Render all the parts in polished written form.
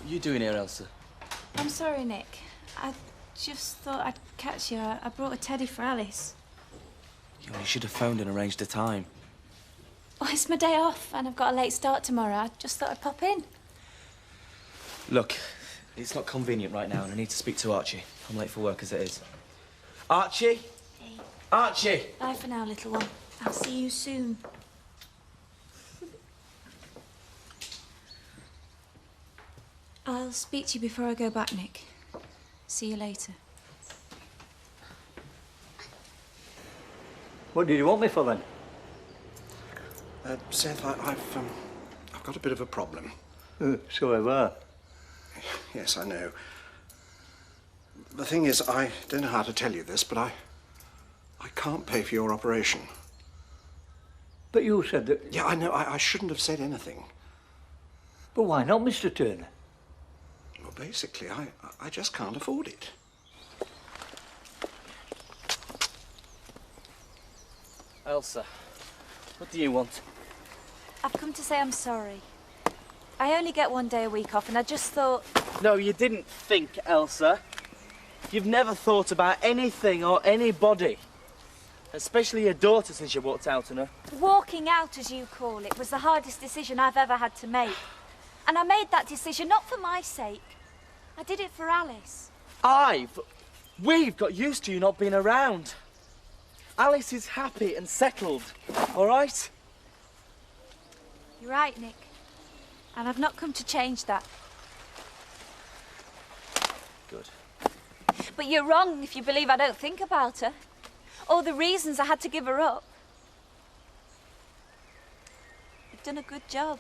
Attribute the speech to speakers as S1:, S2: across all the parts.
S1: What are you doing here, Elsa?
S2: I'm sorry, Nick. I just thought I'd catch you. I brought a teddy for Alice.
S1: You should have phoned and arranged a time.
S2: Oh, it's my day off and I've got a late start tomorrow. I just thought I'd pop in.
S1: Look, it's not convenient right now and I need to speak to Archie. I'm late for work as it is. Archie?
S2: Hey.
S1: Archie!
S2: Bye for now, little one. I'll see you soon. I'll speak to you before I go back, Nick. See you later.
S3: What did you want me for, then?
S4: Seth, I've got a bit of a problem.
S3: So have I.
S4: Yes, I know. The thing is, I don't know how to tell you this, but I can't pay for your operation.
S3: But you said that...
S4: Yeah, I know. I shouldn't have said anything.
S3: But why not, Mr. Turner?
S4: Well, basically, I just can't afford it.
S1: Elsa, what do you want?
S2: I've come to say I'm sorry. I only get one day a week off and I just thought...
S1: No, you didn't think, Elsa. You've never thought about anything or anybody. Especially your daughter since you walked out on her.
S2: Walking out, as you call it, was the hardest decision I've ever had to make. And I made that decision not for my sake. I did it for Alice.
S1: We've got used to you not being around. Alice is happy and settled, all right?
S2: You're right, Nick. And I've not come to change that.
S1: Good.
S2: But you're wrong if you believe I don't think about her. All the reasons I had to give her up. You've done a good job.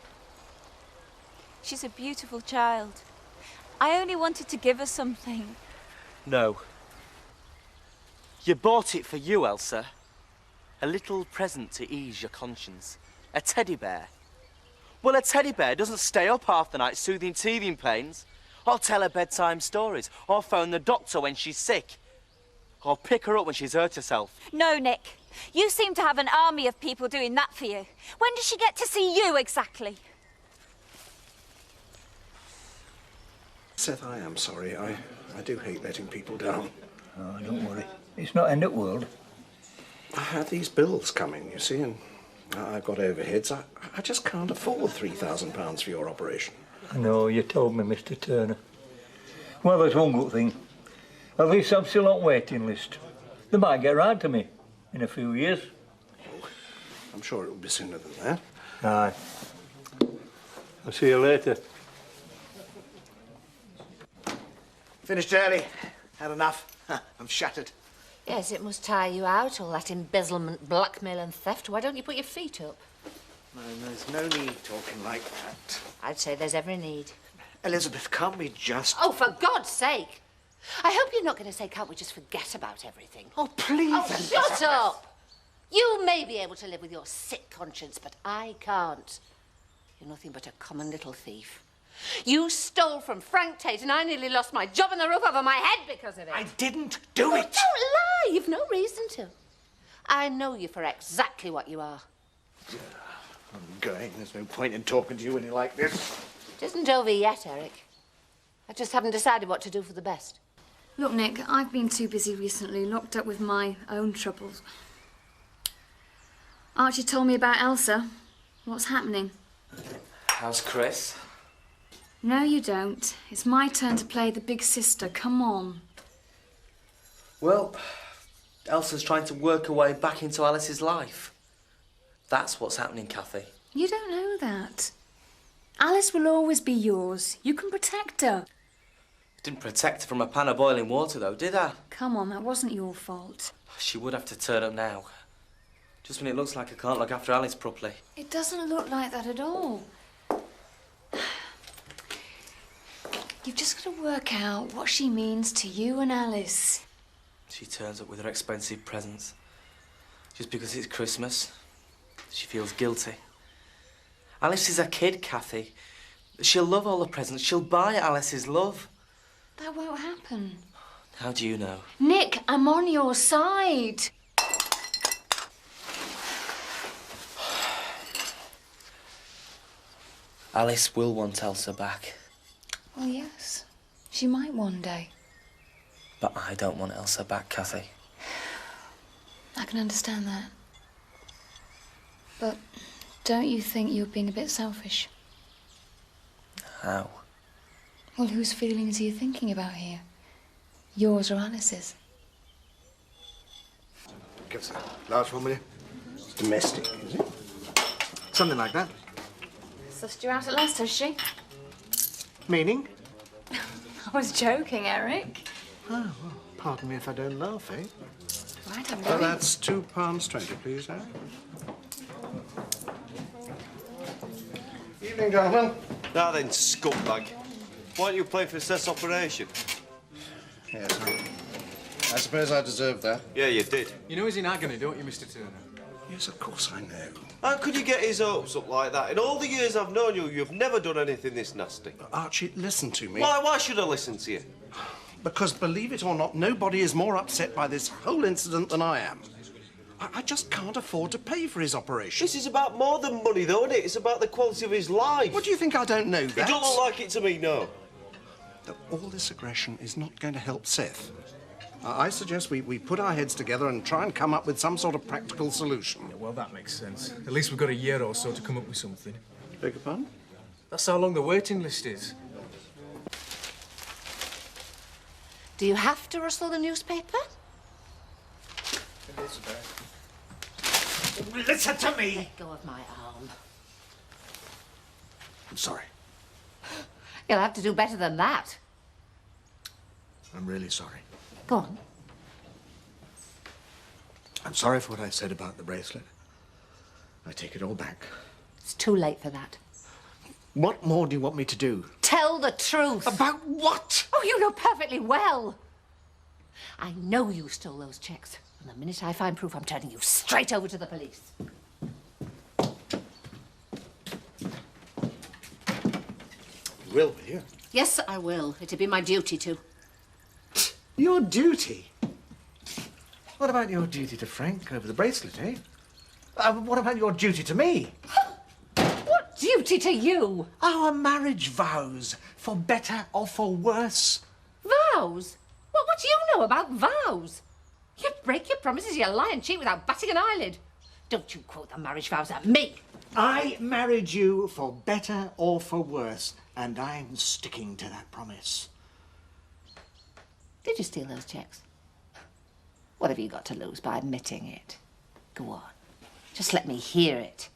S2: She's a beautiful child. I only wanted to give her something.
S1: No. You bought it for you, Elsa. A little present to ease your conscience. A teddy bear. Well, a teddy bear doesn't stay up half the night soothing teething pains, or tell her bedtime stories, or phone the doctor when she's sick, or pick her up when she's hurt herself.
S2: No, Nick. You seem to have an army of people doing that for you. When does she get to see you exactly?
S4: Seth, I am sorry. I do hate letting people down.
S3: Oh, don't worry. It's not end of the world.
S4: I had these bills coming, you see, and I've got overheads. I just can't afford £3,000 for your operation.
S3: I know, you told me, Mr. Turner. Well, there's one good thing. At least I'm still on waiting list. They might get round to me in a few years.
S4: Oh, I'm sure it will be sooner than that.
S3: Aye. I'll see you later.
S5: Finished early. Had enough. I'm shattered.
S6: Yes, it must tire you out, all that embezzlement, blackmail and theft. Why don't you put your feet up?
S5: No, there's no need talking like that.
S6: I'd say there's every need.
S5: Elizabeth, can't we just...
S6: Oh, for God's sake! I hope you're not going to say, can't we just forget about everything?
S5: Oh, please!
S6: Oh, shut up! You may be able to live with your sick conscience, but I can't. You're nothing but a common little thief. You stole from Frank Tate and I nearly lost my job and the roof over my head because of it.
S5: I didn't do it!
S6: Don't lie! You've no reason to. I know you for exactly what you are.
S5: I'm going. There's no point in talking to you when you're like this.
S6: It isn't over yet, Eric. I just haven't decided what to do for the best.
S7: Look, Nick, I've been too busy recently, locked up with my own troubles. Archie told me about Elsa. What's happening?
S1: How's Chris?
S7: No, you don't. It's my turn to play the big sister. Come on.
S1: Well, Elsa's trying to work her way back into Alice's life. That's what's happening, Kathy.
S7: You don't know that. Alice will always be yours. You can protect her.
S1: Didn't protect her from a pan of boiling water, though, did I?
S7: Come on, that wasn't your fault.
S1: She would have to turn up now. Just when it looks like I can't look after Alice properly.
S7: It doesn't look like that at all. You've just got to work out what she means to you and Alice.
S1: She turns up with her expensive presents. Just because it's Christmas, she feels guilty. Alice is a kid, Kathy. She'll love all the presents. She'll buy Alice's love.
S7: That won't happen.
S1: How do you know?
S7: Nick, I'm on your side.
S1: Alice will want Elsa back.
S7: Well, yes. She might one day.
S1: But I don't want Elsa back, Kathy.
S7: I can understand that. But don't you think you're being a bit selfish?
S1: How?
S7: Well, whose feelings are you thinking about here? Yours or Alice's?
S5: Give us a large one, will you?
S4: It's domestic, is it?
S5: Something like that.
S7: Sussed you out at last, has she?
S5: Meaning?
S7: I was joking, Eric.
S5: Oh, well, pardon me if I don't laugh, eh?
S7: Right, I'm
S4: Well,
S7: going.
S4: that's £2.20, please, Harry. Evening, gentlemen.
S8: Now then, scumbag. Why don't you play for Seth's operation?
S4: Yes, I suppose I deserve that.
S8: Yeah, you did.
S9: You know he's in agony, don't you, Mr. Turner?
S4: Yes, of course I know.
S8: How could you get his hopes up like that? In all the years I've known you, you've never done anything this nasty.
S4: Archie, listen to me.
S8: Why should I listen to you?
S4: Because, believe it or not, nobody is more upset by this whole incident than I am. I just can't afford to pay for his operation.
S8: This is about more than money, though, isn't it? It's about the quality of his life.
S4: What, do you think I don't know that?
S8: It don't look like it to me, no.
S4: That all this aggression is not going to help Seth. I suggest we put our heads together and try and come up with some sort of practical solution.
S9: Yeah, well, that makes sense. At least we've got a year or so to come up with something.
S4: Beg your pardon?
S9: That's how long the waiting list is.
S6: Do you have to rustle the newspaper?
S5: Listen to me!
S6: Let go of my arm.
S5: I'm sorry.
S6: You'll have to do better than that.
S5: I'm really sorry.
S6: Go on.
S5: I'm sorry for what I said about the bracelet. I take it all back.
S6: It's too late for that.
S5: What more do you want me to do?
S6: Tell the truth.
S5: About what?
S6: Oh, you know perfectly well. I know you stole those checks. And the minute I find proof, I'm turning you straight over to the police.
S5: You will you?
S6: Yes, I will. It'd be my duty to.
S5: Your duty? What about your duty to Frank over the bracelet, eh? What about your duty to me?
S6: What duty to you?
S5: Our marriage vows, for better or for worse.
S6: Vows? Well, what do you know about vows? You break your promises, you lie and cheat without batting an eyelid. Don't you quote the marriage vows at me.
S5: I married you for better or for worse, and I'm sticking to that promise.
S6: Did you steal those checks? What have you got to lose by admitting it? Go on. Just let me hear it.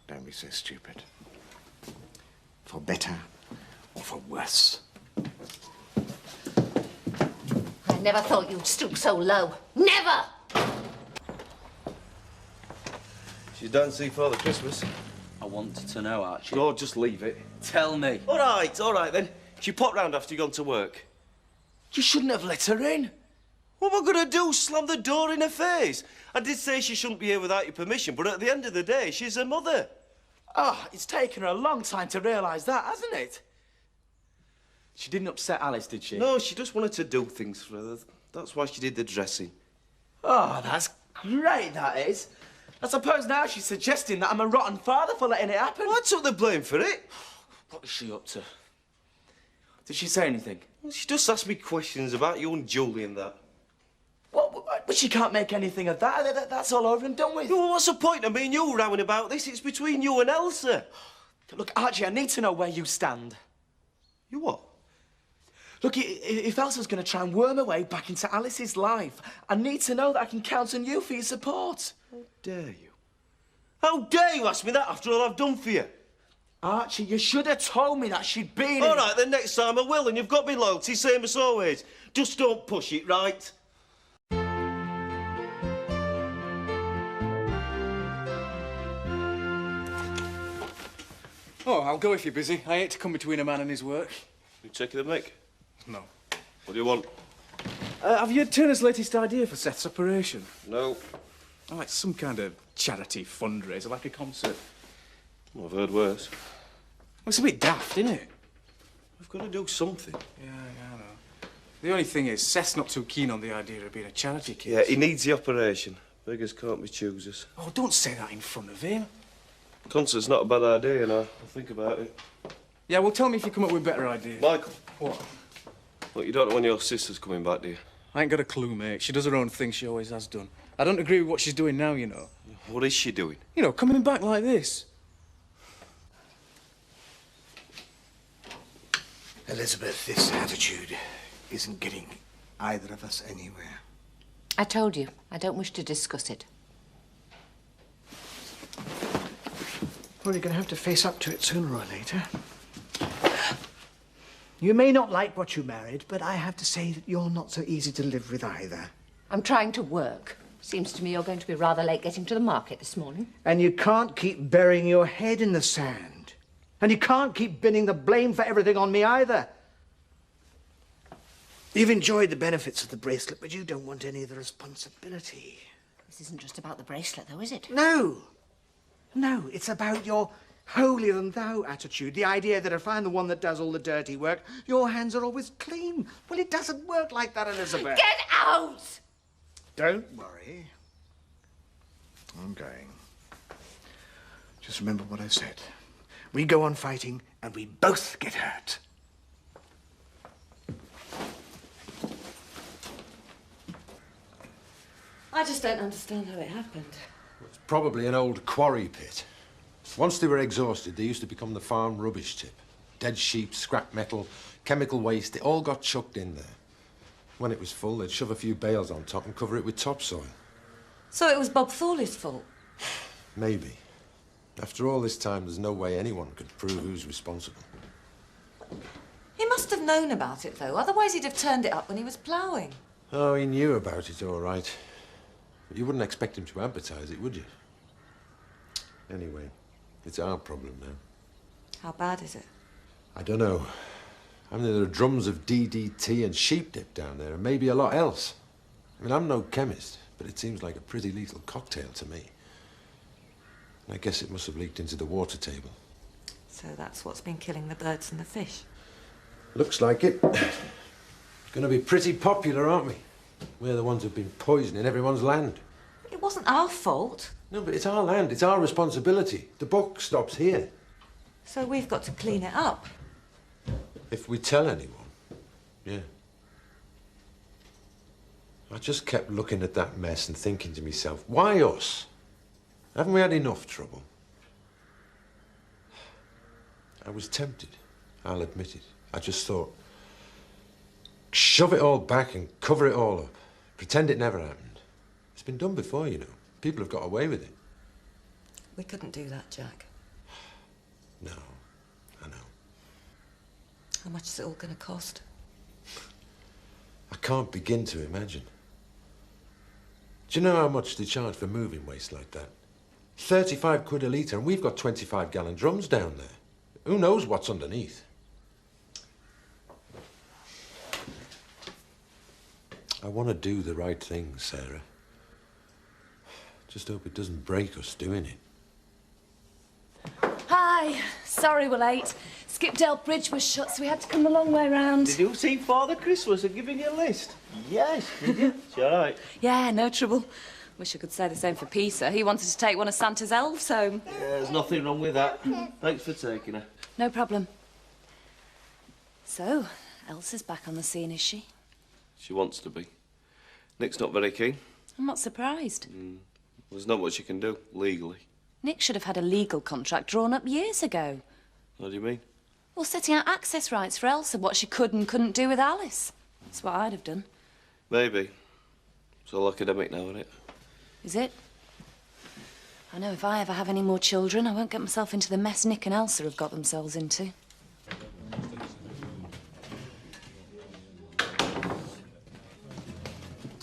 S5: Don't be so stupid. For better or for worse.
S6: I never thought you'd stoop so low. Never!
S8: She's dancing Father Christmas.
S1: I wanted to know, Archie.
S8: Oh, just leave it.
S1: Tell me.
S8: All right then. She popped round after you gone to work.
S1: You shouldn't have let her in.
S8: What am I going to do? Slam the door in her face? I did say she shouldn't be here without your permission, but at the end of the day, she's her mother.
S1: Oh, it's taken her a long time to realise that, hasn't it? She didn't upset Alice, did she?
S8: No, she just wanted to do things for her. That's why she did the dressing.
S1: Oh, that's great, that is. I suppose now she's suggesting that I'm a rotten father for letting it happen.
S8: Well, I took the blame for it.
S1: What is she up to? Did she say anything?
S8: Well, she just asked me questions about you and Julie and that.
S1: But she can't make anything of that. That's all over and done with.
S8: Well, what's the point of me and you rowing about this? It's between you and Elsa.
S1: Look, Archie, I need to know where you stand.
S8: You what?
S1: Look, if Elsa's going to try and worm her way back into Alice's life, I need to know that I can count on you for your support.
S8: How dare you? How dare you ask me that after all I've done for you?
S1: Archie, you should have told me that she'd been
S8: All right, then next time I will, and you've got me loyalty, same as always. Just don't push it, right?
S9: Oh, I'll go if you're busy. I hate to come between a man and his work.
S8: You taking the mic?
S9: No.
S8: What do you want?
S9: Have you heard Turner's latest idea for Seth's operation?
S8: No.
S9: Oh, it's some kind of charity fundraiser, like a concert.
S8: Well, I've heard worse.
S9: Well, it's a bit daft, isn't it?
S8: We've got to do something.
S9: Yeah, I know. The only thing is, Seth's not too keen on the idea of being a charity case.
S8: Yeah, he needs the operation. Beggars can't be choosers.
S9: Oh, don't say that in front of him.
S8: Concert's not a bad idea, you know. I'll think about it.
S9: Yeah, well, tell me if you come up with better ideas.
S8: Michael.
S9: What?
S8: Look, you don't know when your sister's coming back, do you?
S9: I ain't got a clue, mate. She does her own thing. She always has done. I don't agree with what she's doing now, you know.
S8: What is she doing?
S9: You know, coming back like this.
S5: Elizabeth, this attitude isn't getting either of us anywhere.
S6: I told you, I don't wish to discuss it.
S5: Well, you're going to have to face up to it sooner or later. You may not like what you married, but I have to say that you're not so easy to live with either.
S6: I'm trying to work. Seems to me you're going to be rather late getting to the market this morning.
S5: And you can't keep burying your head in the sand. And you can't keep pinning the blame for everything on me either. You've enjoyed the benefits of the bracelet, but you don't want any of the responsibility.
S6: This isn't just about the bracelet, though, is it?
S5: No. No, it's about your holier-than-thou attitude. The idea that if I'm the one that does all the dirty work, your hands are always clean. Well, it doesn't work like that, Elizabeth.
S6: Get out!
S5: Don't worry. I'm going. Just remember what I said. We go on fighting, and we both get hurt.
S6: I just don't understand how it happened.
S10: It's probably an old quarry pit. Once they were exhausted, they used to become the farm rubbish tip. Dead sheep, scrap metal, chemical waste, it all got chucked in there. When it was full, they'd shove a few bales on top and cover it with topsoil.
S6: So it was Bob Thorley's fault?
S10: Maybe. After all this time, there's no way anyone could prove who's responsible.
S11: He must have known about it, though. Otherwise, he'd have turned it up when he was ploughing.
S10: Oh, he knew about it, all right. But you wouldn't expect him to advertise it, would you? Anyway, it's our problem now.
S11: How bad is it?
S10: I don't know. I mean, there are drums of DDT and sheep dip down there, and maybe a lot else. I mean, I'm no chemist, but it seems like a pretty lethal cocktail to me. And I guess it must have leaked into the water table.
S11: So that's what's been killing the birds and the fish.
S10: Looks like it. Going to be pretty popular, aren't we? We're the ones who've been poisoning everyone's land.
S11: It wasn't our fault.
S10: No, but it's our land. It's our responsibility. The buck stops here.
S11: So we've got to clean it up.
S10: If we tell anyone, yeah. I just kept looking at that mess and thinking to myself, why us? Haven't we had enough trouble? I was tempted, I'll admit it. I just thought, shove it all back and cover it all up. Pretend it never happened. It's been done before, you know. People have got away with it.
S11: We couldn't do that, Jack.
S10: No, I know.
S11: How much is it all going to cost?
S10: I can't begin to imagine. Do you know how much they charge for moving waste like that? 35 quid a litre, and we've got 25-gallon drums down there. Who knows what's underneath? I want to do the right thing, Sarah. Just hope it doesn't break us doing it.
S7: Hi. Sorry we're late. Skipdale Bridge was shut, so we had to come a long way round.
S1: Did you see Father Christmas and giving you a list? Yes, did you? It's all right.
S7: Yeah, no trouble. Wish I could say the same for Peter. He wanted to take one of Santa's elves home.
S1: Yeah, there's nothing wrong with that. Thanks for taking her.
S7: No problem. So, Elsa's back on the scene, is she?
S8: She wants to be. Nick's not very keen.
S7: I'm not surprised.
S8: There's not much you can do, legally.
S7: Nick should have had a legal contract drawn up years ago.
S8: What do you mean?
S7: Well, setting out access rights for Elsa, what she could and couldn't do with Alice. That's what I'd have done.
S8: Maybe. It's all academic now, isn't it?
S7: Is it? I know if I ever have any more children, I won't get myself into the mess Nick and Elsa have got themselves into.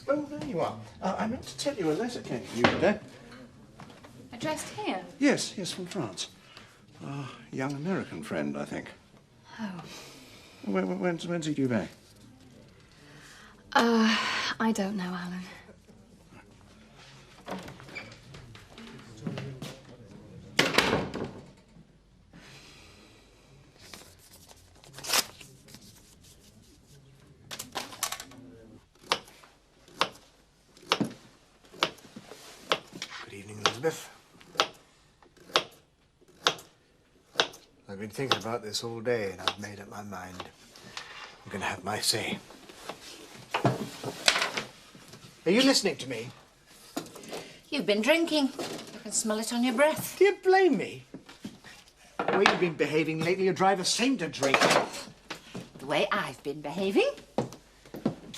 S4: Oh, there you are. I meant to tell you a letter came from you today.
S7: Addressed here?
S4: Yes, yes, from France. A young American friend, I think.
S7: Oh.
S4: When's he due back?
S7: I don't know, Alan.
S5: Good evening, Elizabeth. I've been thinking about this all day and I've made up my mind. I'm going to have my say. Are you listening to me?
S6: You've been drinking. I can smell it on your breath.
S5: Do you blame me? The way you've been behaving lately, your driver seemed to drink.
S6: The way I've been behaving?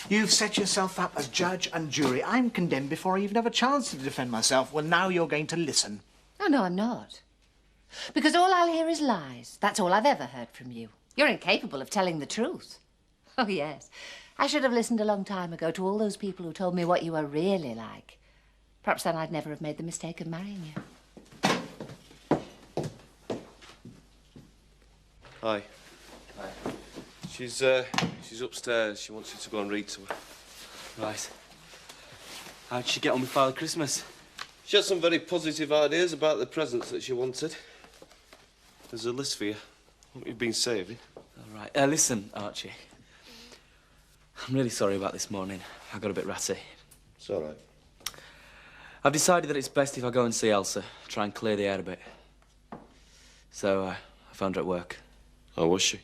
S5: You've set yourself up as judge and jury. I'm condemned before I even have a chance to defend myself. Well, now you're going to listen.
S6: Oh, no, I'm not. Because all I'll hear is lies. That's all I've ever heard from you. You're incapable of telling the truth. Oh, yes. I should have listened a long time ago to all those people who told me what you were really like. Perhaps then I'd never have made the mistake of marrying you.
S8: Hi. Hi. She's upstairs. She wants you to go and read to her.
S1: Right. How'd she get on with Father Christmas?
S8: She had some very positive ideas about the presents that she wanted. There's a list for you. What you've been saving.
S1: All right. Listen, Archie. I'm really sorry about this morning. I got a bit ratty.
S8: It's all right.
S1: I've decided that it's best if I go and see Elsa, try and clear the air a bit. So, I found her at work.
S8: Oh, was she?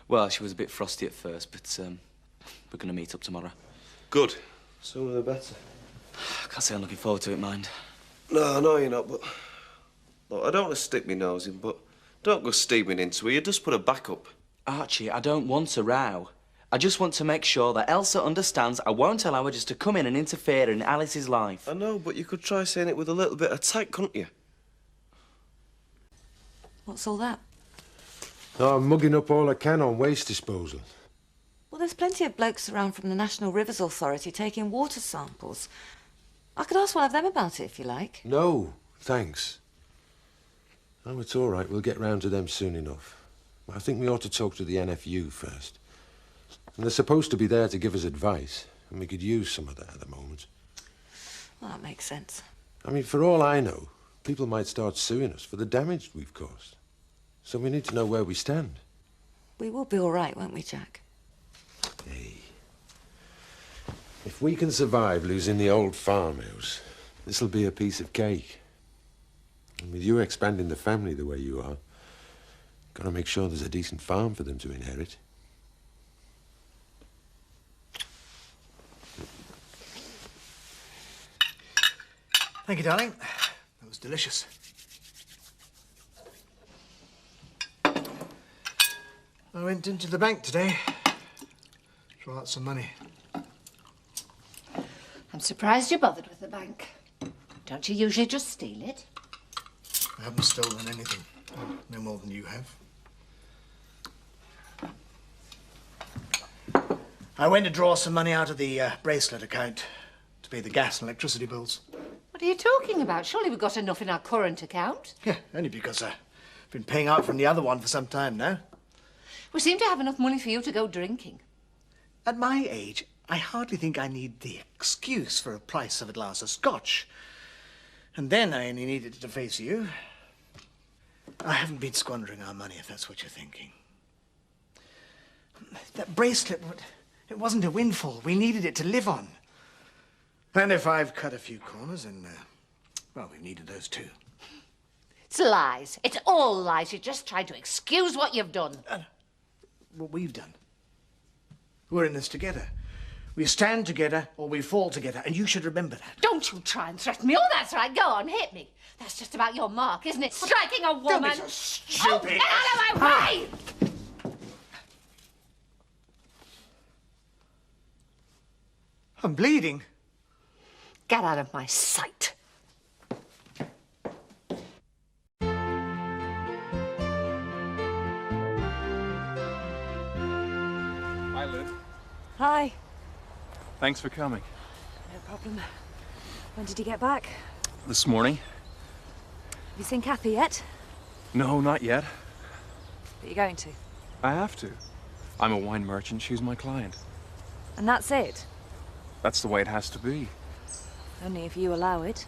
S1: Well, she was a bit frosty at first, but we're going to meet up tomorrow.
S8: Good. Sooner the better.
S1: I can't say I'm looking forward to it, mind.
S8: No, I know you're not, but... Look, I don't want to stick my nose in, but don't go steaming into her. You just put her back up.
S1: Archie, I don't want a row. I just want to make sure that Elsa understands I won't allow her just to come in and interfere in Alice's life.
S8: I know, but you could try saying it with a little bit of tact, couldn't you?
S11: What's all that?
S10: Oh, I'm mugging up all I can on waste disposal.
S11: Well, there's plenty of blokes around from the National Rivers Authority taking water samples. I could ask one of them about it, if you like.
S10: No, thanks. Oh, it's all right. We'll get round to them soon enough. I think we ought to talk to the NFU first. And they're supposed to be there to give us advice, and we could use some of that at the moment.
S11: Well, that makes sense.
S10: I mean, for all I know, people might start suing us for the damage we've caused. So we need to know where we stand.
S11: We will be all right, won't we, Jack?
S10: Hey. If we can survive losing the old farmhouse, this'll be a piece of cake. And with you expanding the family the way you are, gotta make sure there's a decent farm for them to inherit.
S5: Thank you, darling. That was delicious. I went into the bank today. Draw out some money.
S6: I'm surprised you bothered with the bank. Don't you usually just steal it?
S5: I haven't stolen anything. No more than you have. I went to draw some money out of the bracelet account to pay the gas and electricity bills.
S6: What are you talking about? Surely we've got enough in our current account.
S5: Yeah, only because I've been paying out from the other one for some time now.
S6: We seem to have enough money for you to go drinking.
S5: At my age, I hardly think I need the excuse for a price of a glass of scotch. And then I only needed to face you. I haven't been squandering our money, if that's what you're thinking. That bracelet, it wasn't a windfall. We needed it to live on. And if I've cut a few corners, then, well, we've needed those too.
S6: It's lies. It's all lies. You're just trying to excuse what you've done.
S5: What we've done. We're in this together. We stand together or we fall together, and you should remember that.
S6: Don't you try and threaten me. Oh, that's right. Go on, hit me. That's just about your mark, isn't it? Striking a woman.
S5: Don't be so stupid.
S6: Oh, get out of my way!
S5: I'm bleeding.
S6: Get out of my sight.
S12: Hi, Liv.
S2: Hi.
S12: Thanks for coming.
S2: No problem. When did you get back?
S12: This morning?
S2: Have you seen Kathy yet?
S12: No, not yet.
S2: But you're going to.
S12: I have to. I'm a wine merchant. She's my client.
S2: And that's it?
S12: That's the way it has to be.
S2: Only if you allow it.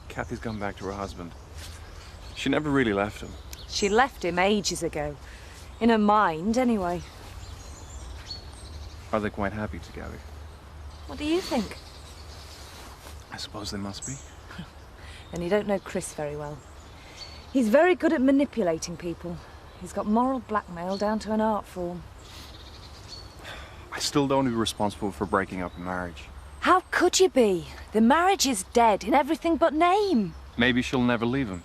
S12: Kathy's gone back to her husband. She never really left him.
S2: She left him ages ago. In her mind, anyway.
S12: Are they quite happy together?
S2: What do you think?
S12: I suppose they must be.
S2: And you don't know Chris very well.
S7: He's very good at manipulating people. He's got moral blackmail down to an art form.
S12: I still don't want to be responsible for breaking up a marriage.
S7: How could you be? The marriage is dead in everything but name.
S12: Maybe she'll never leave him.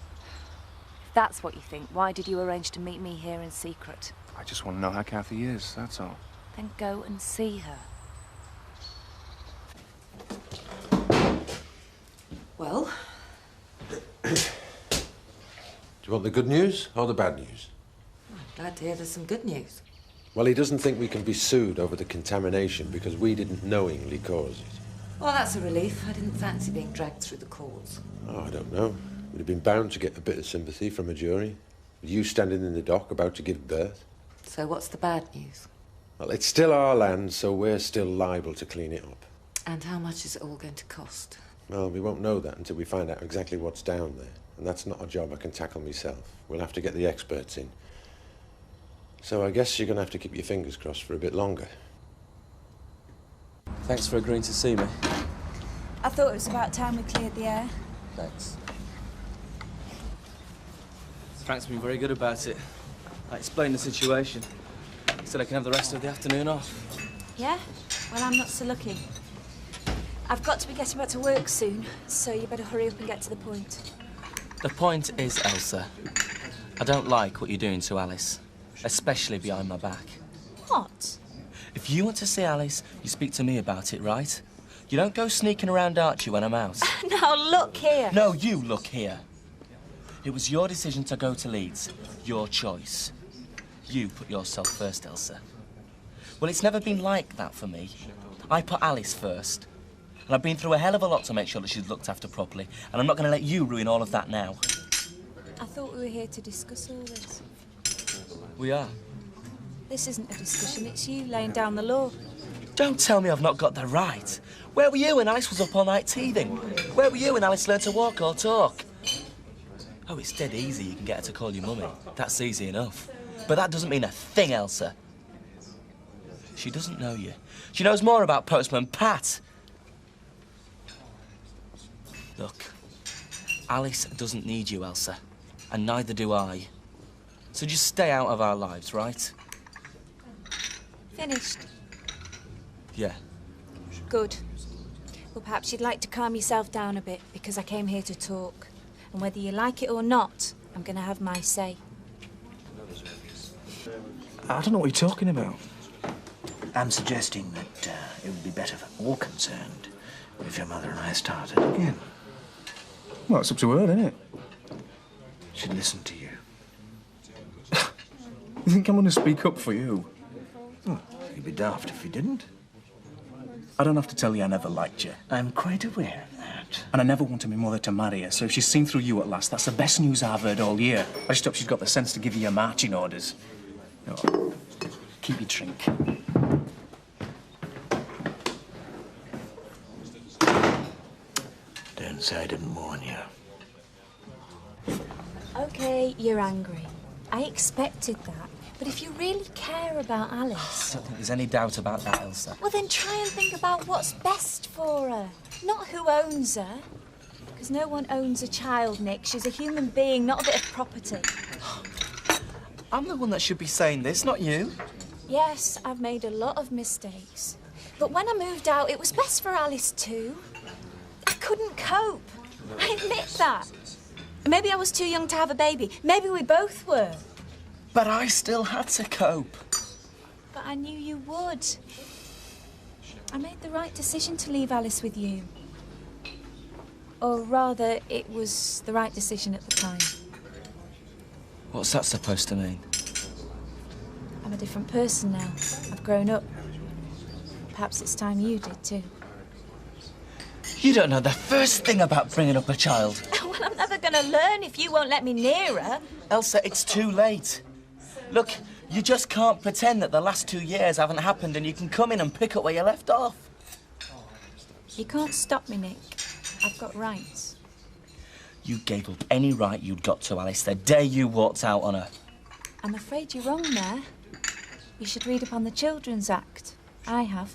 S7: If that's what you think, why did you arrange to meet me here in secret?
S12: I just want to know how Kathy is, that's all.
S7: Then go and see her.
S11: Well?
S10: Do you want the good news or the bad news?
S11: I'm glad to hear there's some good news.
S10: Well, he doesn't think we can be sued over the contamination because we didn't knowingly cause it.
S11: Well, that's a relief. I didn't fancy being dragged through the courts.
S10: Oh, I don't know. We'd have been bound to get a bit of sympathy from a jury. With you standing in the dock about to give birth.
S11: So what's the bad news?
S10: Well, it's still our land, so we're still liable to clean it up.
S11: And how much is it all going to cost?
S10: Well, we won't know that until we find out exactly what's down there. And that's not a job I can tackle myself. We'll have to get the experts in. So I guess you're going to have to keep your fingers crossed for a bit longer.
S1: Thanks for agreeing to see me.
S2: I thought it was about time we cleared the air.
S1: Thanks. Frank's been very good about it. I explained the situation. He said I can have the rest of the afternoon off.
S2: Yeah? Well, I'm not so lucky. I've got to be getting back to work soon, so you better hurry up and get to the point.
S1: The point is, Elsa, I don't like what you're doing to Alice, especially behind my back.
S2: What?
S1: If you want to see Alice, you speak to me about it, right? You don't go sneaking around Archie when I'm out.
S2: Now, look here.
S1: No, you look here. It was your decision to go to Leeds. Your choice. You put yourself first, Elsa. Well, it's never been like that for me. I put Alice first. And I've been through a hell of a lot to make sure that she's looked after properly. And I'm not going to let you ruin all of that now.
S2: I thought we were here to discuss all this.
S1: We are.
S2: This isn't a discussion, it's you laying down the law.
S1: Don't tell me I've not got the right. Where were you when Alice was up all night teething? Where were you when Alice learned to walk or talk? Oh, it's dead easy you can get her to call you mummy. That's easy enough. But that doesn't mean a thing, Elsa. She doesn't know you. She knows more about Postman Pat. Look, Alice doesn't need you, Elsa. And neither do I. So just stay out of our lives, right?
S2: Finished.
S1: Yeah.
S2: Good. Well, perhaps you'd like to calm yourself down a bit, because I came here to talk. And whether you like it or not, I'm going to have my say.
S5: I don't know what you're talking about. I'm suggesting that it would be better for all concerned if your mother and I started again.
S9: Well, it's up to her, isn't it?
S5: She'd listen to you.
S9: You think I'm going to speak up for you?
S5: Oh, you'd be daft if you didn't.
S9: I don't have to tell you I never liked you.
S5: I'm quite aware of that.
S9: And I never wanted my mother to marry her, so if she's seen through you at last, that's the best news I've heard all year. I just hope she's got the sense to give you your marching orders. Oh, keep your drink.
S5: Don't say I didn't warn you.
S2: OK, you're angry. I expected that. But if you really care about Alice...
S1: I don't think there's any doubt about that, Elsa.
S2: Well, then try and think about what's best for her. Not who owns her. Because no one owns a child, Nick. She's a human being, not a bit of property.
S1: I'm the one that should be saying this, not you.
S2: Yes, I've made a lot of mistakes. But when I moved out, it was best for Alice too. I couldn't cope. I admit that. Maybe I was too young to have a baby. Maybe we both were.
S1: But I still had to cope.
S2: But I knew you would. I made the right decision to leave Alice with you. Or rather, it was the right decision at the time.
S1: What's that supposed to mean?
S2: I'm a different person now. I've grown up. Perhaps it's time you did too.
S1: You don't know the first thing about bringing up a child.
S2: Well, I'm never going to learn if you won't let me near her.
S1: Elsa, it's too late. Look, you just can't pretend that the last 2 years haven't happened and you can come in and pick up where you left off.
S2: You can't stop me, Nick. I've got rights.
S1: You gave up any right you'd got to Alice the day you walked out on her.
S2: I'm afraid you're wrong there. You should read up on the Children's Act. I have.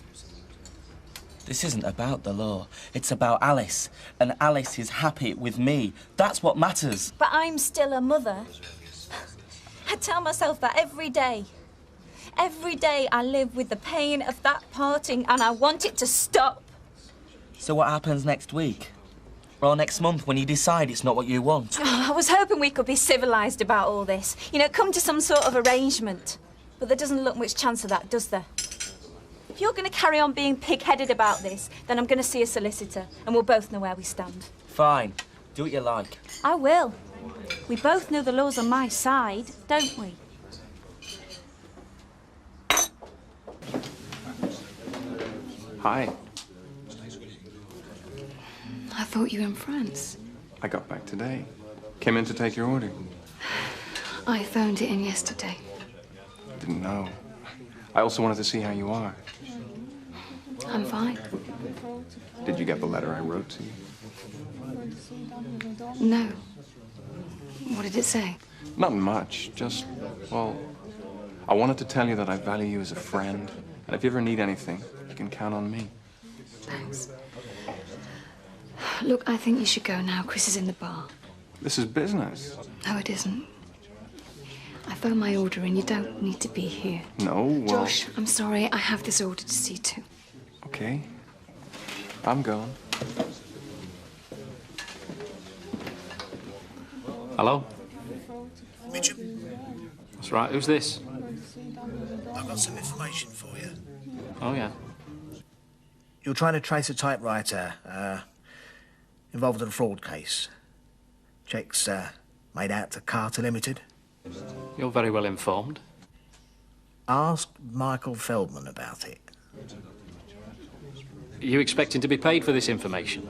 S1: This isn't about the law. It's about Alice. And Alice is happy with me. That's what matters.
S2: But I'm still a mother. I tell myself that every day. Every day I live with the pain of that parting and I want it to stop.
S1: So what happens next week? Or next month when you decide it's not what you want?
S2: Oh, I was hoping we could be civilised about all this. You know, come to some sort of arrangement. But there doesn't look much chance of that, does there? If you're going to carry on being pig-headed about this, then I'm going to see a solicitor and we'll both know where we stand.
S1: Fine. Do what you like.
S2: I will. We both know the law's on my side, don't we?
S12: Hi.
S7: I thought you were in France.
S12: I got back today. Came in to take your order.
S7: I phoned it in yesterday.
S12: Didn't know. I also wanted to see how you are.
S7: I'm fine.
S12: Did you get the letter I wrote to you?
S7: No. What did it say?
S12: Not much. Just, well, I wanted to tell you that I value you as a friend. And if you ever need anything, you can count on me.
S7: Thanks. Look, I think you should go now. Chris is in the bar.
S12: This is business.
S7: No, it isn't. I phoned my order and you don't need to be here.
S12: No, well...
S7: Josh, I'm sorry. I have this order to see to.
S12: Okay. I'm going.
S5: Hello?
S13: Mitchum,
S5: That's right. Who's this?
S13: I've got some information for you.
S5: Oh, yeah.
S13: You're trying to trace a typewriter involved in a fraud case. Checks made out to Carter Limited.
S5: You're very well informed.
S13: Ask Michael Feldman about it.
S5: Are you expecting to be paid for this information?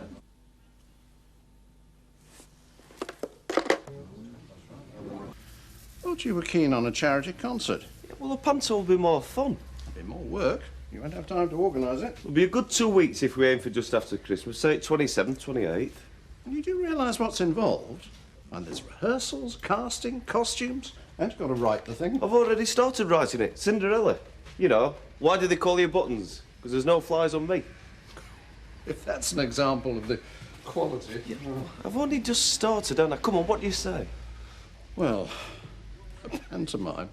S4: Thought you were keen on a charity concert.
S8: Well, the panto will be more fun.
S4: A bit more work. You won't have time to organise it.
S8: It'll be a good 2 weeks if we aim for just after Christmas. Say 27th, 28th.
S4: And you do realise what's involved? And there's rehearsals, casting, costumes, and you've got to write the thing.
S8: I've already started writing it. Cinderella. You know, why do they call you Buttons? Because there's no flies on me.
S4: If that's an example of the quality...
S8: Yeah, I've only just started, haven't I? Come on, what do you say?
S4: Well, a pantomime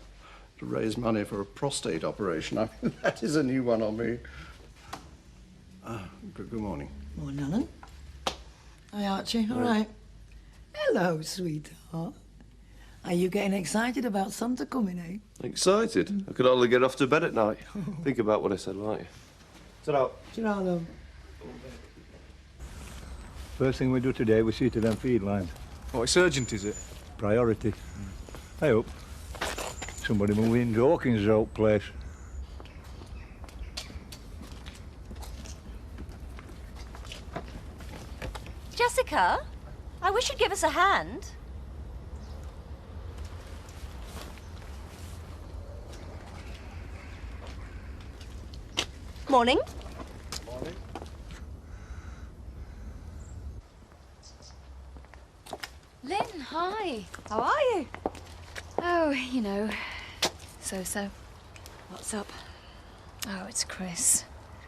S4: to raise money for a prostate operation. I mean, that is a new one on me. Good morning.
S14: Morning, Alan. Hi, Archie. All right. Hello, sweetheart. Are you getting excited about Santa coming, eh?
S8: Excited? I could hardly get off to bed at night. Think about what I said, won't you? Ta-ra.
S14: Ta-ra, love.
S3: First thing we do today, we see to them feed lines.
S12: Oh, it's urgent, is it?
S3: Priority. I hope. Somebody move into Hawkins' old place.
S15: Jessica, I wish you'd give us a hand. Morning.
S8: Morning.
S7: Lynn, hi.
S15: How are you?
S7: Oh, you know, so-so. What's up? Oh, it's Chris.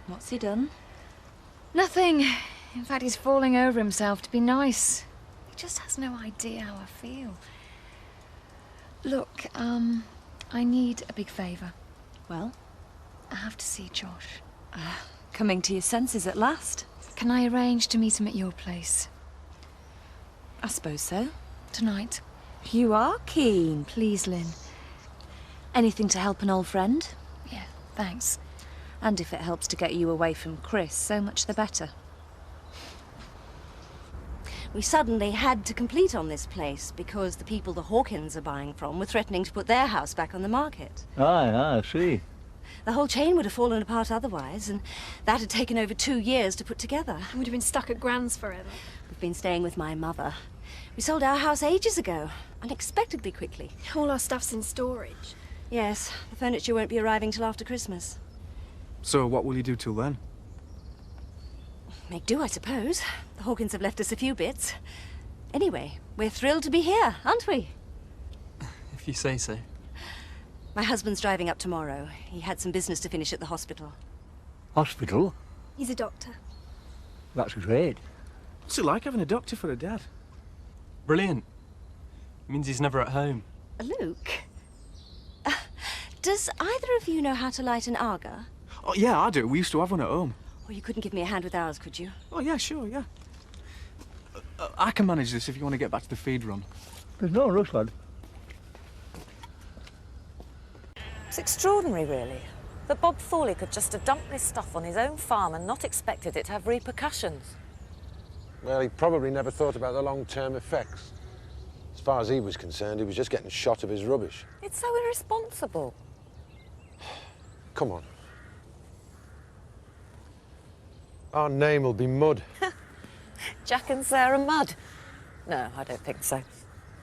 S15: What's he done?
S7: Nothing. In fact, he's falling over himself to be nice. He just has no idea how I feel. Look, I need a big favour.
S15: Well?
S7: I have to see Josh.
S15: Coming to your senses at last.
S7: Can I arrange to meet him at your place?
S15: I suppose so.
S7: Tonight.
S15: You are keen.
S7: Please, Lynn.
S15: Anything to help an old friend?
S7: Yeah, thanks.
S15: And if it helps to get you away from Chris, so much the better. We suddenly had to complete on this place because the people the Hawkins are buying from were threatening to put their house back on the market.
S3: I see.
S15: The whole chain would have fallen apart otherwise, and that had taken over 2 years to put together.
S2: We'd have been stuck at Grand's forever.
S15: We've been staying with my mother. We sold our house ages ago, unexpectedly quickly.
S2: All our stuff's in storage.
S15: Yes, the furniture won't be arriving till after Christmas.
S12: So what will you do till then?
S15: Make do, I suppose. The Hawkins have left us a few bits. Anyway, we're thrilled to be here, aren't we?
S12: If you say so.
S15: My husband's driving up tomorrow. He had some business to finish at the hospital.
S3: Hospital?
S15: He's a doctor.
S3: That's great.
S9: What's it like having a doctor for a dad?
S16: Brilliant. Means he's never at home.
S15: Luke, does either of you know how to light an Aga?
S9: Oh, yeah, I do. We used to have one at home.
S15: Or you couldn't give me a hand with ours, could you?
S9: Oh, yeah, sure, yeah. I can manage this if you want to get back to the feed run.
S3: There's no rush, lad.
S11: It's extraordinary, really, that Bob Thorley could just have dumped this stuff on his own farm and not expected it to have repercussions.
S10: Well, he probably never thought about the long-term effects. As far as he was concerned, he was just getting shot of his rubbish.
S11: It's so irresponsible.
S10: Come on. Our name will be Mud.
S11: Jack and Sarah Mudd. No, I don't think so.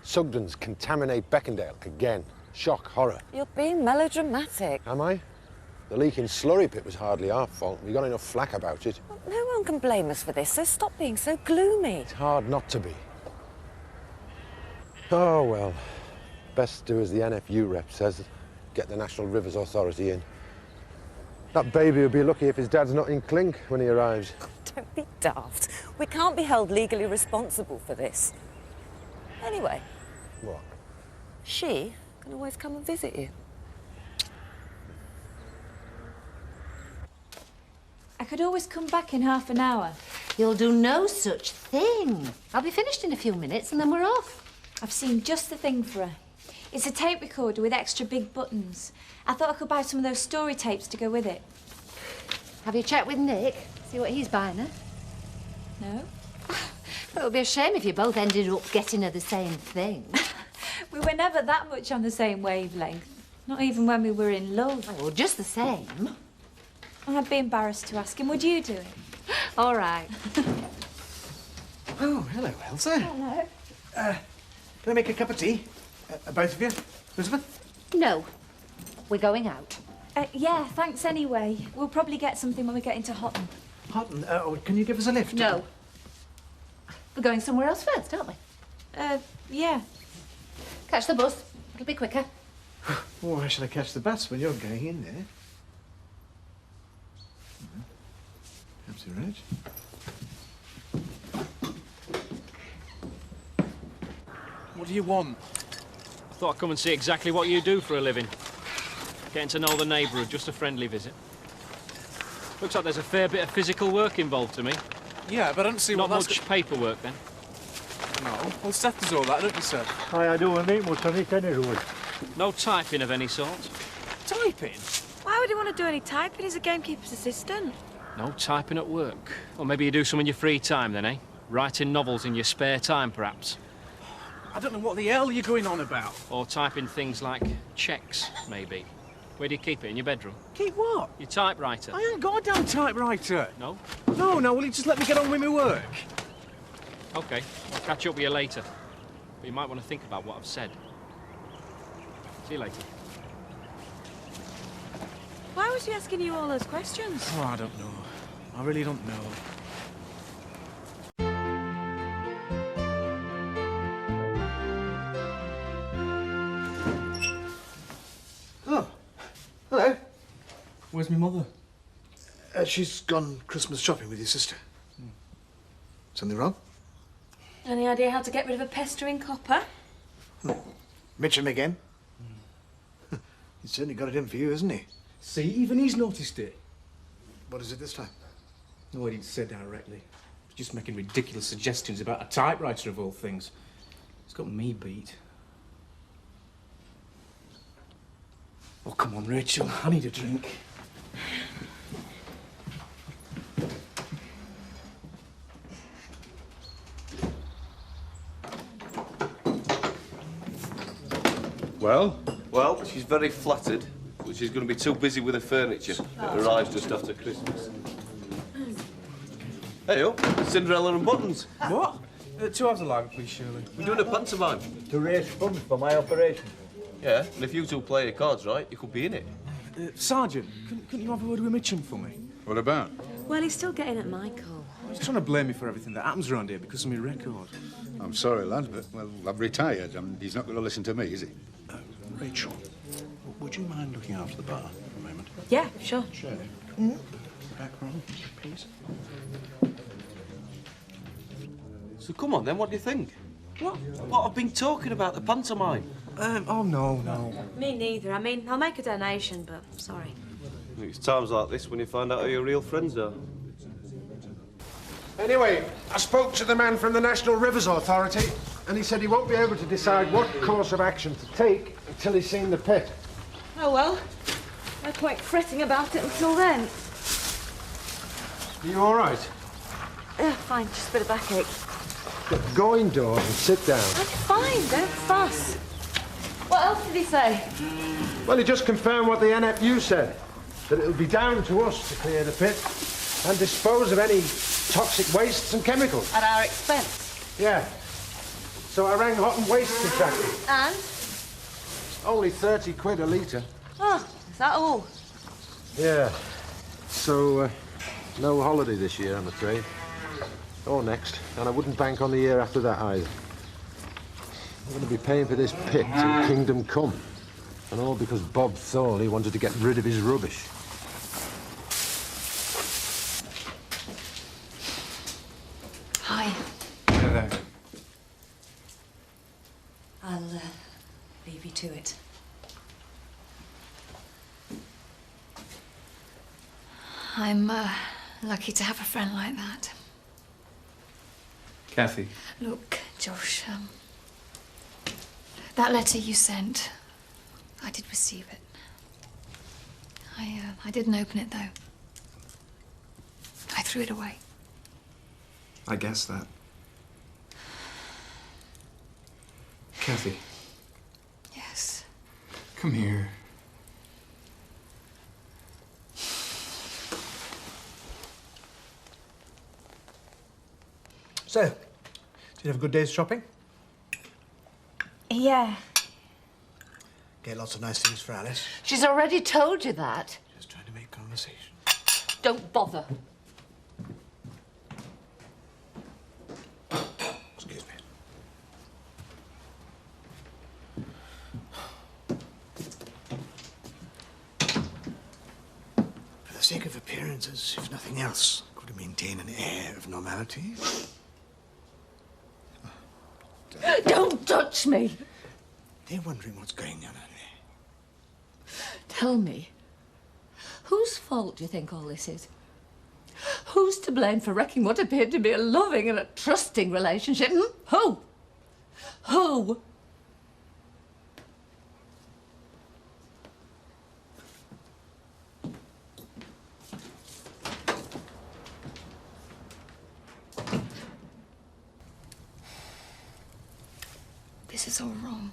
S10: Sugdens contaminate Beckendale again. Shock, horror.
S11: You're being melodramatic.
S10: Am I? The leaking slurry pit was hardly our fault. We got enough flack about it.
S11: No one can blame us for this, so stop being so gloomy.
S10: It's hard not to be. Oh, well. Best do as the NFU rep says. Get the National Rivers Authority in. That baby will be lucky if his dad's not in clink when he arrives.
S11: Don't be daft. We can't be held legally responsible for this. Anyway.
S10: What?
S11: She can always come and visit you.
S2: I could always come back in half an hour.
S6: You'll do no such thing. I'll be finished in a few minutes and then we're off.
S2: I've seen just the thing for her. It's a tape recorder with extra big buttons. I thought I could buy some of those story tapes to go with it.
S6: Have you checked with Nick? See what he's buying her?
S2: No.
S6: It would be a shame if you both ended up getting her the same thing.
S2: We were never that much on the same wavelength. Not even when we were in love.
S6: Oh, well, just the same.
S2: I'd be embarrassed to ask him. Would you do it?
S6: All right.
S5: Oh, hello, Elsa.
S2: Hello.
S5: Can I make a cup of tea? Both of you? Elizabeth?
S6: No. We're going out.
S2: Yeah, thanks anyway. We'll probably get something when we get into Houghton.
S5: Houghton? Can you give us a lift?
S6: No. We're going somewhere else first, aren't we?
S2: Yeah.
S6: Catch the bus. It'll be quicker.
S5: Why should I catch the bus when you're going in there? Perhaps you're right.
S17: What do you want? I thought I'd come and see exactly what you do for a living. Getting to know the neighbourhood, just a friendly visit. Looks like there's a fair bit of physical work involved to me.
S9: Yeah, but I don't see
S17: Not
S9: what
S17: much paperwork, then.
S9: No. Well, Seth does all that, don't you, sir?
S3: I don't need much on it anyway.
S17: No typing of any sort?
S9: Typing?
S15: Why would he want to do any typing? He's a gamekeeper's assistant.
S17: No typing at work. Or maybe you do some in your free time, then, eh? Writing novels in your spare time, perhaps?
S9: I don't know what the hell you're going on about.
S17: Or typing things like cheques, maybe. Where do you keep it? In your bedroom?
S9: Keep what?
S17: Your typewriter.
S9: I ain't got a damn typewriter.
S17: No?
S9: No, will you just let me get on with my work?
S17: OK, I'll catch up with you later. But you might want to think about what I've said. See you later.
S15: Why was he asking you all those questions?
S9: Oh, I don't know. I really don't know.
S5: Oh, hello.
S9: Where's my mother?
S5: She's gone Christmas shopping with your sister. Something wrong?
S15: Any idea how to get rid of a pestering copper?
S5: Mitchum again? He's certainly got it in for you, hasn't he?
S9: See, even he's noticed it.
S5: What is it this time?
S9: No, he didn't say directly. He's just making ridiculous suggestions about a typewriter of all things. He's got me beat. Oh, come on, Rachel. I need a drink.
S8: Well? Well, she's very flattered, but she's going to be too busy with her furniture. It arrives just after Christmas. Hey, up, Cinderella and Buttons.
S9: What? 2 hours of lager, please, Shirley.
S8: We're doing a pantomime.
S3: To raise funds for my operation.
S8: Yeah, and if you two play your cards right, you could be in it.
S9: Sergeant, couldn't you have a word with Mitchum for me?
S18: What about?
S15: Well, he's still getting at Michael.
S9: He's trying to blame me for everything that happens around here because of my record.
S18: I'm sorry, lad, but, well, I've retired and he's not going to listen to me, is he?
S4: Rachel, would you mind looking after the bar for a moment?
S15: Yeah, sure.
S4: Sure. back room, please.
S8: So come on then, what do you think? What I've been talking about, the pantomime.
S19: Oh, no.
S20: Me neither. I mean, I'll make a donation, but sorry.
S8: It's times like this when you find out who your real friends are.
S10: Anyway, I spoke to the man from the National Rivers Authority, and he said he won't be able to decide what course of action to take until he's seen the pit.
S11: Oh, well. No point fretting about it until then.
S10: Are you all right?
S11: Yeah, fine. Just a bit of backache.
S10: Go indoors and sit down.
S11: I'm fine. Don't fuss. What else did he say?
S10: Well, he just confirmed what the NFU said, that it'll be down to us to clear the pit and dispose of any toxic wastes and chemicals.
S11: At our expense.
S10: Yeah. So I rang Hot and Waste Contractor.
S11: And?
S10: Only 30 quid a litre.
S11: Oh, is that all?
S10: Yeah. So, no holiday this year, I'm afraid. Or next. And I wouldn't bank on the year after that either. I'm going to be paying for this pit till Kingdom Come. And all because Bob Thorley wanted to get rid of his rubbish.
S7: Hi.
S9: Hello there.
S7: I'll leave you to it.
S2: I'm lucky to have a friend like that.
S12: Kathy.
S2: Look, Josh, that letter you sent, I did receive it. I didn't open it, though. I threw it away.
S18: I guess that. Kathy.
S2: Yes.
S18: Come here.
S13: So, did you have a good day's shopping?
S2: Yeah.
S13: Get lots of nice things for Alice.
S6: She's already told you that.
S13: Just trying to make conversation.
S6: Don't bother.
S13: Excuse me. For the sake of appearances, if nothing else, could you maintain an air of normality?
S6: Don't touch me.
S13: They're wondering what's going on out there.
S6: Tell me, whose fault do you think all this is? Who's to blame for wrecking what appeared to be a loving and a trusting relationship? Who? Who?
S2: This is all wrong.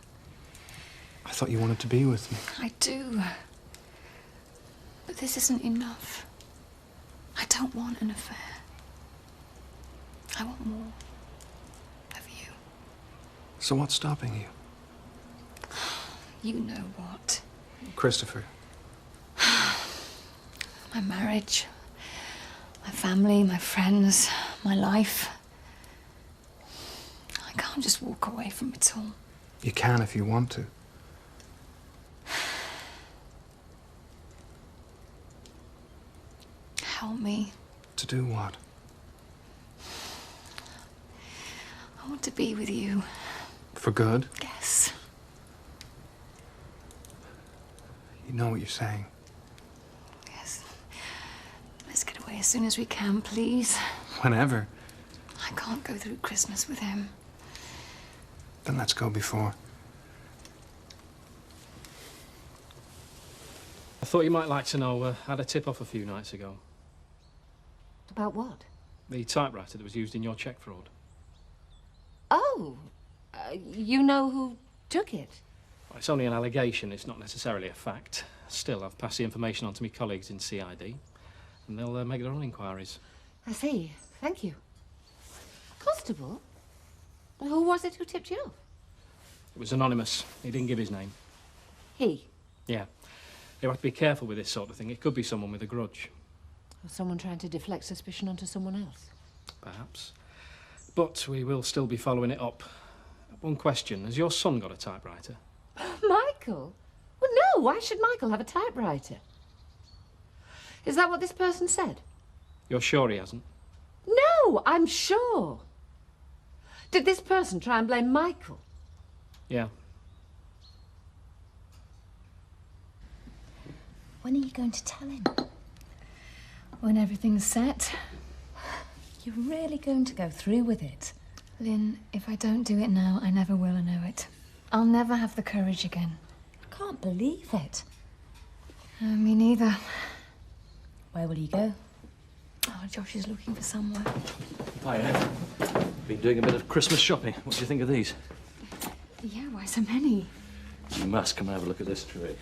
S9: I thought you wanted to be with me.
S2: I do. But this isn't enough. I don't want an affair. I want more of you.
S9: So what's stopping you?
S2: You know what?
S9: Christopher.
S2: My marriage, my family, my friends, my life. I can't just walk away from it all.
S9: You can if you want to.
S2: Help me.
S9: To do what?
S2: I want to be with you.
S9: For good?
S2: Yes.
S9: You know what you're saying.
S2: Yes. Let's get away as soon as we can, please.
S9: Whenever.
S2: I can't go through Christmas with him.
S9: Then let's go before.
S17: I thought you might like to know, I had a tip-off a few nights ago.
S6: About what?
S17: The typewriter that was used in your cheque fraud.
S6: Oh, you know who took it?
S17: Well, it's only an allegation, it's not necessarily a fact. Still, I've passed the information on to my colleagues in CID, and they'll make their own inquiries.
S6: I see. Thank you. Constable? Who was it who tipped you off?
S17: It was anonymous. He didn't give his name.
S6: He?
S17: Yeah. You have to be careful with this sort of thing. It could be someone with a grudge.
S6: Or someone trying to deflect suspicion onto someone else?
S17: Perhaps. But we will still be following it up. One question. Has your son got a typewriter?
S6: Michael? Well, no. Why should Michael have a typewriter? Is that what this person said?
S17: You're sure he hasn't?
S6: No, I'm sure. Did this person try and blame Michael?
S17: Yeah.
S2: When are you going to tell him?
S7: When everything's set. You're really going to go through with it?
S2: Lynn, if I don't do it now, I never will know it. I'll never have the courage again.
S7: I can't believe it.
S2: Me neither.
S7: Where will you go?
S2: Oh, Josh is looking for somewhere.
S21: Hiya. Been doing a bit of Christmas shopping. What do you think of these?
S2: Yeah, why so many?
S21: You must come and have a look at this tree.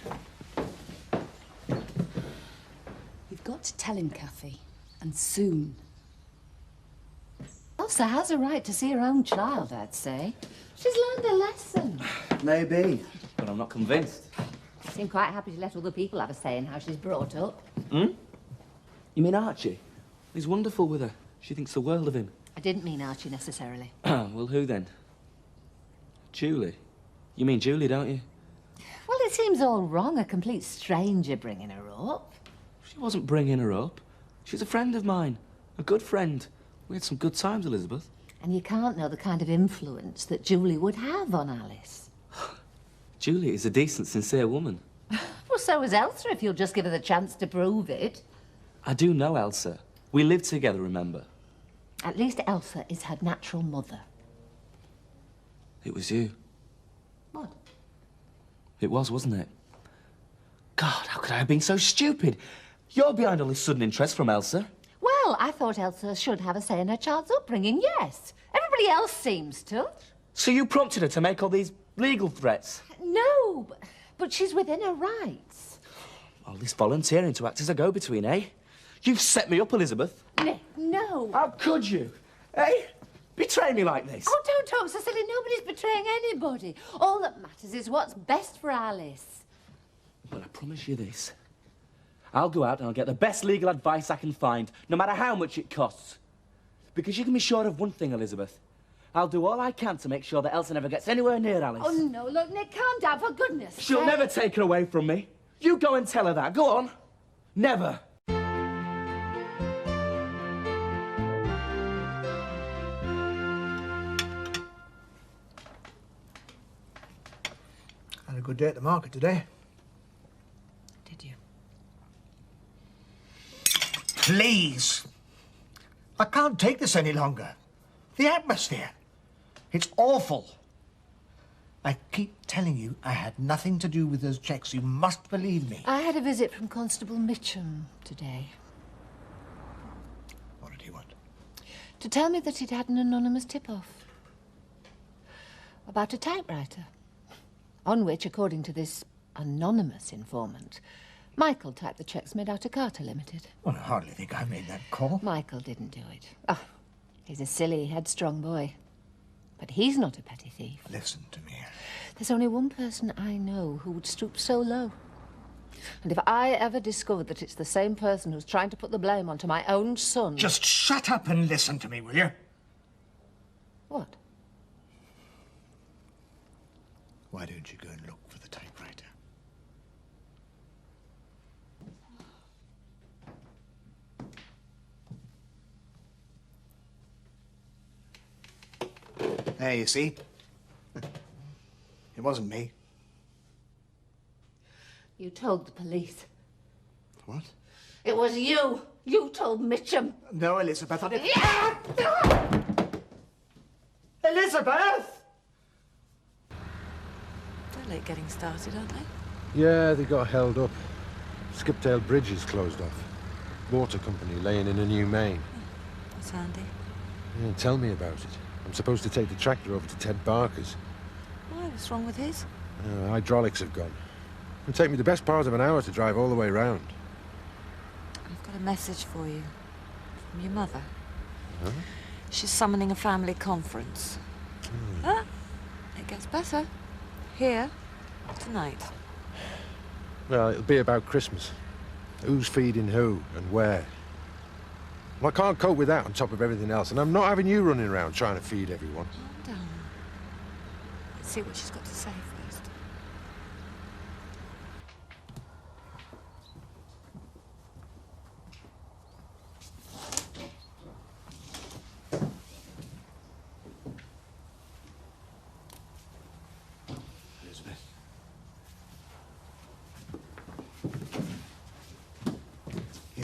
S7: You've got to tell him, Kathy. And soon.
S6: Elsa has a right to see her own child, I'd say. She's learned a lesson.
S21: Maybe, but I'm not convinced.
S6: She seemed quite happy to let other people have a say in how she's brought up.
S21: Hmm? You mean Archie? He's wonderful with her. She thinks the world of him.
S6: I didn't mean Archie necessarily.
S21: Well, who then? Julie. You mean Julie, don't you?
S6: Well, it seems all wrong, a complete stranger bringing her up.
S21: She wasn't bringing her up. She's a friend of mine. A good friend. We had some good times, Elizabeth.
S6: And you can't know the kind of influence that Julie would have on Alice.
S21: Julie is a decent, sincere woman.
S6: Well, so is Elsa, if you'll just give her the chance to prove it.
S21: I do know Elsa. We lived together, remember?
S6: At least Elsa is her natural mother.
S21: It was you.
S6: What?
S21: It was, wasn't it? God, how could I have been so stupid? You're behind all this sudden interest from Elsa.
S6: Well, I thought Elsa should have a say in her child's upbringing, yes. Everybody else seems to.
S21: So you prompted her to make all these legal threats?
S6: No, but she's within her rights.
S21: All this volunteering to act as a go-between, eh? You've set me up, Elizabeth.
S6: Nick, no.
S21: How could you? Eh? Betray me like this?
S6: Oh, don't talk so silly. Nobody's betraying anybody. All that matters is what's best for Alice.
S21: Well, I promise you this. I'll go out and I'll get the best legal advice I can find, no matter how much it costs. Because you can be sure of one thing, Elizabeth. I'll do all I can to make sure that Elsa never gets anywhere near Alice.
S6: Oh, no, look, Nick, calm down, for goodness sake.
S21: She'll never take her away from me. You go and tell her that. Go on. Never.
S13: Had a good day at the market today.
S6: Did you?
S13: Please! I can't take this any longer. The atmosphere. It's awful. I keep telling you I had nothing to do with those checks. You must believe me.
S6: I had a visit from Constable Mitchum today.
S13: What did he want?
S6: To tell me that he'd had an anonymous tip-off. About a typewriter. On which, according to this anonymous informant, Michael typed the cheques made out to Carter Limited.
S13: Well, I hardly think I made that call.
S6: Michael didn't do it. Oh, he's a silly, headstrong boy. But he's not a petty thief.
S13: Listen to me.
S6: There's only one person I know who would stoop so low. And if I ever discovered that it's the same person who's trying to put the blame onto my own son...
S13: Just shut up and listen to me, will you?
S6: What?
S13: Why don't you go and look for the typewriter? There, you see? It wasn't me.
S6: You told the police.
S13: What?
S6: It was you. You told Mitchum.
S13: No, Elizabeth, I didn't...
S6: Yeah!
S13: Elizabeth!
S11: They're late getting started, aren't they?
S10: Yeah, they got held up. Skipdale Bridge is closed off. Water company laying in a new main.
S11: That's handy.
S10: Yeah, tell me about it. I'm supposed to take the tractor over to Ted Barker's.
S11: Why? What's wrong with his?
S10: Hydraulics have gone. It'll take me the best part of an hour to drive all the way round.
S11: I've got a message for you. From your mother.
S10: Huh?
S11: She's summoning a family conference. Ah, it gets better. Here, tonight.
S10: Well, it'll be about Christmas. Who's feeding who and where. Well, I can't cope with that on top of everything else, and I'm not having you running around trying to feed everyone.
S11: Calm down. Let's see what she's got to say first.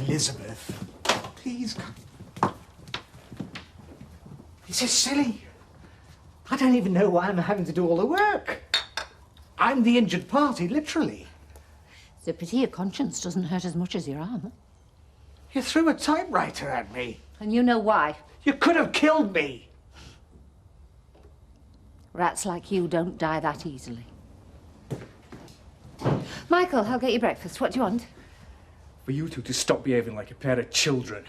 S13: Elizabeth, please come. This is silly. I don't even know why I'm having to do all the work. I'm the injured party, literally.
S6: It's a pity your conscience doesn't hurt as much as your arm.
S13: You threw a typewriter at me.
S6: And you know why.
S13: You could have killed me.
S6: Rats like you don't die that easily. Michael, I'll get you breakfast. What do you want?
S9: For you two to stop behaving like a pair of children.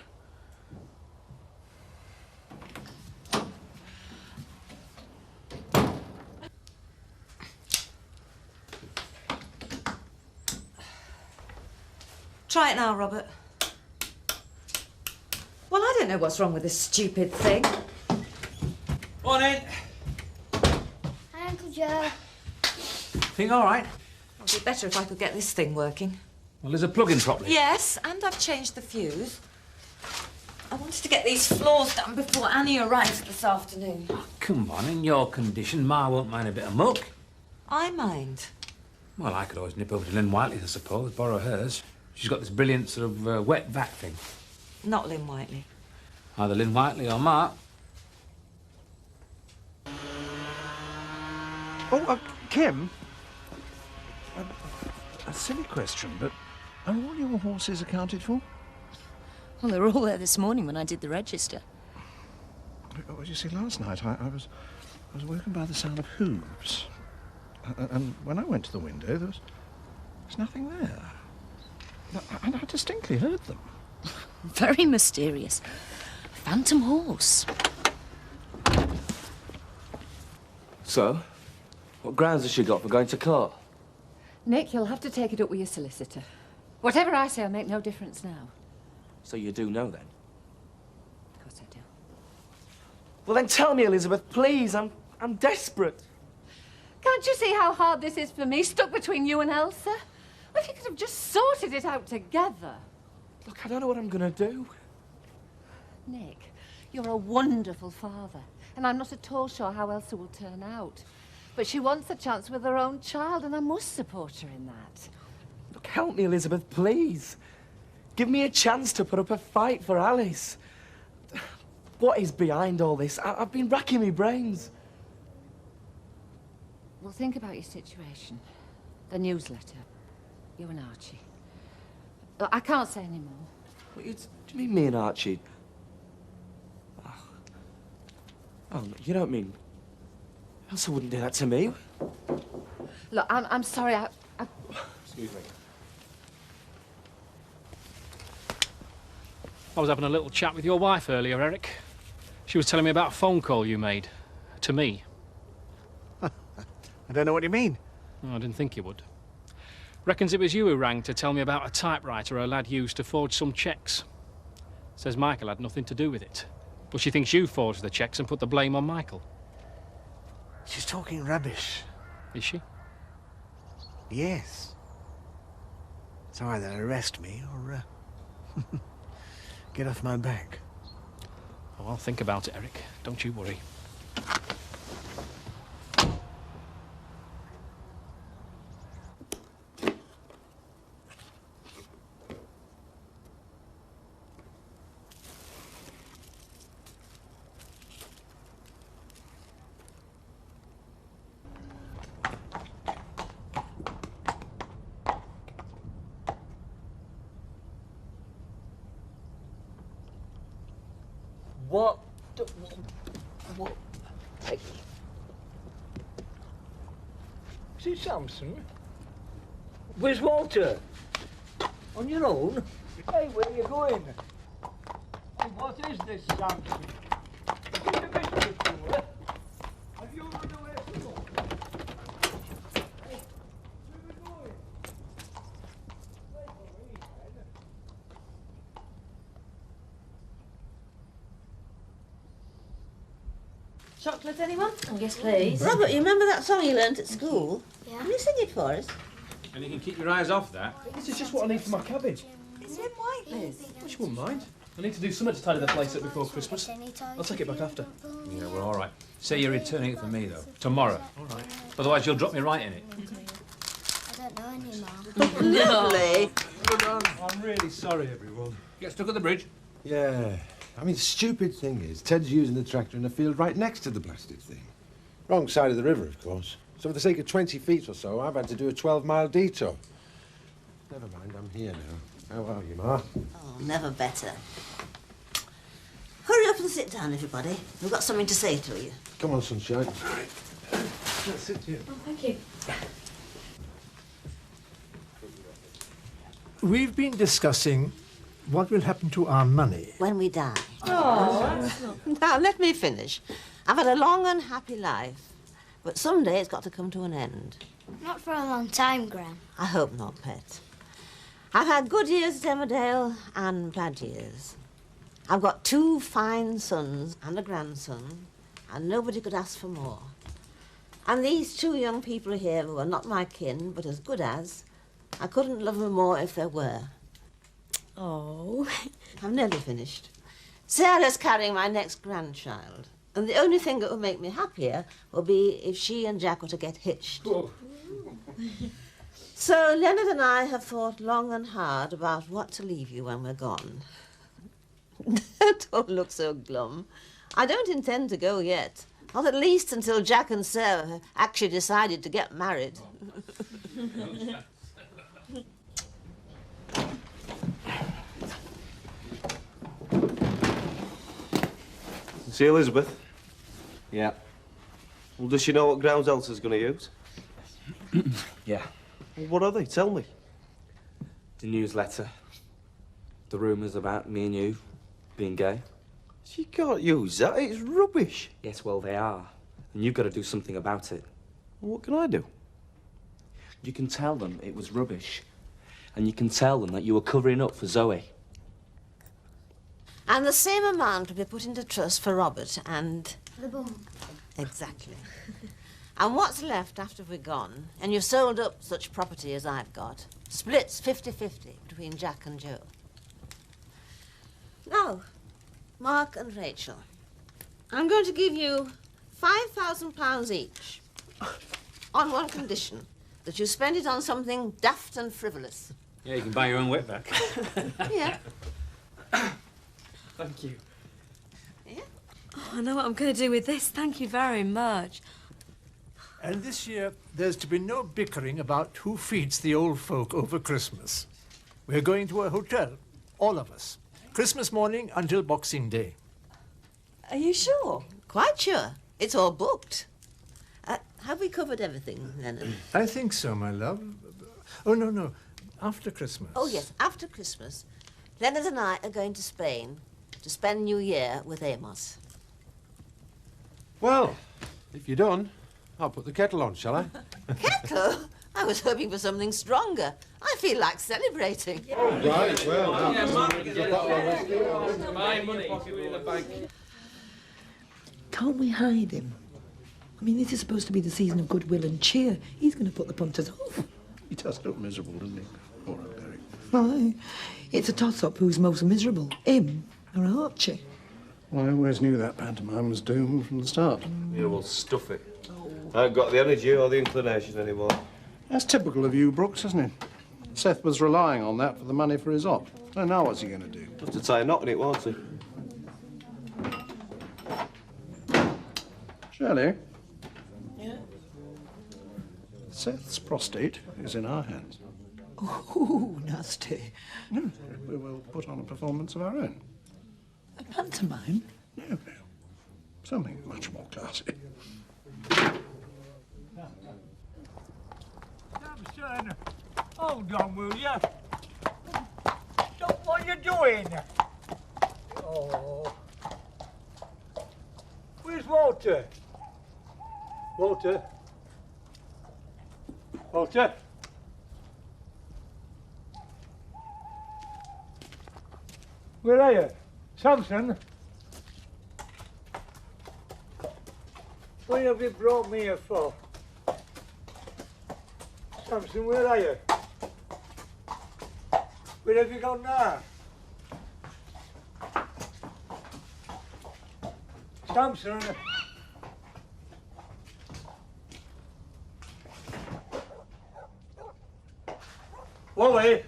S11: Try it now, Robert. Well, I don't know what's wrong with this stupid thing.
S1: Morning.
S22: Hi, Uncle Joe.
S1: Think all right?
S11: It'd be better if I could get this thing working.
S1: Well, there's a plug-in properly.
S11: Yes, and I've changed the fuse. I wanted to get these floors done before Annie arrives this afternoon.
S1: Oh, come on, in your condition, Ma won't mind a bit of muck.
S11: I mind.
S1: Well, I could always nip over to Lynn Whiteley's, I suppose, borrow hers. She's got this brilliant sort of wet vac thing.
S11: Not Lynn Whiteley.
S1: Either Lynn Whiteley or Ma.
S4: Oh, Kim. A silly question, but are all your horses accounted for?
S7: Well, they were all there this morning when I did the register.
S4: Well, you see, last night I was woken by the sound of hooves. And when I went to the window, there was nothing there. And I distinctly heard them.
S7: Very mysterious. Phantom horse.
S21: So, what grounds has she got for going to court?
S6: Nick, you'll have to take it up with your solicitor. Whatever I say will make no difference now.
S21: So you do know then?
S6: Of course I do.
S21: Well then tell me, Elizabeth, please. I'm desperate.
S6: Can't you see how hard this is for me, stuck between you and Elsa? Well, if you could have just sorted it out together.
S21: Look, I don't know what I'm gonna do.
S6: Nick, you're a wonderful father, and I'm not at all sure how Elsa will turn out. But she wants a chance with her own child, and I must support her in that.
S21: Look, help me, Elizabeth, please. Give me a chance to put up a fight for Alice. What is behind all this? I've been racking my brains.
S6: Well, think about your situation. The newsletter. You and Archie. Look, I can't say any more.
S21: What, do you mean me and Archie? Oh, you don't mean... Elsa wouldn't do that to me.
S6: Look, I'm sorry,
S21: Excuse me.
S17: I was having a little chat with your wife earlier, Eric. She was telling me about a phone call you made. To me.
S13: I don't know what you mean.
S17: Oh, I didn't think you would. Reckons it was you who rang to tell me about a typewriter her lad used to forge some cheques. Says Michael had nothing to do with it. But she thinks you forged the cheques and put the blame on Michael.
S13: She's talking rubbish.
S17: Is she?
S13: Yes. So either arrest me or get off my back.
S17: Oh, I'll think about it, Eric. Don't you worry.
S3: What? What? Is it Samson? Where's Walter? On your own? Hey, where are you going? What is this, Samson? Is it a mystery tour? Have you run away from home? Hey, where are we going?
S11: Chocolate, anyone?
S20: Oh, yes, please.
S23: Robert, you remember that song you learnt at school?
S20: Yeah.
S23: Can you sing it for us?
S1: And you can keep your eyes off that.
S9: This is just what I need for my cabin.
S11: It's Lynn Whiteley's.
S9: Well, she wouldn't mind. I need to do something to tidy the place up before Christmas. I'll take it back after.
S1: Yeah, well, all right. Say you're returning it for me, though. Tomorrow.
S9: All right.
S1: Otherwise, you'll drop me right in it.
S22: don't know anymore.
S11: Lovely.
S10: I'm really sorry, everyone.
S1: Get stuck at the bridge?
S10: Yeah. I mean, the stupid thing is, Ted's using the tractor in a field right next to the blasted thing. Wrong side of the river, of course. So for the sake of 20 feet or so, I've had to do a 12-mile detour. Never mind, I'm here now. How are you, Ma?
S23: Oh, never better. Hurry up and sit down, everybody. We've got something to say to you.
S10: Come on, sunshine. All right.
S20: Let's sit here. Oh, thank you.
S13: We've been discussing what will happen to our money.
S23: When we die.
S20: Oh,
S23: Now, let me finish. I've had a long and happy life, but someday it's got to come to an end.
S22: Not for a long time, Gran.
S23: I hope not, Pet. I've had good years at Emmerdale and bad years. I've got 2 fine sons and a grandson, and nobody could ask for more. And these 2 young people here who are not my kin, but as good as, I couldn't love them more if there were.
S20: Oh.
S23: I'm nearly finished. Sarah's carrying my next grandchild, and the only thing that would make me happier would be if she and Jack were to get hitched. So Leonard and I have thought long and hard about what to leave you when we're gone. Don't look so glum. I don't intend to go yet. Not at least until Jack and Sarah have actually decided to get married.
S8: See Elizabeth?
S21: Yeah.
S8: Well, does she know what grounds Elsa's going to use?
S21: Yeah.
S8: Well, what are they? Tell me.
S21: The newsletter. The rumours about me and you being gay.
S8: She can't use that. It's rubbish.
S21: Yes, well, they are. And you've got to do something about it.
S8: Well, what can I do?
S21: You can tell them it was rubbish. And you can tell them that you were covering up for Zoe.
S23: And the same amount will be put into trust for Robert and...
S22: The bum.
S23: Exactly. And what's left after we're gone, and you've sold up such property as I've got, splits 50-50 between Jack and Joe. Now, Mark and Rachel, I'm going to give you £5,000 each, on one condition, that you spend it on something daft and frivolous.
S1: Yeah, you can buy your own wetback.
S23: Yeah.
S21: Thank you.
S23: Yeah.
S20: Oh, I know what I'm going to do with this. Thank you very much.
S13: And this year, there's to be no bickering about who feeds the old folk over Christmas. We're going to a hotel, all of us. Christmas morning until Boxing Day.
S23: Are you sure? Quite sure. It's all booked. Have we covered everything, Leonard?
S13: I think so, my love. Oh, no. After Christmas.
S23: Oh, yes, after Christmas. Leonard and I are going to Spain to spend New Year with Amos.
S10: Well, if you're done, I'll put the kettle on, shall I?
S23: Kettle? I was hoping for something stronger. I feel like celebrating.
S10: Oh, right, well...
S1: My money in the bank.
S5: Can't we hide him? I mean, this is supposed to be the season of goodwill and cheer. He's going to put the punters off.
S4: He does look miserable, doesn't he? Poor old Derek.
S5: Aye. It's a toss-up who's most miserable, him or Archie.
S4: Well, I always knew that pantomime was doomed from the start.
S8: Yeah, well, stuff it. I haven't got the energy or the inclination anymore.
S4: That's typical of you, Brooks, isn't it? Seth was relying on that for the money for his op. So now what's he going to do?
S8: Have to tie a knot in it, won't he?
S4: Shirley? Yeah? Seth's prostate is in our hands.
S5: Oh, nasty.
S4: No, we will put on a performance of our own.
S5: A pantomime?
S4: No. Something much more classy.
S3: Samson, hold on, will you? Stop what you're doing. Oh. Where's Walter? Walter? Walter? Where are you? Samson? What have you brought me here for? Samson, where are you? Where have you gone now? Samson? Wally!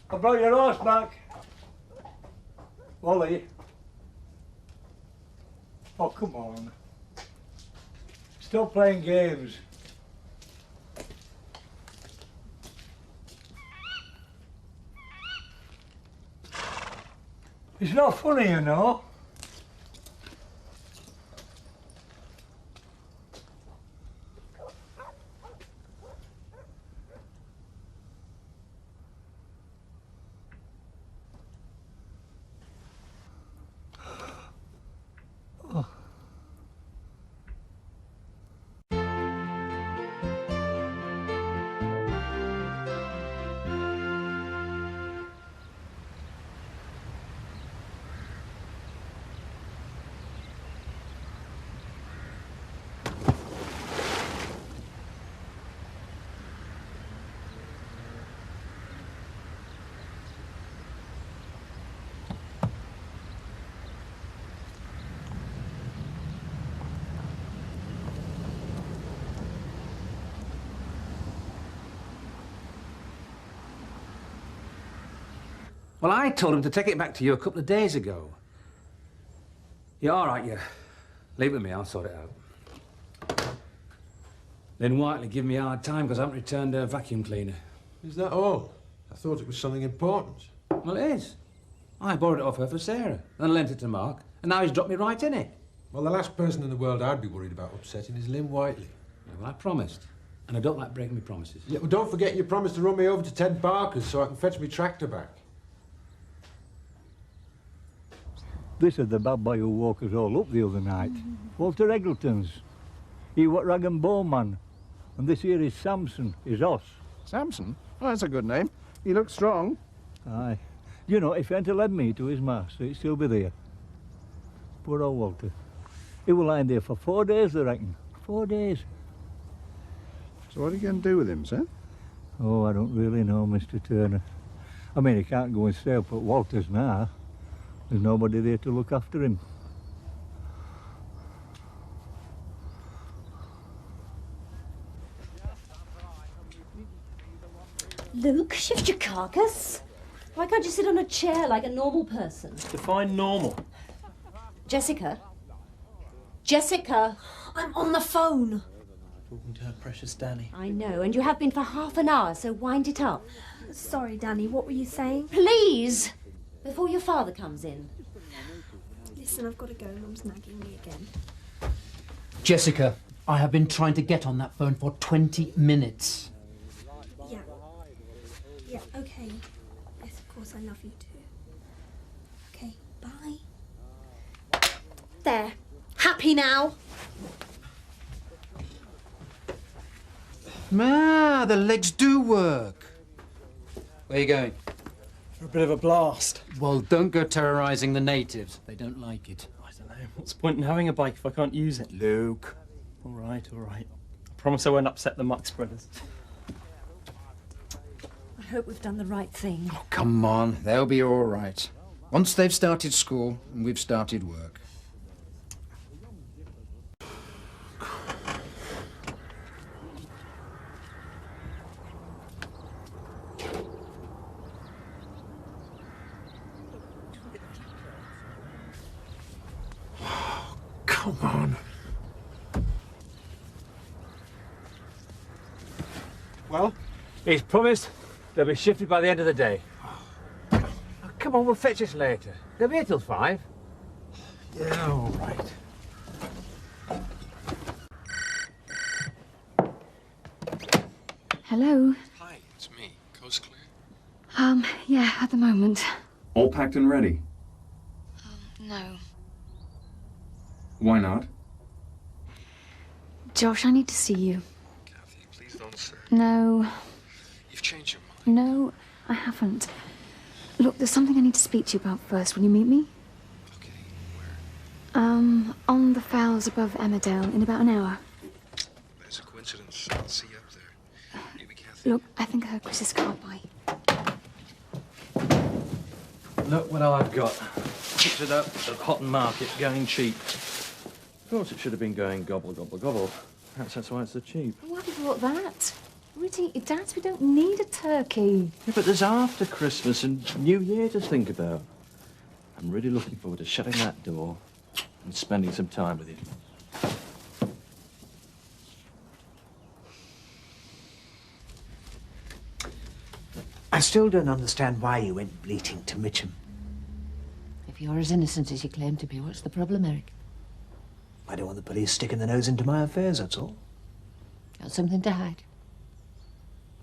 S3: I brought your horse back. Wally. Oh, come on. Stop playing games. It's not funny, you know.
S1: Well, I told him to take it back to you a couple of days ago. Yeah, all right, yeah. Leave it with me, I'll sort it out. Lynn Whiteley gave me a hard time because I haven't returned her vacuum cleaner.
S10: Is that all? I thought it was something important.
S1: Well, it is. I borrowed it off her for Sarah, then lent it to Mark, and now he's dropped me right in it.
S10: Well, the last person in the world I'd be worried about upsetting is Lynn Whiteley.
S1: Yeah, well, I promised. And I don't like breaking my promises.
S10: Yeah, well, don't forget you promised to run me over to Ted Barker's so I can fetch my tractor back.
S3: This is the bad boy who woke us all up the other night. Walter Eggleton's. He was rag and bone man. And this here is Samson, his horse.
S4: Samson? Oh, that's a good name. He looks strong.
S3: Aye. You know, if he hadn't led me to his master, he'd still be there. Poor old Walter. He was lying there for 4 days, I reckon. 4 days.
S4: So what are you going to do with him, sir?
S3: Oh, I don't really know, Mr. Turner. I mean, he can't go and stay up at Walter's now. There's nobody there to look after him.
S14: Luke, shift your carcass. Why can't you sit on a chair like a normal person?
S9: Define normal.
S14: Jessica? Jessica! I'm on the phone.
S9: Talking to her precious Danny.
S14: I know, and you have been for half an hour, so wind it up.
S22: Sorry, Danny, what were you saying?
S14: Please! Before your father comes in.
S22: Listen, I've got to go. Mum's nagging me again.
S15: Jessica, I have been trying to get on that phone for 20 minutes.
S22: Yeah. Yeah, okay. Yes, of course, I love you too. Okay, bye. There. Happy now?
S15: Ma, the legs do work. Where are you going?
S9: For a bit of a blast.
S15: Well, don't go terrorising the natives. They don't like it.
S9: I don't know. What's the point in having a bike if I can't use it?
S15: Luke.
S9: All right, all right. I promise I won't upset the muck spreaders.
S14: I hope we've done the right thing.
S15: Oh, come on. They'll be all right. Once they've started school and we've started work.
S10: Come on.
S1: Well, he's promised they'll be shifted by the end of the day. Oh, come on, we'll fetch this later. They'll be here till 5.
S10: Yeah, all right.
S12: Hello? Hi, it's me. Coast clear? Yeah, at the moment. All packed and ready? No. Why not? Josh, I need to see you. Kathy, please don't say. No. You've changed your mind. No, I haven't. Look, there's something I need to speak to you about first. Will you meet me? Okay, where? On the fowls above Emmerdale in about an hour. That's a coincidence. I'll see you up there. Maybe Kathy. Look, I think I heard Chris's car by.
S9: Look what I've got. Picked it up at Houghton Market, going cheap. Of course it should have been going gobble, gobble, gobble. Perhaps that's why it's so cheap.
S12: Why have you brought that? Rudy, Dad, we don't need a turkey.
S4: Yeah, but there's after Christmas and New Year to think about. I'm really looking forward to shutting that door and spending some time with you.
S13: I still don't understand why you went bleating to Mitcham.
S6: If you're as innocent as you claim to be, what's the problem, Eric?
S13: I don't want the police sticking their nose into my affairs, that's all.
S6: Got something to hide?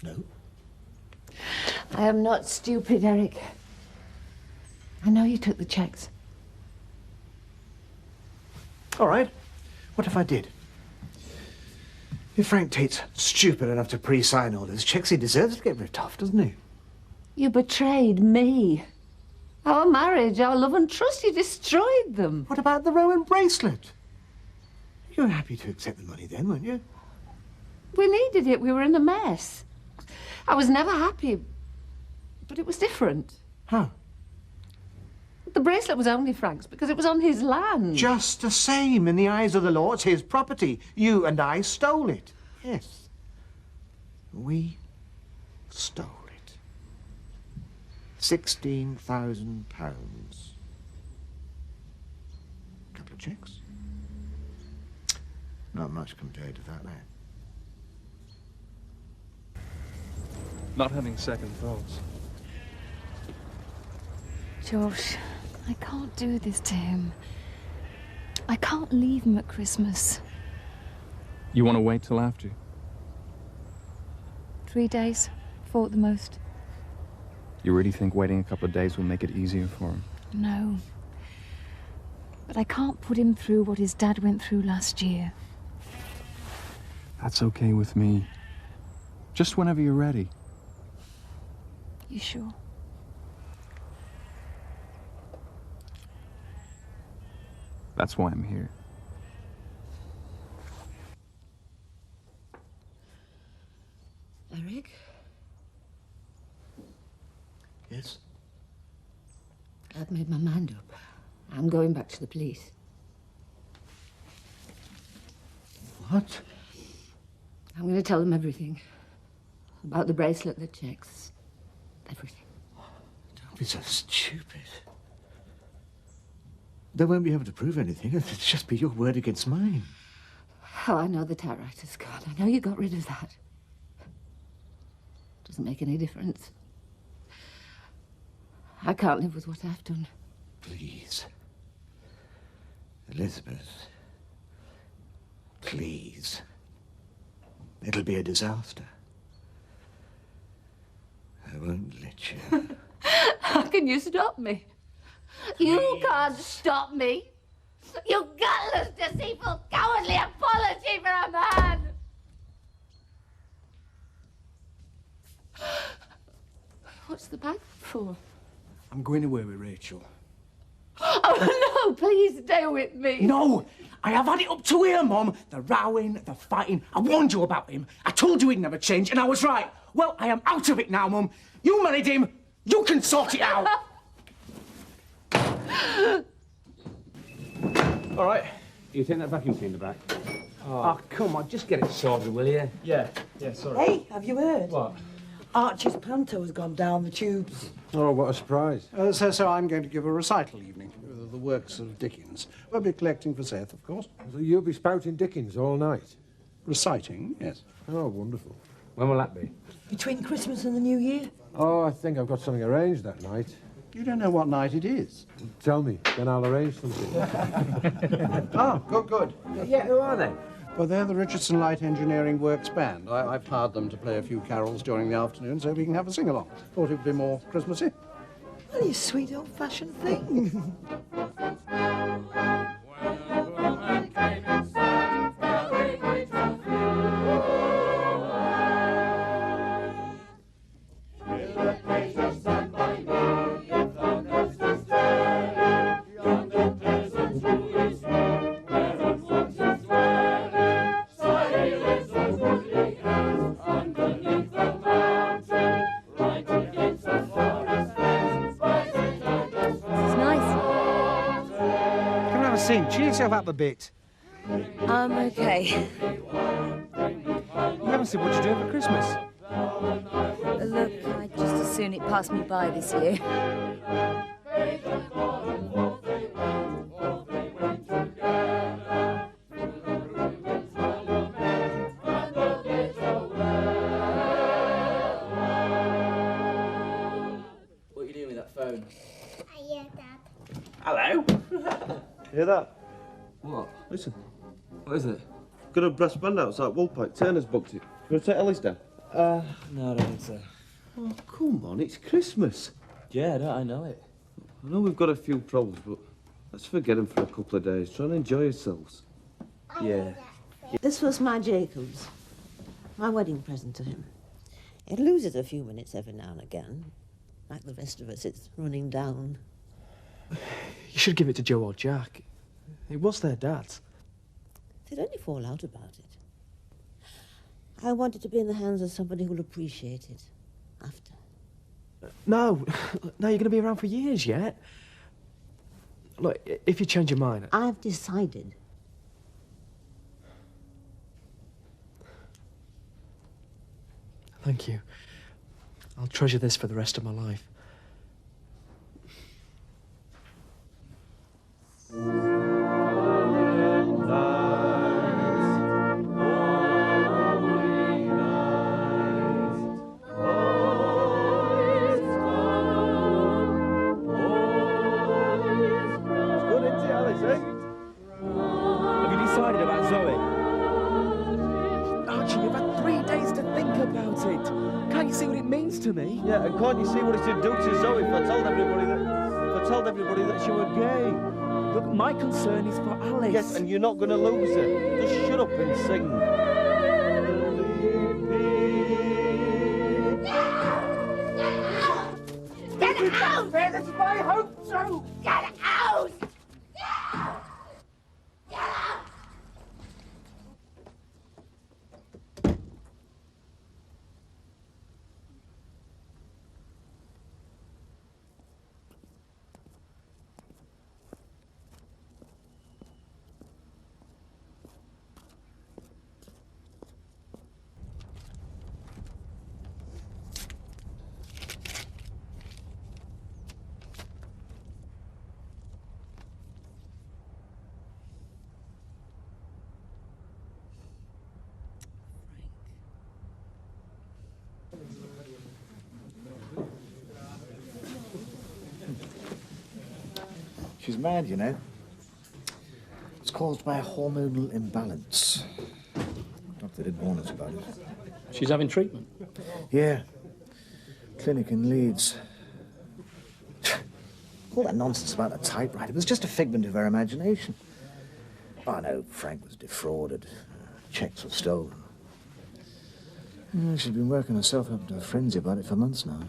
S13: No.
S6: I am not stupid, Eric. I know you took the cheques.
S13: All right. What if I did? If Frank Tate's stupid enough to pre-sign all those checks, he deserves to get ripped off, doesn't he?
S6: You betrayed me. Our marriage, our love and trust, you destroyed them.
S13: What about the Rowan bracelet? You were happy to accept the money then, weren't you?
S6: We needed it. We were in a mess. I was never happy, but it was different.
S13: How?
S6: The bracelet was only Frank's because it was on his land.
S13: Just the same. In the eyes of the law, it's his property. You and I stole it. Yes. We stole it. £16,000. Couple of checks. Not much compared to that, eh?
S16: Not having second thoughts.
S12: Josh, I can't do this to him. I can't leave him at Christmas.
S16: You want to wait till after?
S12: 3 days, 4 at the most.
S16: You really think waiting a couple of days will make it easier for him?
S12: No. But I can't put him through what his dad went through last year.
S16: That's okay with me. Just whenever you're ready.
S12: You sure?
S16: That's why I'm here.
S6: Eric?
S13: Yes?
S6: I've made my mind up. I'm going back to the police.
S13: What?
S6: I'm going to tell them everything. About the bracelet, the checks, everything.
S13: Don't be so stupid. They won't be able to prove anything. It'll just be your word against mine.
S6: Oh, I know the typewriter's gone. I know you got rid of that. Doesn't make any difference. I can't live with what I've done.
S13: Please. Elizabeth. Please. It'll be a disaster. I won't let you.
S6: How can you stop me? You can't stop me. You gutless, deceitful, cowardly apology for a man. What's the bag for?
S9: I'm going away with Rachel.
S6: Oh, no, please stay with me.
S9: No! I have had it up to here, Mum. The rowing, the fighting. I warned you about him. I told you he'd never change, and I was right. Well, I am out of it now, Mum. You married him. You can sort it out.
S1: All right. You take that vacuum cleaner back. Oh, come on, just get it sorted, will you?
S16: Yeah, sorry.
S5: Hey, have you heard?
S1: What?
S5: Archie's panto has gone down the tubes.
S10: Oh, what a surprise.
S4: So I'm going to give a recital evening of the works of Dickens. We'll be collecting for Seth, of course.
S10: So you'll be spouting Dickens all night?
S4: Reciting, yes.
S10: Oh, wonderful.
S1: When will that be?
S5: Between Christmas and the New Year?
S10: Oh, I think I've got something arranged that night.
S4: You don't know what night it is.
S10: Tell me, then I'll arrange something.
S4: Oh, good.
S1: Yeah, who are they?
S4: Well, they're the Richardson Light Engineering Works Band. I've hired them to play a few carols during the afternoon so we can have a sing-along. Thought it would be more Christmassy.
S5: Well, you sweet old-fashioned thing.
S13: Cheer yourself up a bit.
S11: I'm okay.
S13: You
S21: I said, what'd you do for Christmas?
S7: Look, I'd just as soon it passed me by this year.
S21: What are you doing with that phone?
S22: Hiya, Dad.
S21: Hello?
S8: Hear that?
S21: What?
S8: Listen.
S21: What is it?
S8: Got a brass band outside Woolpike. Turner's booked it. You want to take Ellis down?
S21: No, I don't think so.
S8: Oh, come on, it's Christmas.
S21: Yeah, I know it.
S8: I know we've got a few problems, but let's forget them for a couple of days. Try and enjoy yourselves.
S21: Yeah.
S23: This was my Jacob's, my wedding present to him. It loses a few minutes every now and again. Like the rest of us, it's running down.
S9: You should give it to Joe or Jack. It was their dad's.
S23: They'd only fall out about it. I want it to be in the hands of somebody who'll appreciate it after.
S9: No, you're going to be around for years yet. Look, if you change your mind...
S23: I've decided.
S9: Thank you. I'll treasure this for the rest of my life.
S21: Have you decided about Zoe? Archie, you've had 3 days to think about it. Can't you see what it means to me?
S8: Yeah, and can't you see what it's to do to Zoe if I told everybody that she were gay?
S21: Look, my concern is for Alice.
S8: Yes, and you're not going to lose her. Just shut up and sing.
S9: Get out! This is my home too! Get out!
S13: She's mad, you know. It's caused by a hormonal imbalance. Doctor did warn us about it.
S17: She's having treatment?
S13: Yeah. Clinic in Leeds. All that nonsense about the typewriter was just a figment of her imagination. I know Frank was defrauded. Checks were stolen. She's been working herself up to a frenzy about it for months now.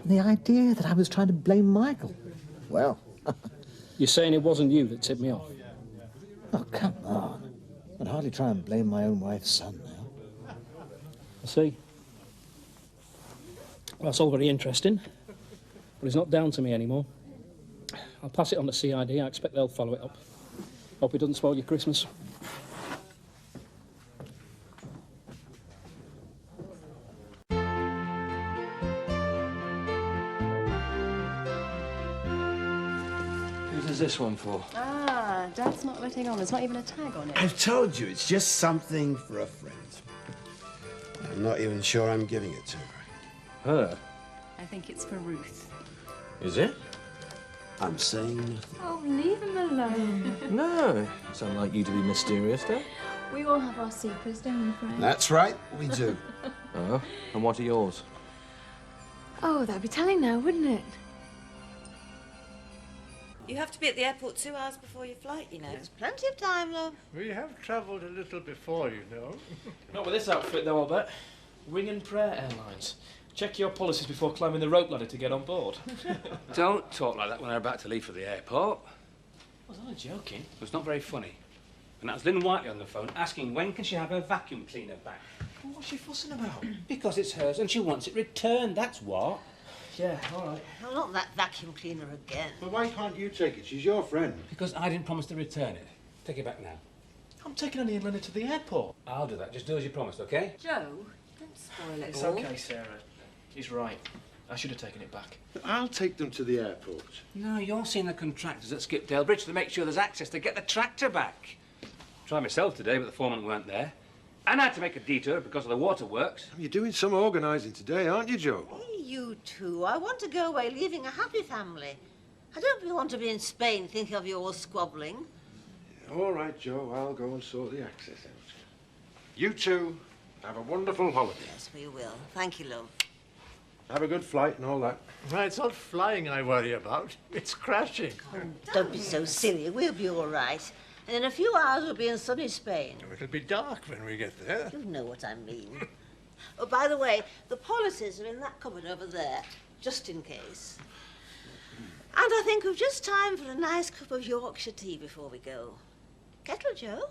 S13: And the idea that I was trying to blame Michael. Well...
S17: You're saying it wasn't you that tipped me off?
S13: Oh, come on. I'd hardly try and blame my own wife's son now.
S17: I see. Well, that's all very interesting, but it's not down to me anymore. I'll pass it on to CID. I expect they'll follow it up. Hope it doesn't spoil your Christmas.
S1: Who's this one for?
S2: Ah, Dad's not letting on. There's not even a tag on it.
S18: I've told you, it's just something for a friend. I'm not even sure I'm giving it to her.
S1: Her?
S2: I think it's for Ruth.
S18: Is it? I'm saying nothing.
S12: Oh, leave him alone.
S21: No, it's unlike you to be mysterious, Dad.
S12: We all have our secrets, don't we, Frank?
S18: That's right, we do.
S21: Oh, and what are yours?
S12: Oh, that'd be telling now, wouldn't it?
S11: You have to be at the airport 2 hours before your flight, you know.
S23: There's plenty of time, love.
S19: We have travelled a little before, you know.
S17: Not with this outfit, though, I'll bet. Wing and Prayer Airlines. Check your policies before climbing the rope ladder to get on board.
S1: Don't talk like that when they're about to leave for the airport.
S17: I was only joking.
S1: It was not very funny. And that was Lynn Whiteley on the phone asking when can she have her vacuum cleaner back.
S17: Well, what's she fussing about?
S1: Because it's hers and she wants it returned, that's what.
S17: Yeah, all right.
S23: No, not that vacuum cleaner again.
S10: But why can't you take it? She's your friend.
S1: Because I didn't promise to return it. Take it back now.
S4: I'm taking Annie and Leonard to the airport.
S1: I'll do that. Just do as you promised, OK?
S7: Joe, don't spoil it
S17: It's
S7: all.
S17: OK, Sarah. He's right. I should have taken it back.
S18: I'll take them to the airport.
S1: No, you're seeing the contractors at Skipdale Bridge to make sure there's access to get the tractor back. Tried myself today, but the foreman weren't there. And I had to make a detour because of the waterworks.
S10: You're doing some organising today, aren't you, Joe?
S23: Hey, you two. I want to go away leaving a happy family. I don't want to be in Spain thinking of you all squabbling.
S10: All right, Joe, I'll go and sort the access out. You two, have a wonderful holiday.
S23: Yes, we will. Thank you, love.
S10: Have a good flight and all that.
S13: Well, it's not flying I worry about. It's crashing.
S23: Oh, don't be so silly. We'll be all right. And in a few hours, we'll be in sunny Spain.
S13: It'll be dark when we get there.
S23: You know what I mean. Oh, by the way, the policies are in that cupboard over there, just in case. And I think we've just time for a nice cup of Yorkshire tea before we go. Kettle, Joe?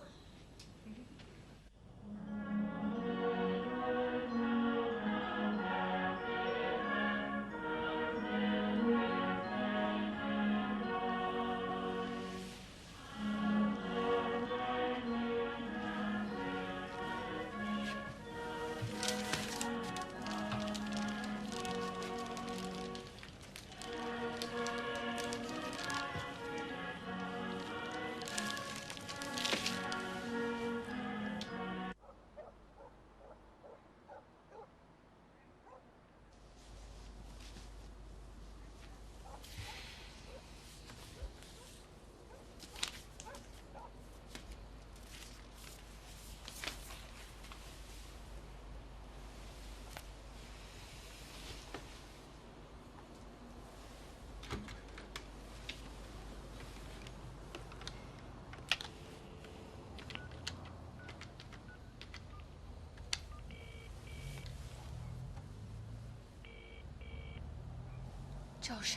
S7: Josh,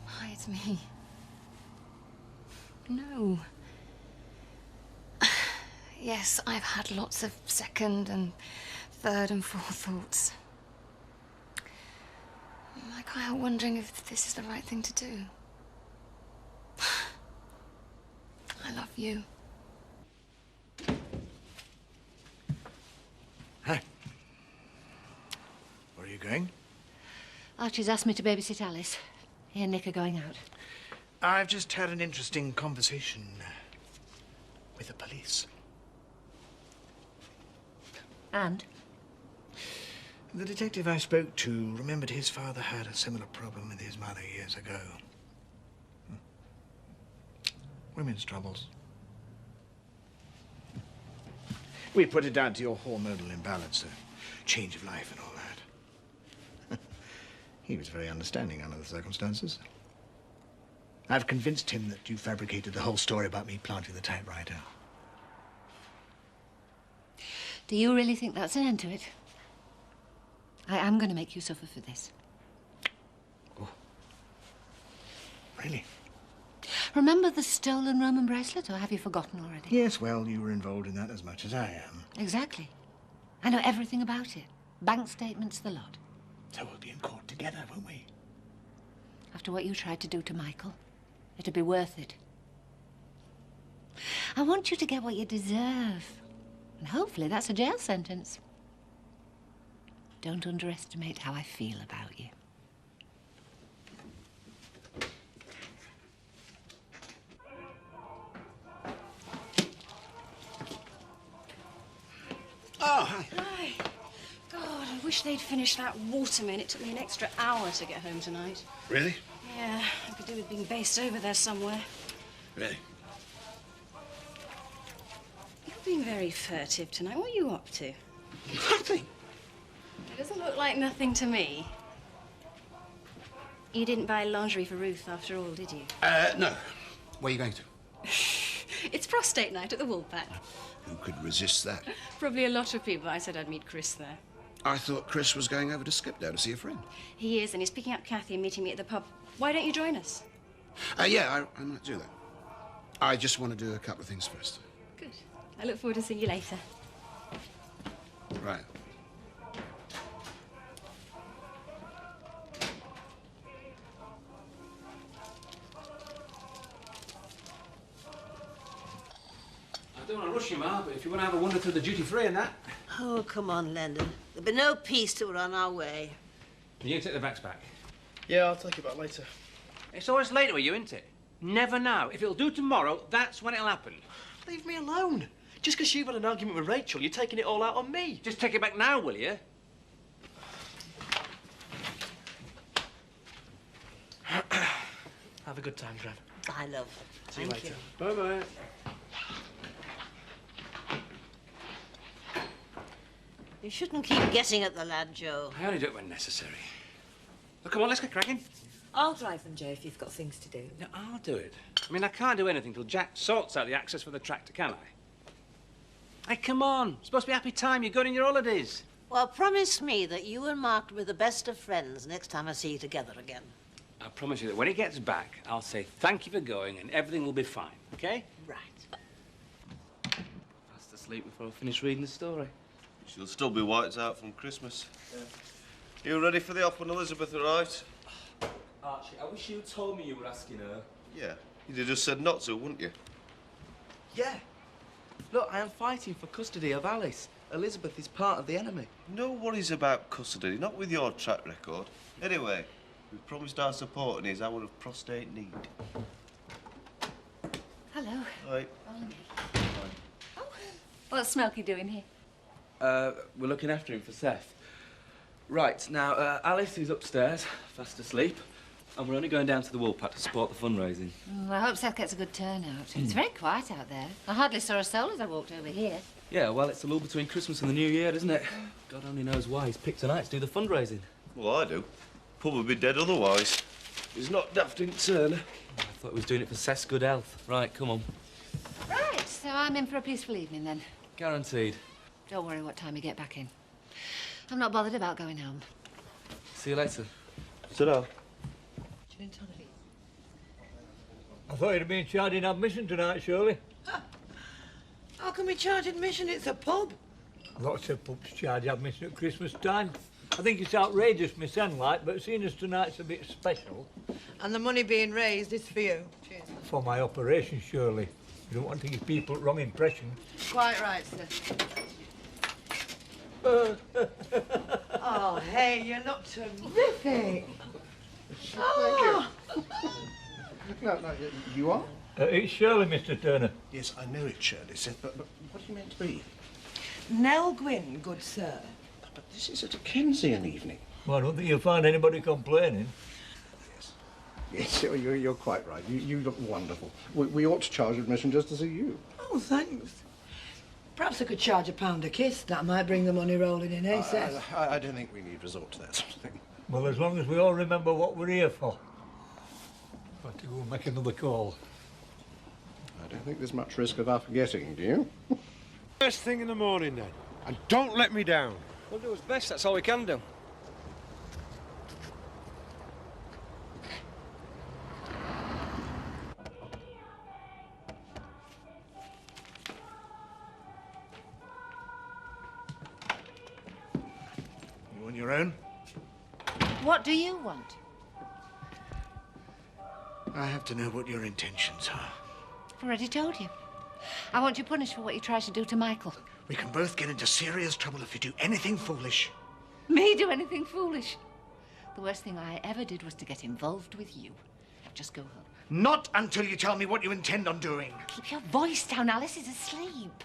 S7: hi, it's me. No. Yes, I've had lots of second and third and fourth thoughts. I can't help wondering if this is the right thing to do. I love you.
S13: Hi. Where are you going?
S6: Archie's asked me to babysit Alice. He and Nick are going out.
S13: I've just had an interesting conversation with the police.
S6: And?
S13: The detective I spoke to remembered his father had a similar problem with his mother years ago. Women's troubles. We put it down to your hormonal imbalance, a change of life and all that. He was very understanding under the circumstances. I've convinced him that you fabricated the whole story about me planting the typewriter.
S6: Do you really think that's an end to it? I am going to make you suffer for this.
S13: Oh. Really?
S6: Remember the stolen Roman bracelet, or have you forgotten already?
S13: Yes, well, you were involved in that as much as I am.
S6: Exactly. I know everything about it. Bank statements, the lot.
S13: So we'll be in court together, won't we?
S6: After what you tried to do to Michael, it'll be worth it. I want you to get what you deserve. And hopefully that's a jail sentence. Don't underestimate how I feel about you.
S18: Oh, hi.
S2: Hi. God, I wish they'd finished that waterman. It took me an extra hour to get home tonight.
S18: Really?
S2: Yeah, I could do with being based over there somewhere.
S18: Really?
S2: You're being very furtive tonight. What are you up to?
S18: Nothing.
S2: It doesn't look like nothing to me. You didn't buy lingerie for Ruth after all, did you?
S18: No. Where are you going to?
S2: It's prostate night at the Woolpack.
S18: Who could resist that?
S2: Probably a lot of people. I said I'd meet Chris there.
S18: I thought Chris was going over to Skipdale to see a friend.
S2: He is, and he's picking up Kathy and meeting me at the pub. Why don't you join us?
S18: Yeah, I might do that. I just want to do a couple of things first.
S2: Good. I look forward to seeing you later.
S18: Right.
S1: I don't want to rush you, Ma, but if you want to have a wander through the duty-free and that...
S23: Oh, come on, Lennon. There'll be no peace till we're on our way.
S1: You can take the bags back.
S8: Yeah, I'll take it back later.
S1: It's always later with you, isn't it? Never now. If it'll do tomorrow, that's when it'll happen.
S8: Leave me alone. Just because you've had an argument with Rachel, you're taking it all out on me.
S1: Just take it back now, will you?
S8: Have a good time, Gran.
S23: Bye, love.
S8: See you
S23: Thank
S8: later.
S1: Bye-bye.
S23: You shouldn't keep guessing at the lad, Joe.
S1: I only do it when necessary. Well, come on, let's get cracking.
S11: I'll drive them, Joe, if you've got things to do.
S1: No, I'll do it. I mean, I can't do anything till Jack sorts out the access for the tractor, can I? Hey, come on. It's supposed to be a happy time. You're going on your holidays.
S23: Well, promise me that you and Mark will be the best of friends next time I see you together again.
S1: I promise you that when he gets back, I'll say thank you for going and everything will be fine, OK?
S23: Right.
S21: Fast asleep before I finish reading the story.
S8: She'll still be wiped out from Christmas. You ready for the op when Elizabeth arrives?
S21: Archie, I wish you told me you were asking her.
S8: Yeah. You'd have just said not to, wouldn't you?
S21: Yeah. Look, I am fighting for custody of Alice. Elizabeth is part of the enemy.
S8: No worries about custody, not with your track record. Anyway, we promised our support in his hour of prostate need.
S6: Hello.
S8: Right.
S6: Oh, what's Smoky doing here?
S21: We're looking after him for Seth. Right, now, Alice is upstairs, fast asleep, and we're only going down to the Woolpack to support the fundraising.
S6: Oh, I hope Seth gets a good turnout. It's very quiet out there. I hardly saw a soul as I walked over here.
S21: Yeah, well, it's a lull between Christmas and the New Year, isn't it? God only knows why he's picked tonight to do the fundraising.
S8: Well, I do. Pub would be dead otherwise. He's not daft in Turner.
S21: I thought he was doing it for Seth's good health. Right, come on.
S6: Right, so I'm in for a peaceful evening then.
S21: Guaranteed.
S6: Don't worry what time you get back in. I'm not bothered about going home.
S21: See you later.
S8: Sit down.
S19: I thought you'd have been charging admission tonight, surely.
S5: How can we charge admission? It's a pub.
S19: Lots of pubs charge admission at Christmas time. I think it's outrageous, Miss Enlight, but seeing as tonight's a bit special...
S5: And the money being raised is for you. Cheers.
S19: For my operation, surely. You don't want to give people the wrong impression.
S5: Quite right, sir. Oh, hey, you look terrific. Oh.
S4: No, you are?
S19: It's Shirley, Mr. Turner.
S4: Yes, I know it's Shirley, Seth, but what are you meant to be?
S5: Nell Gwynn, good sir.
S4: But this is a Dickensian evening.
S19: Well, I don't think you'll find anybody complaining.
S4: Yes, you're quite right. You look wonderful. We ought to charge admission just to see you.
S5: Oh, thanks. Perhaps I could charge £1 a kiss. That might bring the money rolling in, eh, Seth?
S4: I don't think we need resort to that sort of thing.
S19: Well, as long as we all remember what we're here for. I've got to go and make another call.
S4: I don't think there's much risk of our forgetting, do you?
S10: First thing in the morning, then. And don't let me down.
S17: We'll do what's best, that's all we can do.
S13: You on your own?
S6: What do you want?
S13: I have to know what your intentions are.
S6: I've already told you. I want you punished for what you tried to do to Michael.
S13: We can both get into serious trouble if you do anything foolish.
S6: Me do anything foolish? The worst thing I ever did was to get involved with you. Now just go home.
S13: Not until you tell me what you intend on doing.
S6: Keep your voice down. Alice is asleep.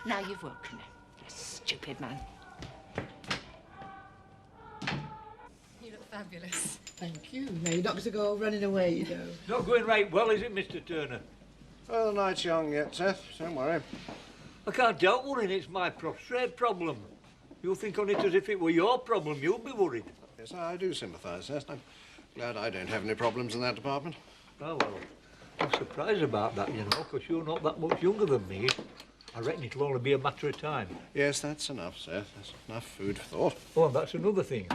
S6: Now you've woken her. You stupid man.
S5: You look fabulous. Thank you. Now, you're not going to go running away, you know.
S19: Not going right well, is it, Mr. Turner?
S4: Well, the night's young yet, Seth. Don't worry.
S19: I can't help worrying. It's my prostrate problem. You'll think on it as if it were your problem. You'll be worried.
S4: Yes, I do sympathise, Seth. I'm glad I don't have any problems in that department.
S19: Oh, well, I'm surprised about that, you know, because you're not that much younger than me. I reckon it'll only be a matter of time.
S4: Yes, that's enough, Seth. That's enough food for thought.
S19: Oh, and that's another thing.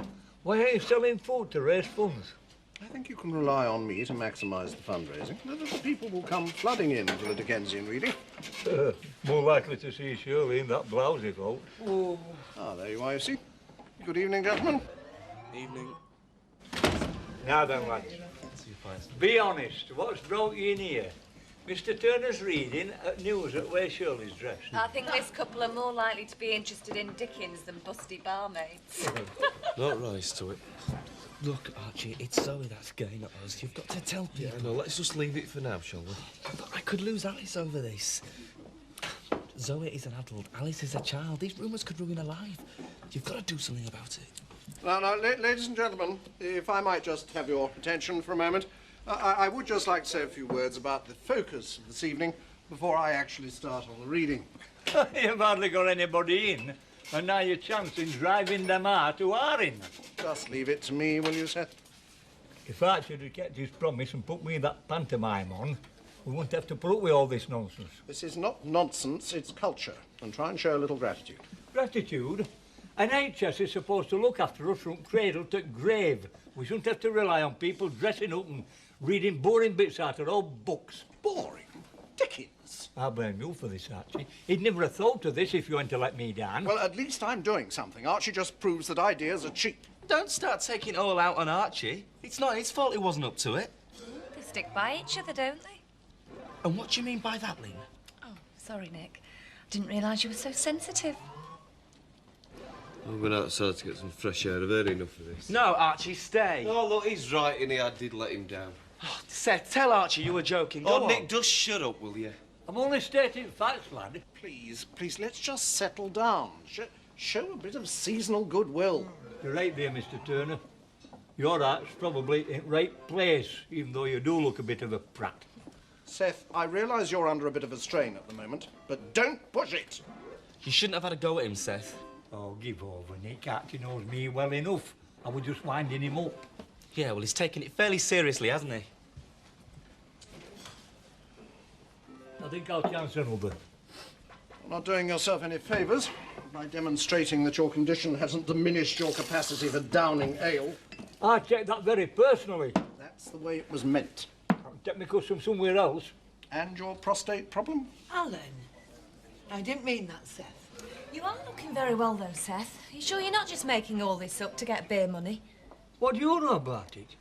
S19: Why aren't you selling food to raise funds?
S4: I think you can rely on me to maximise the fundraising. The people will come flooding in for the Dickensian reading.
S19: More likely to see Shirley in that blousy coat.
S4: Oh. Ah, there you are, you see. Good evening, gentlemen.
S21: Evening.
S19: Now then, lads. Be honest. What's brought you in here? Mr. Turner's reading news at where Shirley's dressed.
S7: I think this couple are more likely to be interested in Dickens than busty barmaids.
S8: Not rise to it.
S21: Look, Archie, it's Zoe that's getting at us. You've got to tell people.
S8: Yeah, no, let's just leave it for now, shall we?
S21: But I could lose Alice over this. Zoe is an adult. Alice is a child. These rumours could ruin her life. You've got to do something about it.
S4: Now, ladies and gentlemen, if I might just have your attention for a moment, I would just like to say a few words about the focus of this evening before I actually start on the reading.
S19: You've hardly got anybody in, and now you're chancing driving them out who are in.
S4: Just leave it to me, will you, Seth?
S19: If Archie had kept his promise and put me that pantomime on, we wouldn't have to put up with all this nonsense.
S4: This is not nonsense, it's culture, and try and show a little gratitude.
S19: Gratitude? An HS is supposed to look after us from cradle to grave. We shouldn't have to rely on people dressing up and reading boring bits out of old books.
S4: Boring? Dickens!
S19: I blame you for this, Archie. He'd never have thought of this if you hadn't to let me down.
S4: Well, at least I'm doing something. Archie just proves that ideas are cheap.
S21: Don't start taking it all out on Archie. It's not his fault he wasn't up to it.
S7: They stick by each other, don't they?
S21: And what do you mean by that, Lena?
S7: Oh, sorry, Nick. I didn't realise you were so sensitive.
S8: I'm going outside to get some fresh air. I've heard enough of this.
S21: No, Archie, stay.
S8: Oh, look, he's right, innit? I did let him down.
S21: Oh, Seth, tell Archie you were joking. Go
S8: Oh,
S21: on.
S8: Nick, just shut up, will you?
S19: I'm only stating facts, lad.
S4: Please, let's just settle down. Show a bit of seasonal goodwill.
S19: You're right there, Mr. Turner. Your heart's probably in right place, even though you do look a bit of a prat.
S4: Seth, I realise you're under a bit of a strain at the moment, but don't push it.
S21: You shouldn't have had a go at him, Seth.
S19: Oh, give over, Nick. Archie knows me well enough. I was just winding him up.
S21: Yeah, well, he's taken it fairly seriously, hasn't he?
S19: I think I'll chance another.
S4: You're not doing yourself any favours by demonstrating that your condition hasn't diminished your capacity for downing ale.
S19: I take that very personally.
S4: That's the way it was meant.
S19: Take me custom somewhere else.
S4: And your prostate problem?
S5: Alan, I didn't mean that, Seth.
S7: You are looking very well, though, Seth. Are you sure you're not just making all this up to get beer money?
S19: What do you know about it?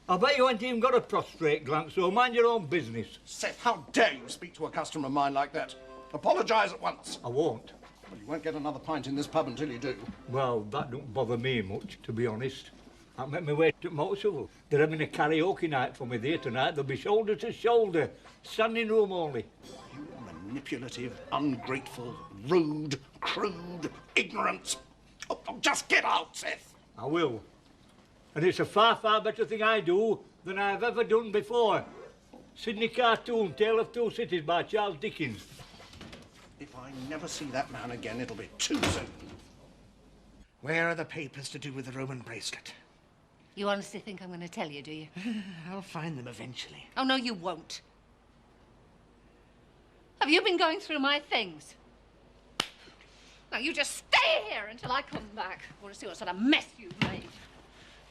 S19: I bet you ain't even got a prostrate gland, so mind your own business.
S4: Seth, how dare you speak to a customer of mine like that? Apologise at once.
S19: I won't.
S4: Well, you won't get another pint in this pub until you do.
S19: Well, that don't bother me much, to be honest. I make me way to Motorville. They're having a karaoke night for me there tonight. They'll be shoulder to shoulder, standing room only.
S4: You manipulative, ungrateful, rude, crude, ignorant. Oh, just get out, Seth.
S19: I will. And it's a far, far better thing I do than I've ever done before. Sydney cartoon, Tale of Two Cities by Charles Dickens.
S4: If I never see that man again, it'll be too soon. Where are the papers to do with the Roman bracelet?
S6: You honestly think I'm going to tell you, do you?
S13: I'll find them eventually.
S6: Oh, no, you won't. Have you been going through my things? Now, you just stay here until I come back. I want to see what sort of mess you've made.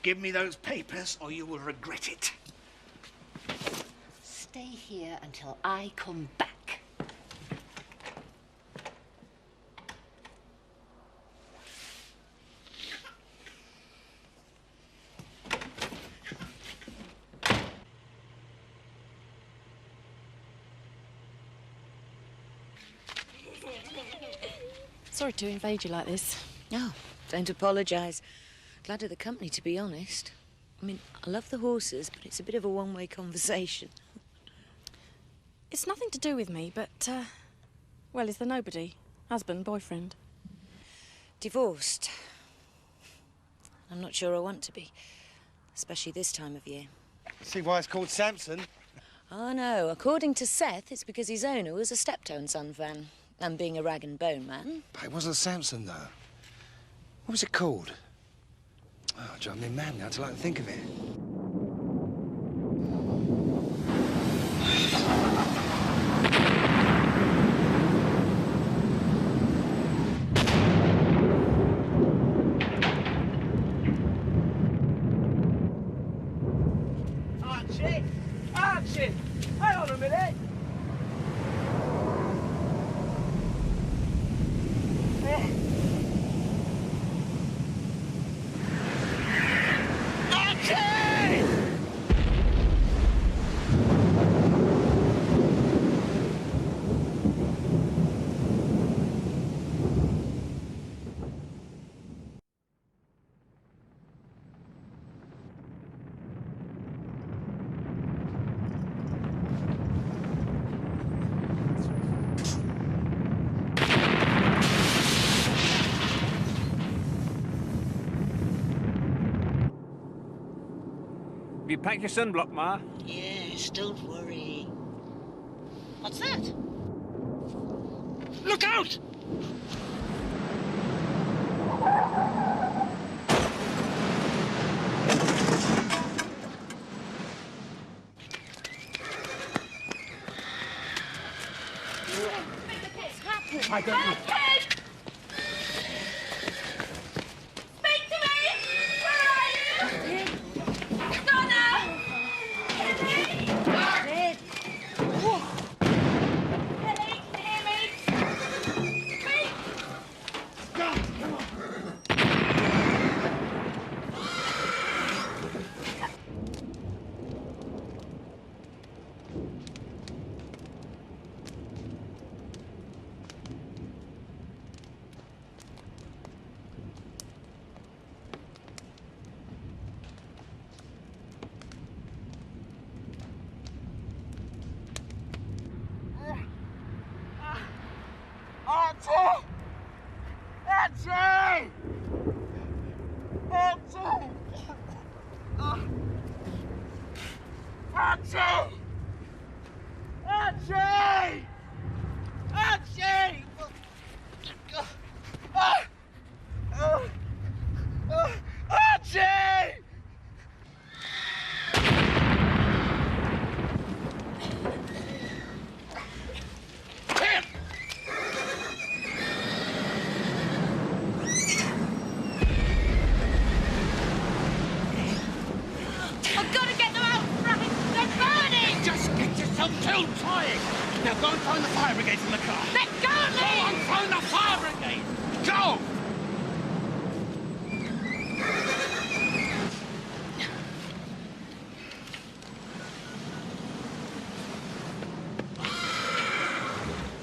S13: Give me those papers or you will regret it.
S6: Stay here until I come back.
S7: Sorry to invade you like this.
S11: Oh, don't apologise. Glad of the company, to be honest. I mean, I love the horses, but it's a bit of a one-way conversation.
S22: It's nothing to do with me, but, well, is there nobody? Husband, boyfriend?
S11: Divorced. I'm not sure I want to be, especially this time of year.
S18: See why it's called Samson?
S11: Oh, no. According to Seth, it's because his owner was a Steptoe & Son fan. And being a rag and bone man.
S18: But it wasn't Samson, though. What was it called? Oh, driving me mad now till I can think of it.
S9: Archie! Archie! Hang on a minute! Archie!
S1: Have you packed your sunblock, Ma?
S23: Yes, don't worry. What's that?
S1: Look out!
S23: I don't know.
S3: Speak to me! Where are you? Donna! Ellie! Ellie, can you hear me? Speak!
S23: Come on.
S3: Auntie! Auntie! Auntie! Auntie! Auntie! Auntie! Auntie! I've got to get them out, Frank! They're burning!
S14: Just get yourself killed trying! Now go and phone the fire brigade from the car.
S3: Let go of me!
S14: Go and phone the fire brigade! Go!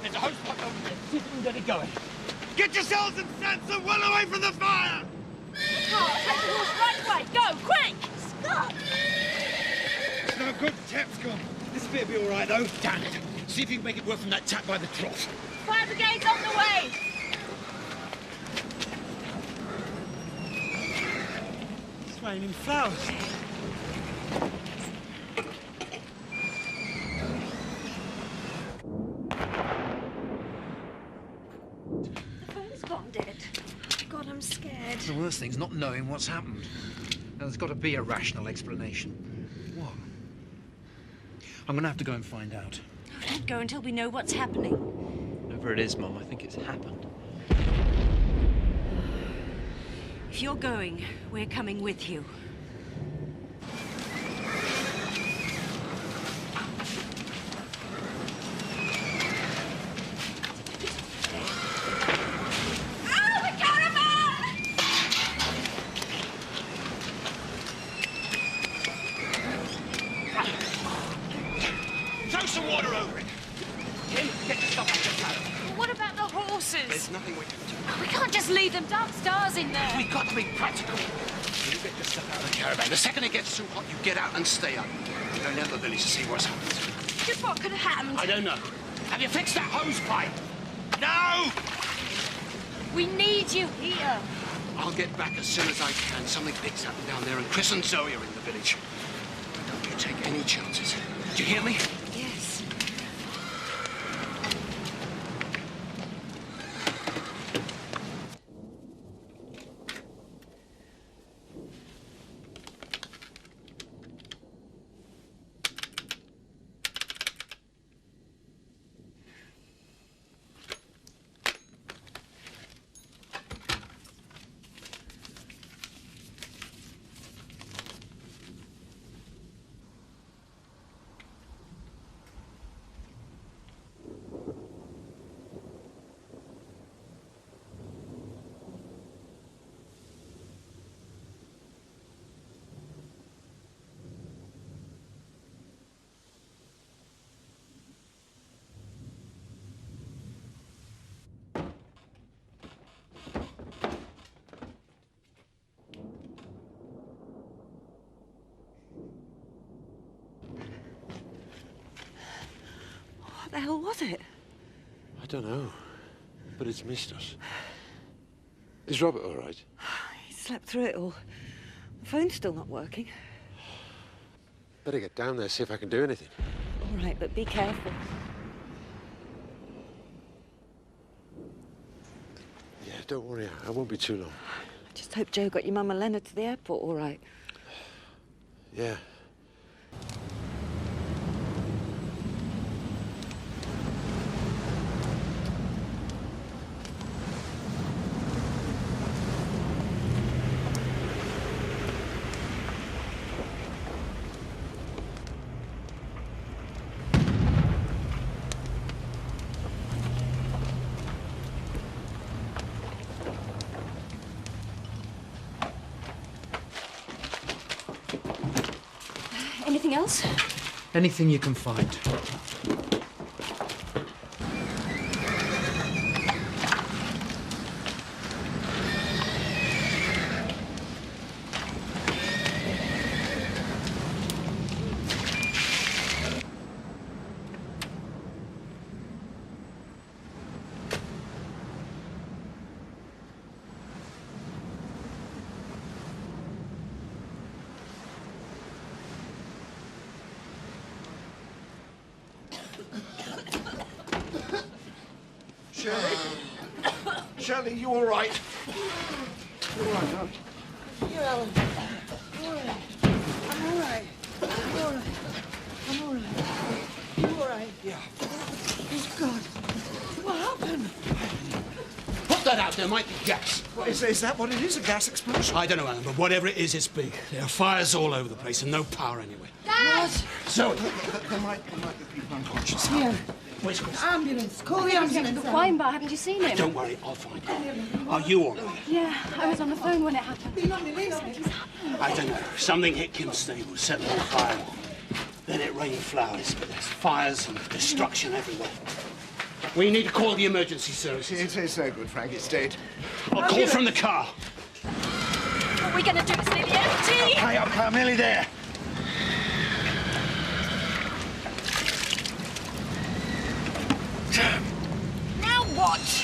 S14: There's a hose pipe over there. See if you can get it going. Get yourselves and Sansa well away from the fire!
S3: Scott, take the horse right away! Go, quick! Scott!
S14: It's no good, the tap's gone. This bit'll be all right, though. Damn it. See if you can make it work from that tap by the trough.
S3: Fire brigade's on the way!
S14: It's raining flowers.
S2: The phone's gone dead. God, I'm scared.
S20: The worst thing's not knowing what's happened. Now, there's got to be a rational explanation. What? I'm going to have to go and find out.
S2: Don't go until we know what's happening.
S17: Whatever it is, Mum, I think it's happened.
S2: If you're going, we're coming with you.
S14: Throw some water over it. Kim, get yourself back to the saddle.
S2: What about the horses?
S14: There's nothing we can do.
S2: We can't just leave them. Dark Star's in there.
S14: We've got to be practical. You get yourself out of the caravan. The second it gets too hot, you get out and stay up. You're going down to the village to see what's happened.
S2: Just what could have happened?
S14: I don't know. Have you fixed that hose pipe? No!
S2: We need you here.
S14: I'll get back as soon as I can. Something big's happened down there, and Chris and Zoe are in the village. Don't you take any chances. Do you hear me?
S2: Yes.
S11: What the hell was it?
S10: I don't know, but it's missed us. Is Robert all right?
S11: He slept through it all. The phone's still not working.
S10: Better get down there, see if I can do anything.
S11: All right, but be careful.
S10: Yeah, don't worry, I won't be too long.
S11: I just hope Joe got your mum and Leonard to the airport all right.
S10: Yeah.
S2: Anything else?
S20: Anything you can find.
S14: Shirley, you all right?
S13: You all right, Doc?
S5: Here, Alan. All right. I'm all right. I'm all right. I'm all right. You all right?
S14: Yeah.
S5: Oh, God. What happened?
S14: Put that out. There might be gas.
S13: What, is that what it is, a gas explosion?
S14: I don't know, Alan, but whatever it is, it's big. There are fires all over the place and no power anywhere.
S5: Dad!
S14: Zoe!
S13: There might be people unconscious.
S5: Here.
S14: Where's Chris?
S5: Ambulance. Call the ambulance.
S2: The wine bar, haven't you seen him?
S14: Don't worry, I'll find him. Are you all right?
S2: Yeah, I was on the phone when it happened.
S14: I don't know. Something hit Kim's stable, set them on fire. Then it rained flowers, but there's fires and destruction everywhere. We need to call the emergency service.
S13: It's no good, Frank. It's dead.
S14: I'll call from the car.
S2: What are we going to do? It's nearly empty.
S13: Okay, I'm nearly there.
S2: Now what?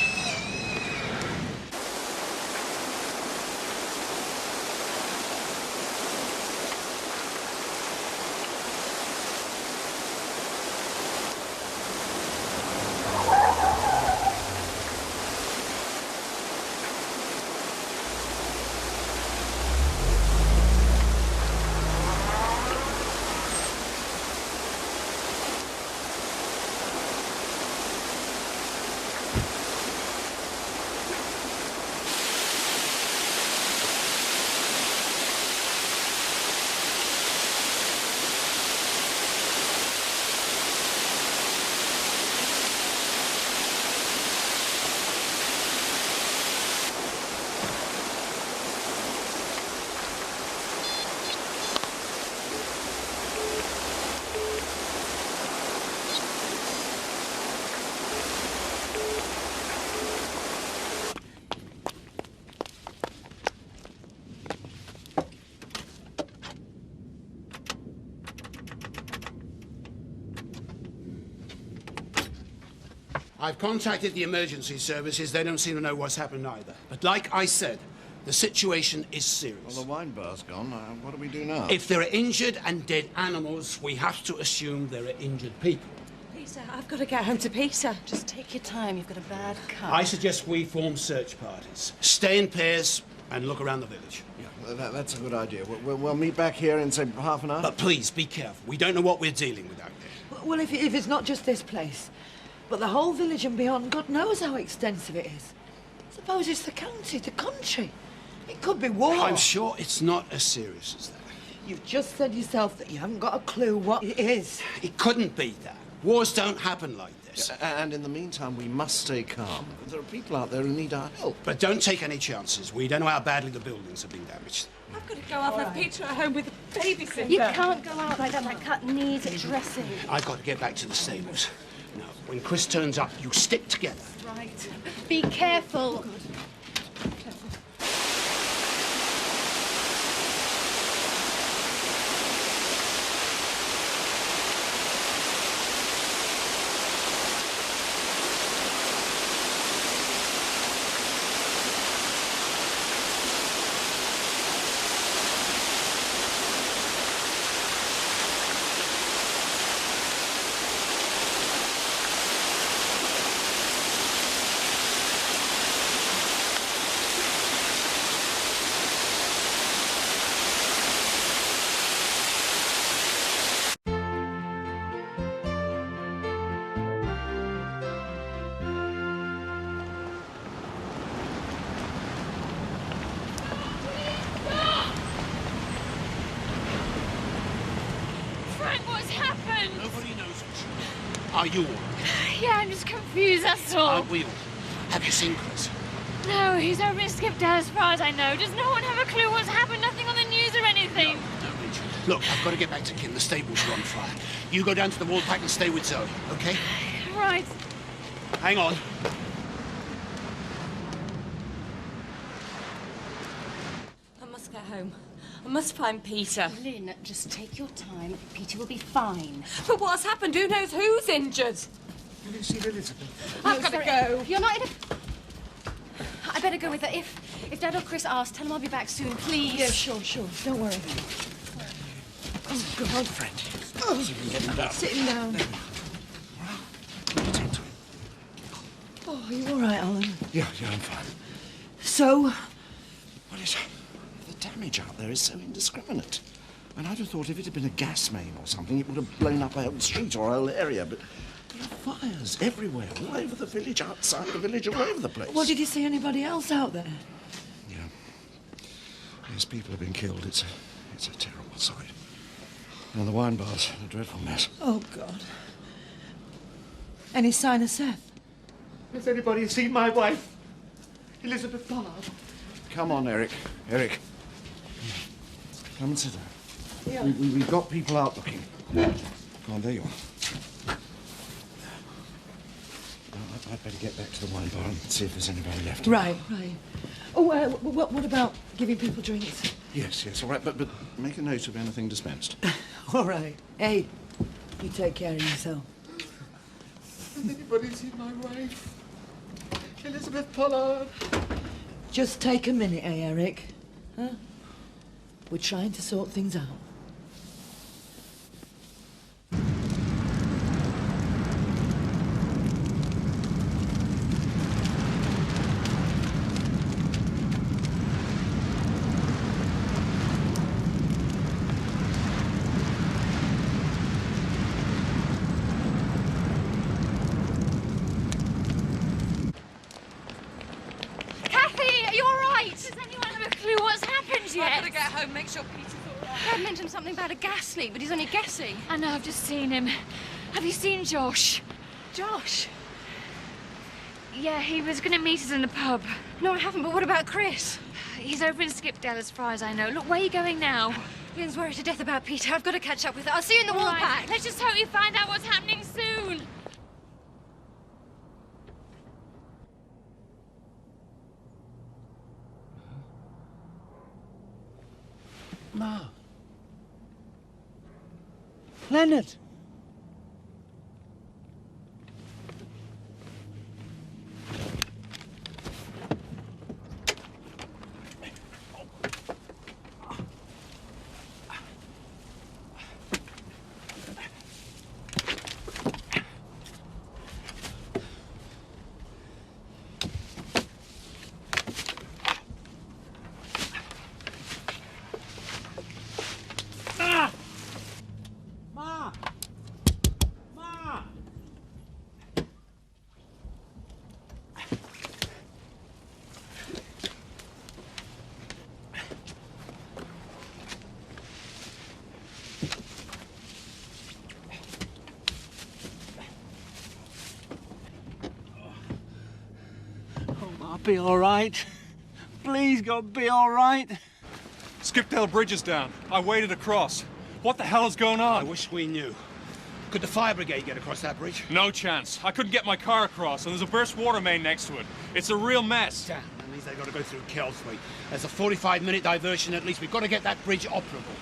S14: I've contacted the emergency services. They don't seem to know what's happened either. But like I said, the situation is serious.
S4: Well, the wine bar's gone. What do we do now?
S14: If there are injured and dead animals, we have to assume there are injured people.
S11: Peter, I've got to get home to Peter.
S2: Just take your time. You've got a bad cut.
S14: I suggest we form search parties. Stay in pairs and look around the village.
S4: Yeah, that's a good idea. We'll meet back here in, say, half an hour.
S14: But please, be careful. We don't know what we're dealing with out there.
S5: Well, if it's not just this place, but the whole village and beyond, God knows how extensive it is. Suppose it's the county, the country. It could be war.
S14: I'm sure it's not as serious as that.
S5: You've just said yourself that you haven't got a clue what it is.
S14: It couldn't be that. Wars don't happen like this.
S4: And in the meantime, we must stay calm. There are people out there who need our help.
S14: But don't take any chances. We don't know how badly the buildings have been damaged.
S11: I've got to go off and have Peter at home with a babysitter.
S2: You can't go out like that. That cut needs dressing.
S14: I've got to get back to the stables. Now, when Chris turns up, you stick together.
S2: Right. Be careful.
S14: Are you all right?
S3: Yeah, I'm just confused, that's all.
S14: Aren't we all? Have you seen Chris?
S3: No, he's over in Skipdale as far as I know. Does no one have a clue what's happened? Nothing on the news or anything?
S14: No, Rachel. Look, I've got to get back to Kim. The stables are on fire. You go down to the wall pack and stay with Zoe, okay?
S3: Right.
S14: Hang on.
S7: I must get home. I must find Peter.
S2: Lynn, just take your time. Peter will be fine.
S7: But what's happened? Who knows who's injured?
S13: Have you seen Elizabeth?
S7: I've got to go.
S2: You're not in a... I better go with her. If Dad or Chris ask, tell them I'll be back soon, please.
S5: Yeah, sure. Don't worry.
S13: Oh, come on, friend. Oh, see if we can get him down.
S5: Sitting down. Oh, are you all right, Alan?
S4: Yeah, I'm fine.
S5: So?
S4: Well, the damage out there is so indiscriminate. And I'd have thought if it had been a gas main or something, it would have blown up a whole street or a whole area, but there are fires everywhere, all over the village, outside the village, all over the place.
S5: Well, did you see anybody else out there?
S4: Yeah. Yes, people have been killed. It's a terrible sight. And the wine bar's a dreadful mess.
S5: Oh, God. Any sign of Seth?
S13: Has anybody seen my wife, Elizabeth Pollard?
S4: Come on, Eric. Eric. Come and sit down.
S5: Yeah.
S4: We've got people out looking. Come on, there you are. I'd better get back to the wine bar and see if there's anybody left.
S5: Right. Oh, what about giving people drinks?
S4: Yes, all right, but make a note of anything dispensed.
S5: All right. Hey, you take care of yourself.
S13: Has anybody seen my wife, Elizabeth Pollard?
S5: Just take a minute, Eric? Huh? We're trying to sort things out.
S3: I've got to get home, make sure Peter's all right.
S2: Dad mentioned something about a gas leak, but he's only guessing.
S3: I know, I've just seen him. Have you seen Josh?
S2: Josh?
S3: Yeah, he was going to meet us in the pub.
S2: No, I haven't, but what about Chris?
S3: He's over in Skipdale as far as I know. Look, where are you going now?
S2: Lynn's worried to death about Peter. I've got to catch up with her. I'll see you in the wall pack.
S3: Let's just hope you find out what's happening soon.
S13: Ma. Leonard. Be all right. Please, God, be all right.
S12: Skipdale Bridge is down. I waded across. What the hell is going on?
S14: I wish we knew. Could the fire brigade get across that bridge?
S12: No chance. I couldn't get my car across, and there's a burst water main next to it. It's a real mess.
S14: Damn, that means they've got to go through Kelsway. There's a 45-minute diversion at least. We've got to get that bridge operable.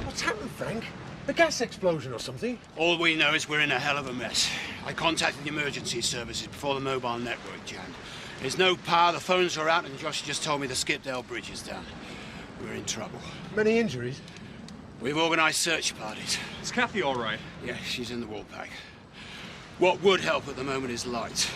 S13: What's happened, Frank? A gas explosion or something?
S14: All we know is we're in a hell of a mess. I contacted the emergency services before the mobile network jammed. There's no power, the phones are out, and Josh just told me the Skipdale Bridge is down. We're in trouble.
S13: Many injuries?
S14: We've organised search parties.
S12: Is Kathy all right?
S14: Yeah, she's in the wall pack. What would help at the moment is light.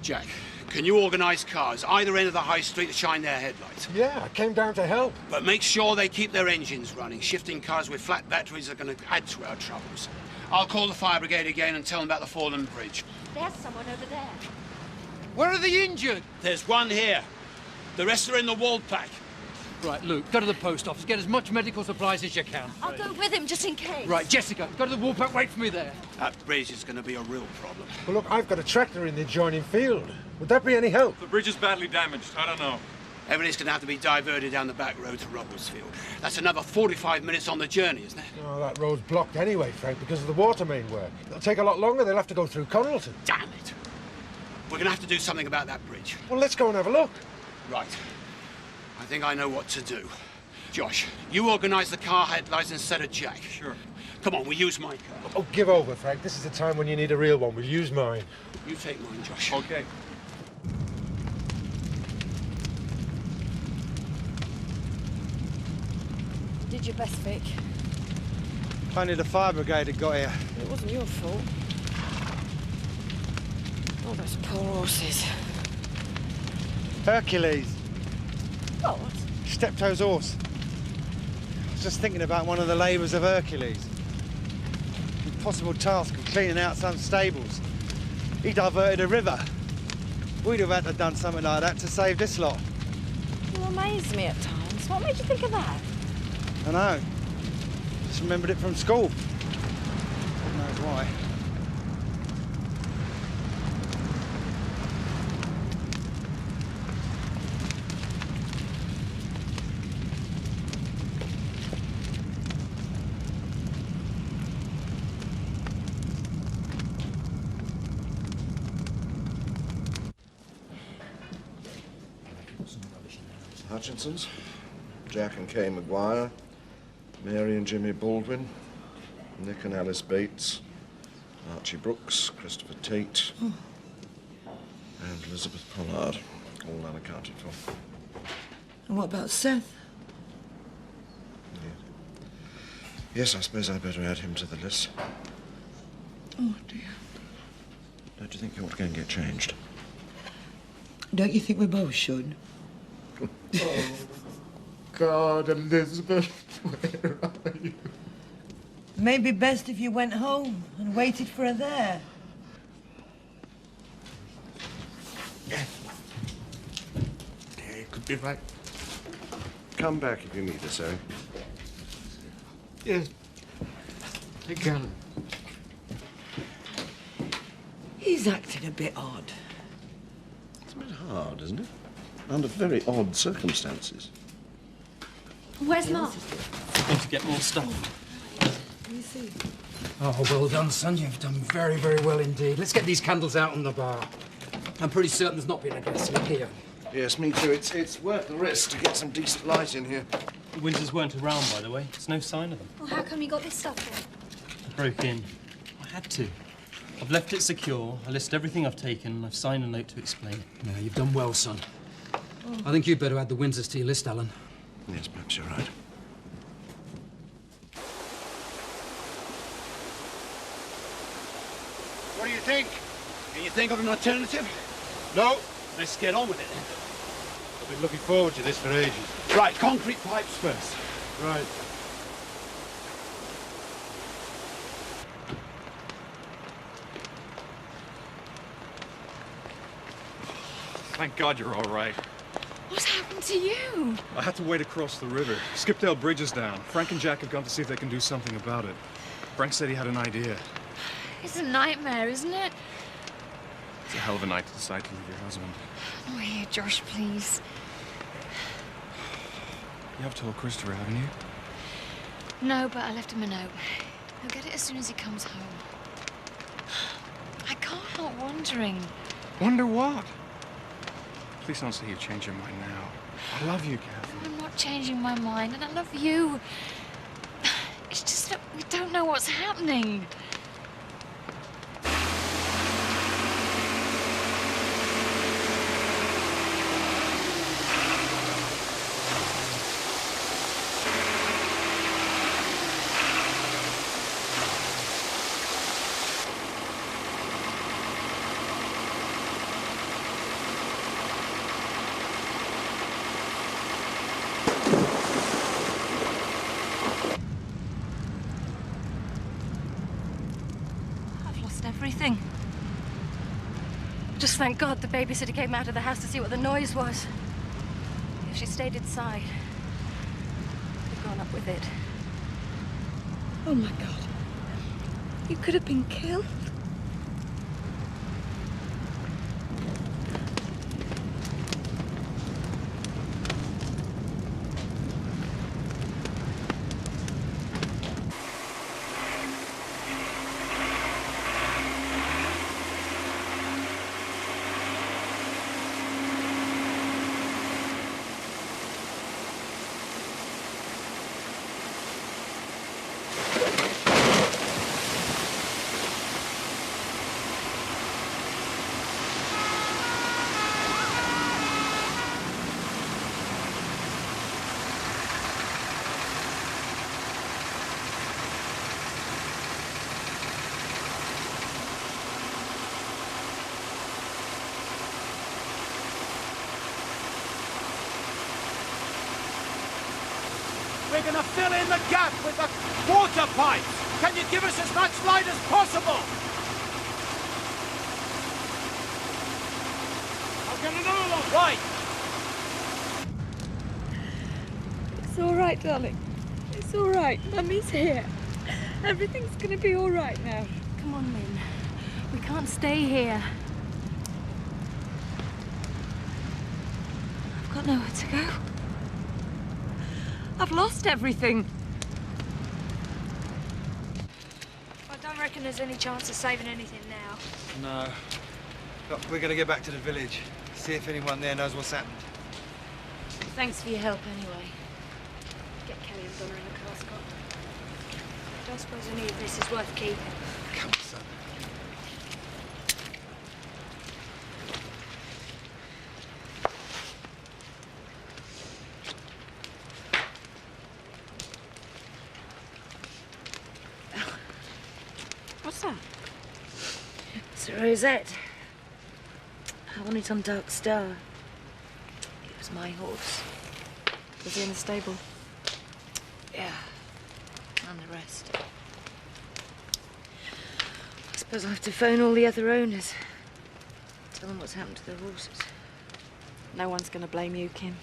S14: Jack, can you organise cars either end of the high street to shine their headlights?
S13: Yeah, I came down to help.
S14: But make sure they keep their engines running. Shifting cars with flat batteries are going to add to our troubles. I'll call the fire brigade again and tell them about the fallen bridge.
S3: There's someone over there.
S14: Where are the injured? There's one here. The rest are in the wall pack.
S20: Right, Luke, go to the post office. Get as much medical supplies as you can.
S2: I'll go with him just in case.
S20: Right, Jessica, go to the Woolpack. Wait for me there.
S14: That bridge is going to be a real problem.
S10: Well, look, I've got a tractor in the adjoining field. Would that be any help?
S12: The bridge is badly damaged. I don't know.
S14: Everything's going to have to be diverted down the back road to Robertsfield. That's another 45 minutes on the journey, isn't it?
S10: Oh, that road's blocked anyway, Frank, because of the water main work. It'll take a lot longer. They'll have to go through Connelton.
S14: Damn it. We're going to have to do something about that bridge.
S10: Well, let's go and have a look.
S14: Right. I think I know what to do. Josh, you organise the car headlights instead of Jack.
S12: Sure.
S14: Come on, we'll use my car.
S10: Oh, give over, Frank. This is the time when you need a real one. We'll use mine.
S14: You take mine, Josh.
S12: Okay.
S22: Did your best, Vic.
S8: Only the fire brigade had got here.
S22: It wasn't your fault. Oh, those poor horses.
S8: Hercules.
S22: What?
S8: Steptoe's horse. I was just thinking about one of the labours of Hercules. The impossible task of cleaning out some stables. He diverted a river. We'd have had to have done something like that to save this lot.
S22: You amaze me at times. What made you think of that?
S8: I know. Just remembered it from school. Who knows why.
S4: Hutchinsons, Jack and Kay Maguire, Mary and Jimmy Baldwin, Nick and Alice Bates, Archie Brooks, Christopher Tate, and Elizabeth Pollard, all unaccounted for.
S5: And what about Seth?
S4: Yes, I suppose I'd better add him to the list.
S5: Oh, dear.
S4: Don't you think you ought to go and get changed?
S5: Don't you think we both should?
S4: Oh, God, Elizabeth, where are you?
S5: Maybe best if you went home and waited for her there.
S4: Yeah, you could be right. Come back if you need us, eh?
S8: Yes, I can.
S5: He's acting a bit odd.
S4: It's a bit hard, isn't it? Under very odd circumstances.
S3: Where's Mark?
S17: Need to get more stuff.
S5: Let me see.
S1: Oh, well done, son. You've done very, very well indeed. Let's get these candles out on the bar. I'm pretty certain there's not been a guest in here.
S4: Yes, me too. It's worth the risk to get some decent light in here.
S17: The Windsors weren't around, by the way. There's no sign of them.
S3: Well, how come you got this stuff then?
S17: I broke in. I had to. I've left it secure. I list everything I've taken, and I've signed a note to explain.
S1: Yeah, you've done well, son. I think you'd better add the Windsors to your list, Alan.
S4: Yes, perhaps you're right.
S14: What do you think? Can you think of an alternative?
S10: No.
S14: Let's get on with it.
S10: I've been looking forward to this for ages.
S14: Right, concrete pipes first.
S10: Right.
S12: Thank God you're all right.
S3: What's happened to you?
S12: I had to wait across the river. Skipdale Bridge is down. Frank and Jack have gone to see if they can do something about it. Frank said he had an idea.
S3: It's a nightmare, isn't it?
S12: It's a hell of a night to decide to leave your husband.
S3: Oh, here, Josh, please.
S12: You have told Christopher, haven't you?
S3: No, but I left him a note. He'll get it as soon as he comes home. I can't help wondering.
S12: Wonder what? Please don't say you change your mind now. I love you, Kathy.
S3: I'm not changing my mind, and I love you. It's just that we don't know what's happening. Everything. Just thank God the babysitter came out of the house to see what the noise was. If she stayed inside,
S22: gone up with it.
S5: Oh, my God. You could have been killed.
S15: We're going to fill in the gap with the water pipes. Can you give us as much light as possible? I'll get another one. Right.
S22: It's all right, darling. It's all right. Mummy's here. Everything's going to be all right now. Come on, Lynn. We can't stay here.
S5: I've got nowhere to go. I've lost everything.
S22: I don't reckon there's any chance of saving anything now.
S8: No. Look, we're going to get back to the village. See if anyone there knows what's happened.
S22: Thanks for your help anyway. Get Kelly and Donna in the car, Scott. I don't suppose any of this is worth keeping.
S8: Come on, son.
S22: What's that?
S7: It's a rosette. I won it on Dark Star. It was my horse.
S22: Was he in the stable?
S7: Yeah. And the rest. I suppose I'll have to phone all the other owners. Tell them what's happened to their horses.
S22: No one's going to blame you, Kim.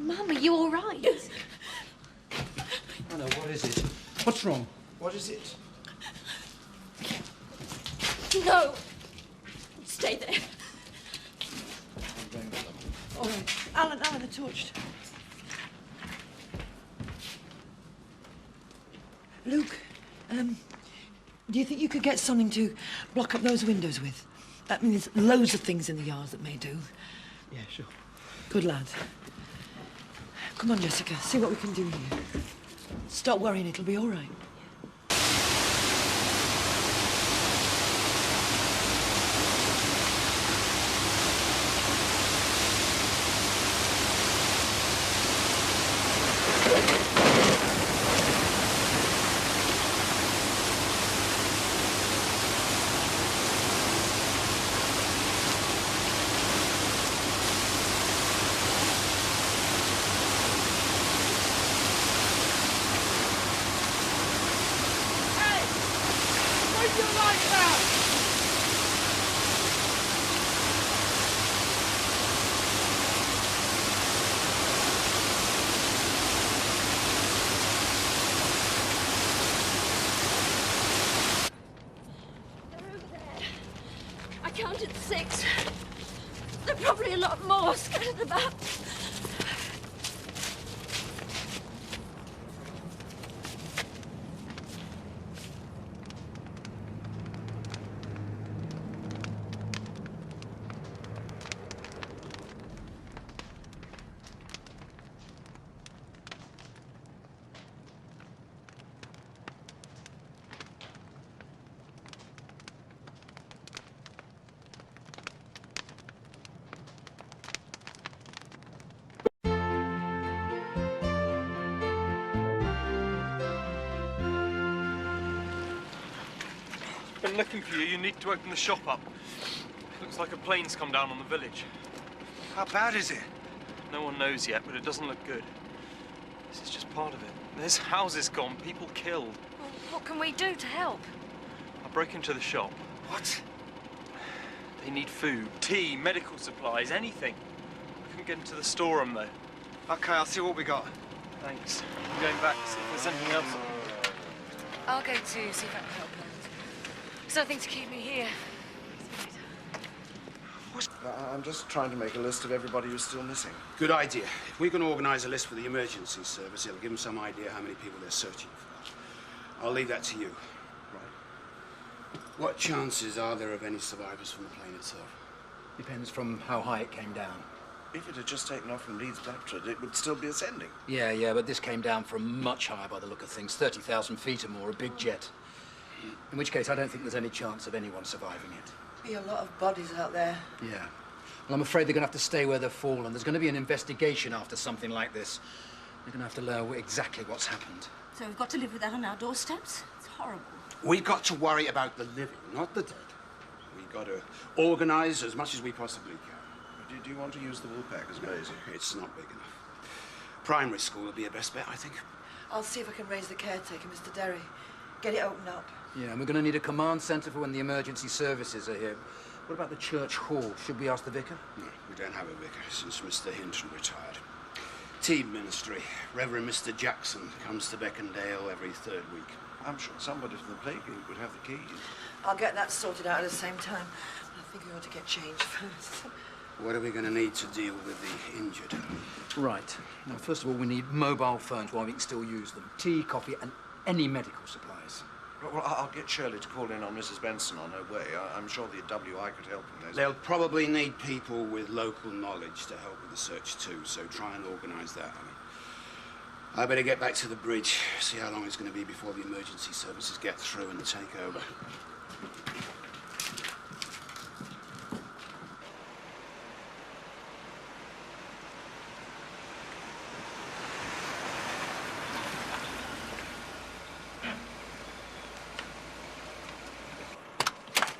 S2: Mum, are you all right?
S20: Anna, what is it? What's wrong? What is it?
S2: No. Stay there.
S5: All right. Alan, the torch. Luke, do you think you could get something to block up those windows with? I mean, there's loads of things in the yards that may do.
S8: Yeah, sure.
S5: Good lad. Come on, Jessica, see what we can do here. Stop worrying, it'll be all right.
S15: lights out!
S22: I counted 6. There are probably a lot more scattered about.
S12: Been looking for you. You need to open the shop up. Looks like a plane's come down on the village.
S8: How bad is it?
S12: No one knows yet, but it doesn't look good. This is just part of it. There's houses gone, people killed.
S2: Well, what can we do to help?
S12: I'll break into the shop.
S8: What?
S12: They need food, tea, medical supplies, anything. I couldn't get into the storeroom, though.
S8: Okay, I'll see what we got.
S12: Thanks. I'm going back to see if there's anything else.
S2: I'll go too, see if I can help her. There's nothing to keep me here.
S4: I'm just trying to make a list of everybody who's still missing.
S18: Good idea. If we can organise a list for the emergency service, it'll give them some idea how many people they're searching for. I'll leave that to you. Right. What chances are there of any survivors from the plane itself?
S20: Depends from how high it came down.
S4: If it had just taken off from Leeds Blatchford, it would still be ascending.
S20: Yeah, but this came down from much higher by the look of things. 30,000 feet or more, a big jet. In which case, I don't think there's any chance of anyone surviving it.
S5: Be a lot of bodies out there.
S20: Yeah. Well, I'm afraid they're going to have to stay where they've fallen. There's going to be an investigation after something like this. They're going to have to know exactly what's happened.
S2: So we've got to live with that on our doorsteps? It's horrible.
S18: We've got to worry about the living, not the dead. We've got to organise as much as we possibly can.
S4: Do you want to use the Woolpack as base?
S18: It's not big enough. Primary school would be a best bet, I think.
S5: I'll see if I can raise the caretaker, Mr. Derry. Get it opened up.
S20: Yeah, and we're going to need a command centre for when the emergency services are here. What about the church hall? Should we ask the vicar?
S18: No, we don't have a vicar since Mr. Hinton retired. Team ministry. Reverend Mr. Jackson comes to Beckendale every 3rd week.
S4: I'm sure somebody from the plague group would have the keys.
S5: I'll get that sorted out at the same time. I think we ought to get changed first.
S18: What are we going to need to deal with the injured?
S20: Right. Now, first of all, we need mobile phones while we can still use them. Tea, coffee, and any medical supplies.
S4: Well, I'll get Shirley to call in on Mrs. Benson on her way. I'm sure the WI could help in this.
S18: They'll probably need people with local knowledge to help with the search too, so try and organise that. I better get back to the bridge, see how long it's going to be before the emergency services get through and take over.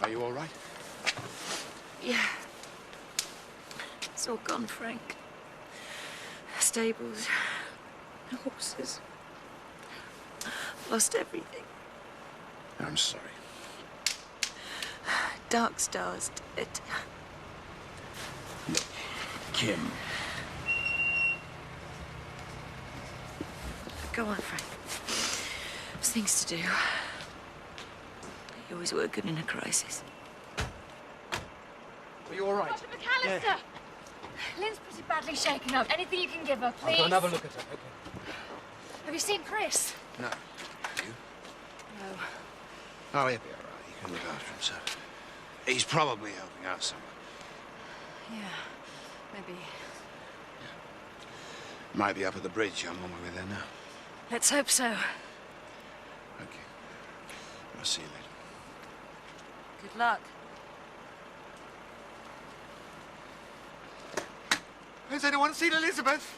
S18: Are you all right?
S22: Yeah. It's all gone, Frank. Stables, horses. Lost everything.
S18: I'm sorry.
S22: Dark Star's dead.
S18: Look, Kim.
S22: Go on, Frank. There's things to do. You always were good in a crisis.
S20: Are you all right?
S3: Dr. McAllister! Yeah. Lynn's pretty badly shaken up. Anything you can give her, please?
S20: I'll go and have a look at her, okay.
S3: Have you seen Chris?
S18: No.
S3: No.
S18: Oh, he'll be all right. He can look after himself. He's probably helping out somewhere.
S22: Yeah, maybe.
S18: Might be up at the bridge. I'm on my way there now.
S22: Let's hope so.
S18: Okay. I'll see you later.
S22: Good luck.
S15: Has anyone seen Elizabeth?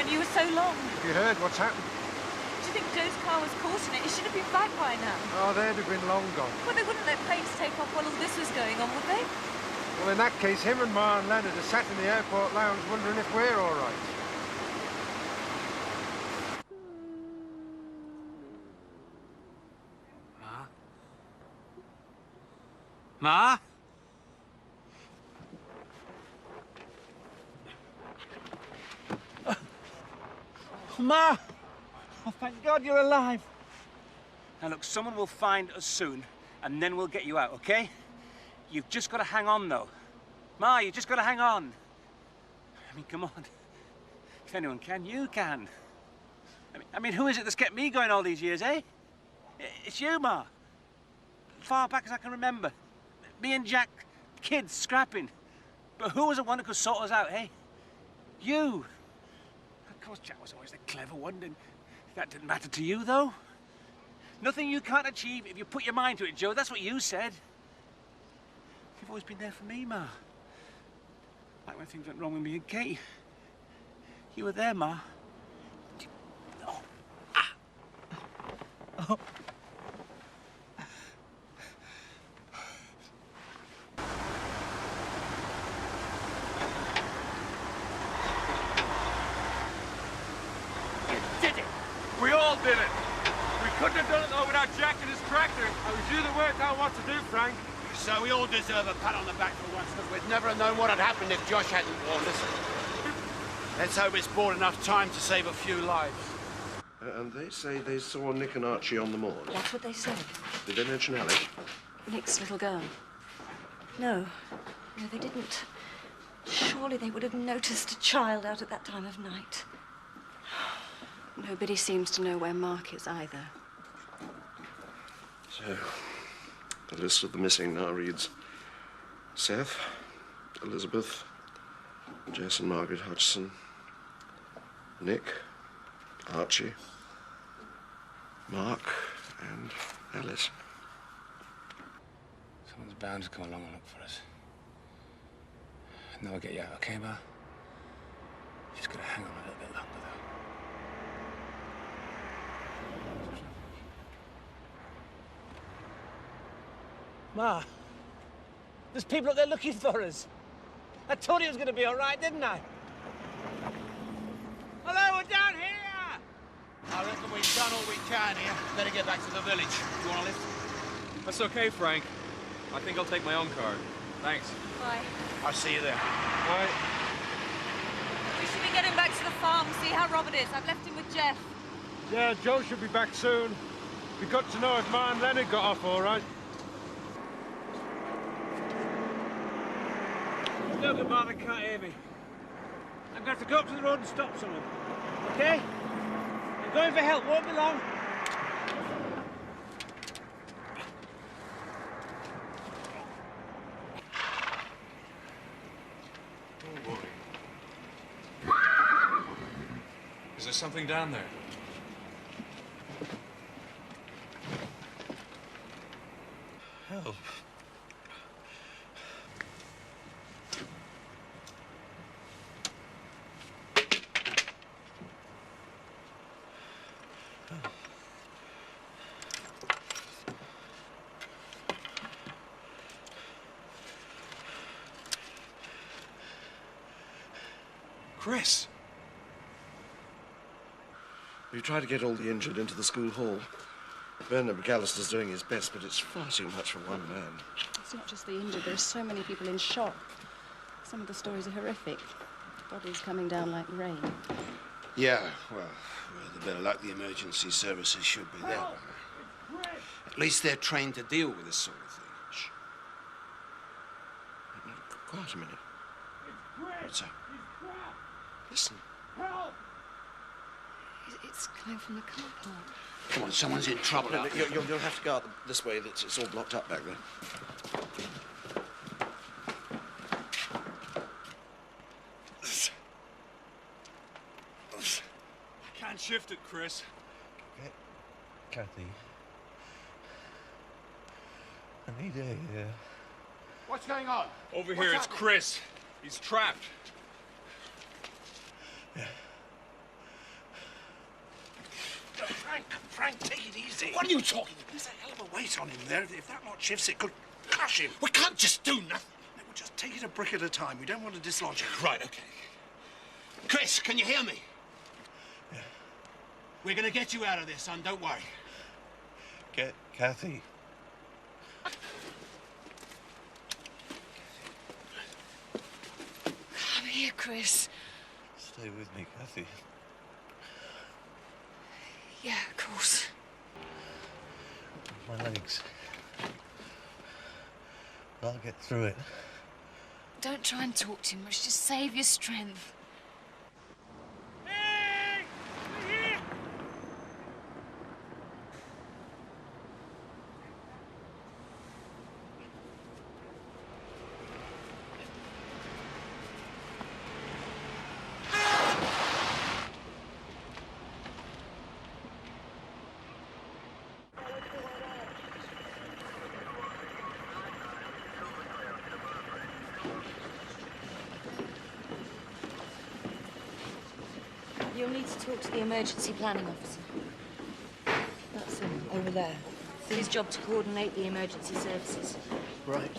S22: when you were so long.
S10: You heard what's happened?
S22: Do you think Joe's car was caught in it? It should have been back by now.
S10: Oh, they'd have been long gone.
S22: Well, they wouldn't let planes take off while all this was going on, would they?
S10: Well, in that case, him and Ma and Leonard are sat in the airport lounge wondering if we're all right.
S1: Ma?
S15: Ma! Oh, thank God you're alive.
S1: Now, look, someone will find us soon, and then we'll get you out, okay? You've just got to hang on, though. Ma, you've just got to hang on. I mean, come on. If anyone can, you can. I mean, who is it that's kept me going all these years, eh? It's you, Ma. Far back as I can remember. Me and Jack, kids, scrapping. But who was the one who could sort us out, eh? You. Of course, Jack was always the clever one, and that didn't matter to you, though. Nothing you can't achieve if you put your mind to it, Joe. That's what you said. You've always been there for me, Ma. Like when things went wrong with me and Kate. You were there, Ma. Oh. Ah.
S15: Oh. We all did it. We couldn't have done it though without Jack and his tractor. I was you that worked out what to do, Frank.
S18: So we all deserve a pat on the back for once, because we'd never have known what had happened if Josh hadn't warned us. Let's hope it's bought enough time to save a few lives.
S4: And they say they saw Nick and Archie on the moor.
S2: That's what they said.
S4: Did they mention Alec?
S2: Nick's little girl. No. No, they didn't. Surely they would have noticed a child out at that time of night. Nobody seems to know where Mark is either.
S4: So, the list of the missing now reads Seth, Elizabeth, Jess and Margaret Hutchison, Nick, Archie, Mark, and Alice.
S1: Someone's bound to come along and look for us. And they'll get you out, okay, Ma? Just gotta hang on a little bit longer, though.
S15: Ma, there's people up there looking for us. I told you it was going to be all right, didn't I?
S18: Hello, we're down here! I reckon we've done all we can here. Better get back to the village. You want a lift?
S12: That's okay, Frank. I think I'll take my own car. Thanks.
S22: Bye.
S18: I'll see you there.
S12: Bye.
S22: We should be getting back to the farm, see how Robert is. I've left him with Jeff.
S10: Yeah, Joe should be back soon. Be good to know if Ma and Leonard got off all right.
S1: No good, Ma, they can't hear me. I'm going to have to go up to the road and stop someone. Okay? I'm going for help, won't be long.
S12: Oh, boy. Is there something down there?
S4: Help.
S12: Chris!
S4: We tried to get all the injured into the school hall. Bernard McAllister's doing his best, but it's far too much for one man.
S2: It's not just the injured. There's so many people in shock. Some of the stories are horrific. Bodies coming down like rain.
S18: Yeah, well, with a bit of luck, the emergency services should be there. At least they're trained to deal with this sort of thing. Shh.
S4: Quiet a minute.
S18: What's up?
S4: Listen.
S2: It's coming from the car park.
S18: Come on, someone's in trouble
S4: No,
S18: out
S4: no,
S18: there.
S4: you'll have to go out this way. It's all blocked up back there.
S12: I can't shift it, Chris.
S4: Kathy. I need air here.
S18: What's going on?
S12: Over here, it's Chris. He's trapped.
S14: Frank, take it easy.
S18: What are you talking about?
S14: There's a hell of a weight on him there. If that lot shifts, it could crush him.
S18: We can't just do nothing.
S14: No, we'll just take it a brick at a time. We don't want to dislodge him.
S18: Right, okay. Chris, can you hear me?
S14: Yeah.
S18: We're going to get you out of there, son. Don't worry.
S14: Get Kathy.
S22: I'm here, Chris.
S14: Stay with me, Kathy.
S22: Yeah, of course.
S14: My legs. I'll get through it.
S22: Don't try and talk too much. Just save your strength.
S7: You'll need to talk to the emergency planning officer. That's him, over there. It's his job to coordinate the emergency services.
S13: Right.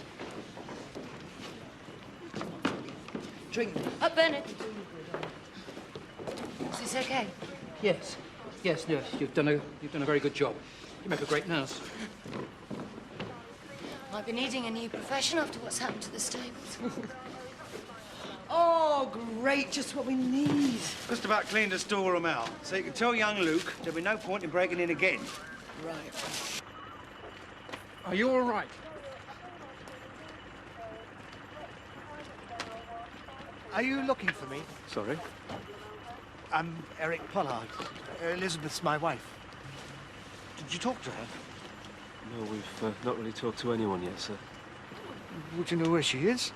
S7: Drink. Up, Bernard. Is this okay?
S20: Yes. Yes, yes. You've done a very good job. You make a great nurse.
S7: Might be needing a new profession after what's happened to the stables.
S5: Oh, great, just what we need.
S8: Just about cleaned the storeroom out, so you can tell young Luke there'll be no point in breaking in again.
S5: Right.
S20: Are you all right?
S13: Are you looking for me?
S12: Sorry?
S13: I'm Eric Pollard. Elizabeth's my wife. Did you talk to her?
S12: No, we've not really talked to anyone yet, sir.
S13: Would you know where she is?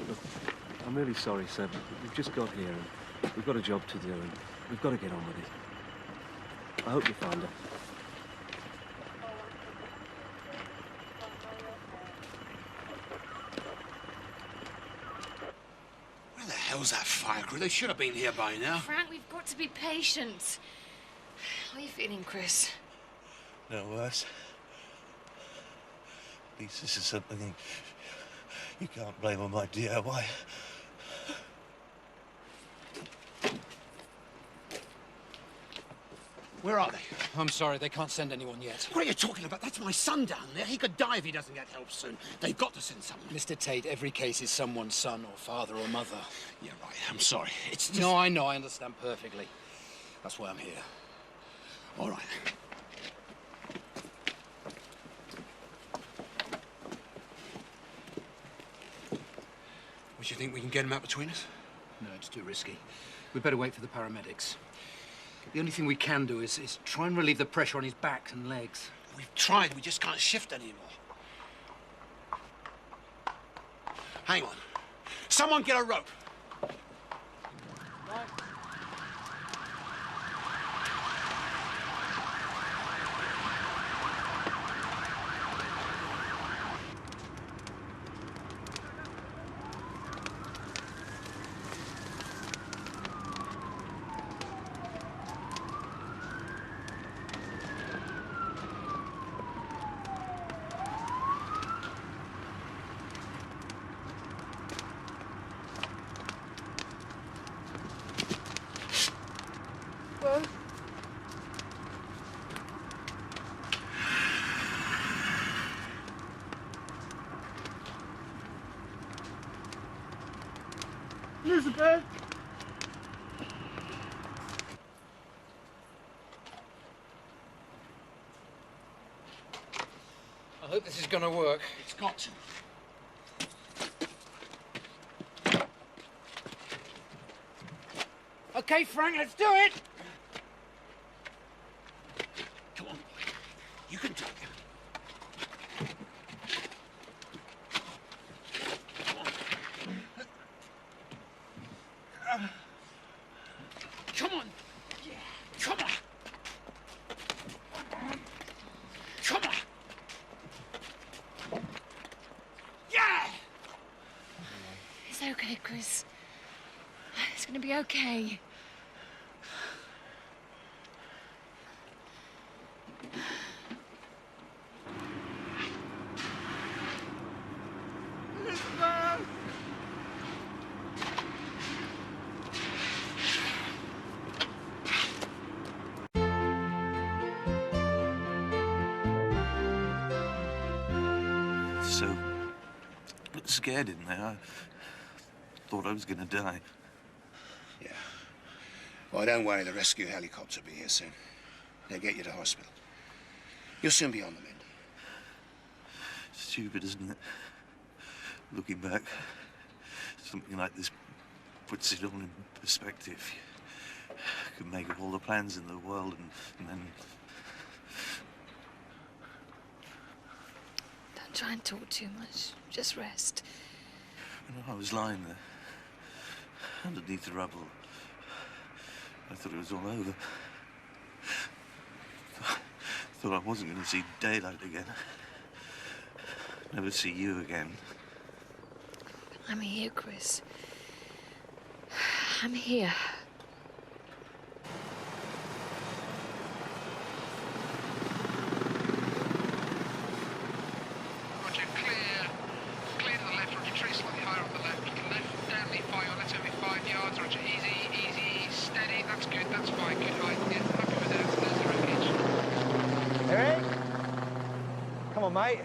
S12: Look, I'm really sorry, sir, but we've just got here and we've got a job to do and we've got to get on with it. I hope you find her.
S18: Where the hell's that fire crew? They should have been here by now.
S22: Frank, we've got to be patient. How are you feeling, Chris?
S14: No worse. At least this is something you can't blame on my DIY.
S18: Where are they?
S20: I'm sorry, they can't send anyone yet.
S18: What are you talking about? That's my son down there. He could die if he doesn't get help soon. They've got to send someone.
S20: Mr. Tate, every case is someone's son or father or mother.
S18: Yeah, right. I'm sorry. It's just...
S20: No, I know. I understand perfectly. That's why I'm here.
S18: All right. What, do you think we can get him out between us?
S20: No, it's too risky. We'd better wait for the paramedics. The only thing we can do is try and relieve the pressure on his back and legs.
S18: We've tried. We just can't shift anymore. Hang on. Someone get a rope.
S13: Elizabeth!
S20: I hope this is going to work.
S18: It's got to.
S20: Okay, Frank, let's do it!
S18: Come on. You can do it. Come on. Come on. Come on. Yeah!
S22: It's okay, Chris. It's gonna be okay.
S4: scared in there. I thought I was going to die.
S18: Yeah. Well, don't worry. The rescue helicopter will be here soon. They'll get you to hospital. You'll soon be on the mend.
S4: Stupid, isn't it? Looking back, something like this puts it all in perspective. You could make up all the plans in the world and then...
S3: Don't try and talk too much. Just rest.
S4: I was lying there, underneath the rubble. I thought it was all over. Thought I wasn't going to see daylight again. Never see you again.
S3: I'm here, Chris. I'm here.
S16: Roger, clear to the left, Roger, tree slightly higher on the left. Left, down the fire, let's every 5 yards, Roger, easy, steady, that's good, that's fine, good height, yeah, happy with that, there's the wreckage.
S8: Eric? Come on, mate.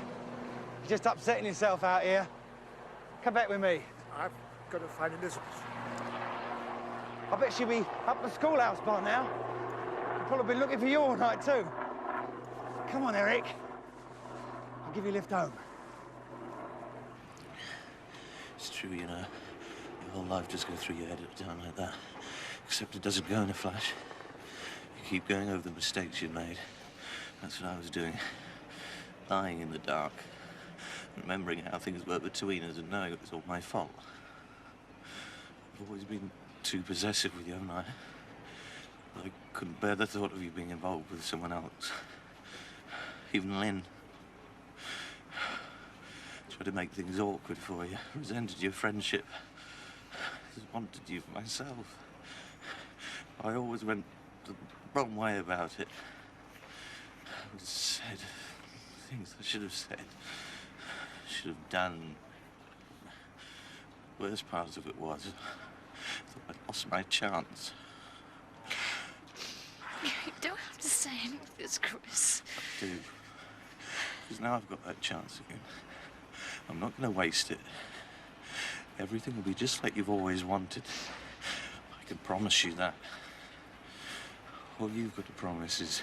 S8: You're just upsetting yourself out here. Come back with me.
S13: I've got to find Elizabeth.
S8: I bet she'll be up the schoolhouse by now. She'll probably be looking for you all night, too. Come on, Eric. I'll give you a lift home.
S4: It's true, you know. Your whole life just goes through your head at a time like that. Except it doesn't go in a flash. You keep going over the mistakes you made. That's what I was doing. Lying in the dark. Remembering how things were between us and knowing it was all my fault. I've always been too possessive with you, haven't I? I couldn't bear the thought of you being involved with someone else. Even Lynn. Tried to make things awkward for you. Resented your friendship. Just wanted you for myself. I always went the wrong way about it. I said things I should have said. Should have done. The worst part of it was, I thought I'd lost my chance.
S3: You don't have to say any of this, Chris.
S4: I do. Because now I've got that chance again. I'm not going to waste it. Everything will be just like you've always wanted. I can promise you that. All you've got to promise is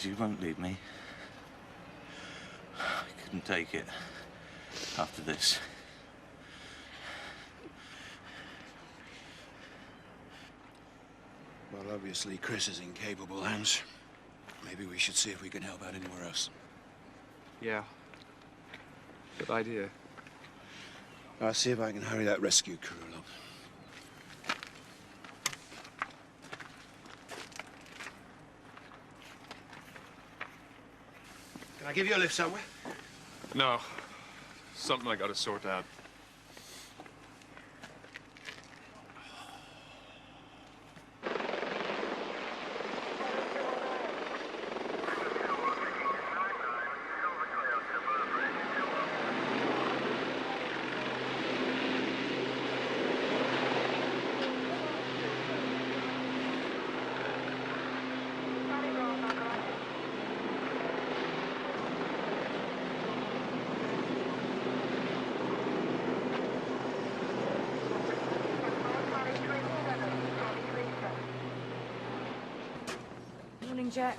S4: you won't leave me. I couldn't take it after this.
S18: Well, obviously, Chris is in capable hands. Maybe we should see if we can help out anywhere else.
S12: Yeah. Good idea.
S18: I'll see if I can hurry that rescue crew along. Can I give you a lift somewhere?
S19: No. Something I gotta sort out.
S7: Morning, Jack.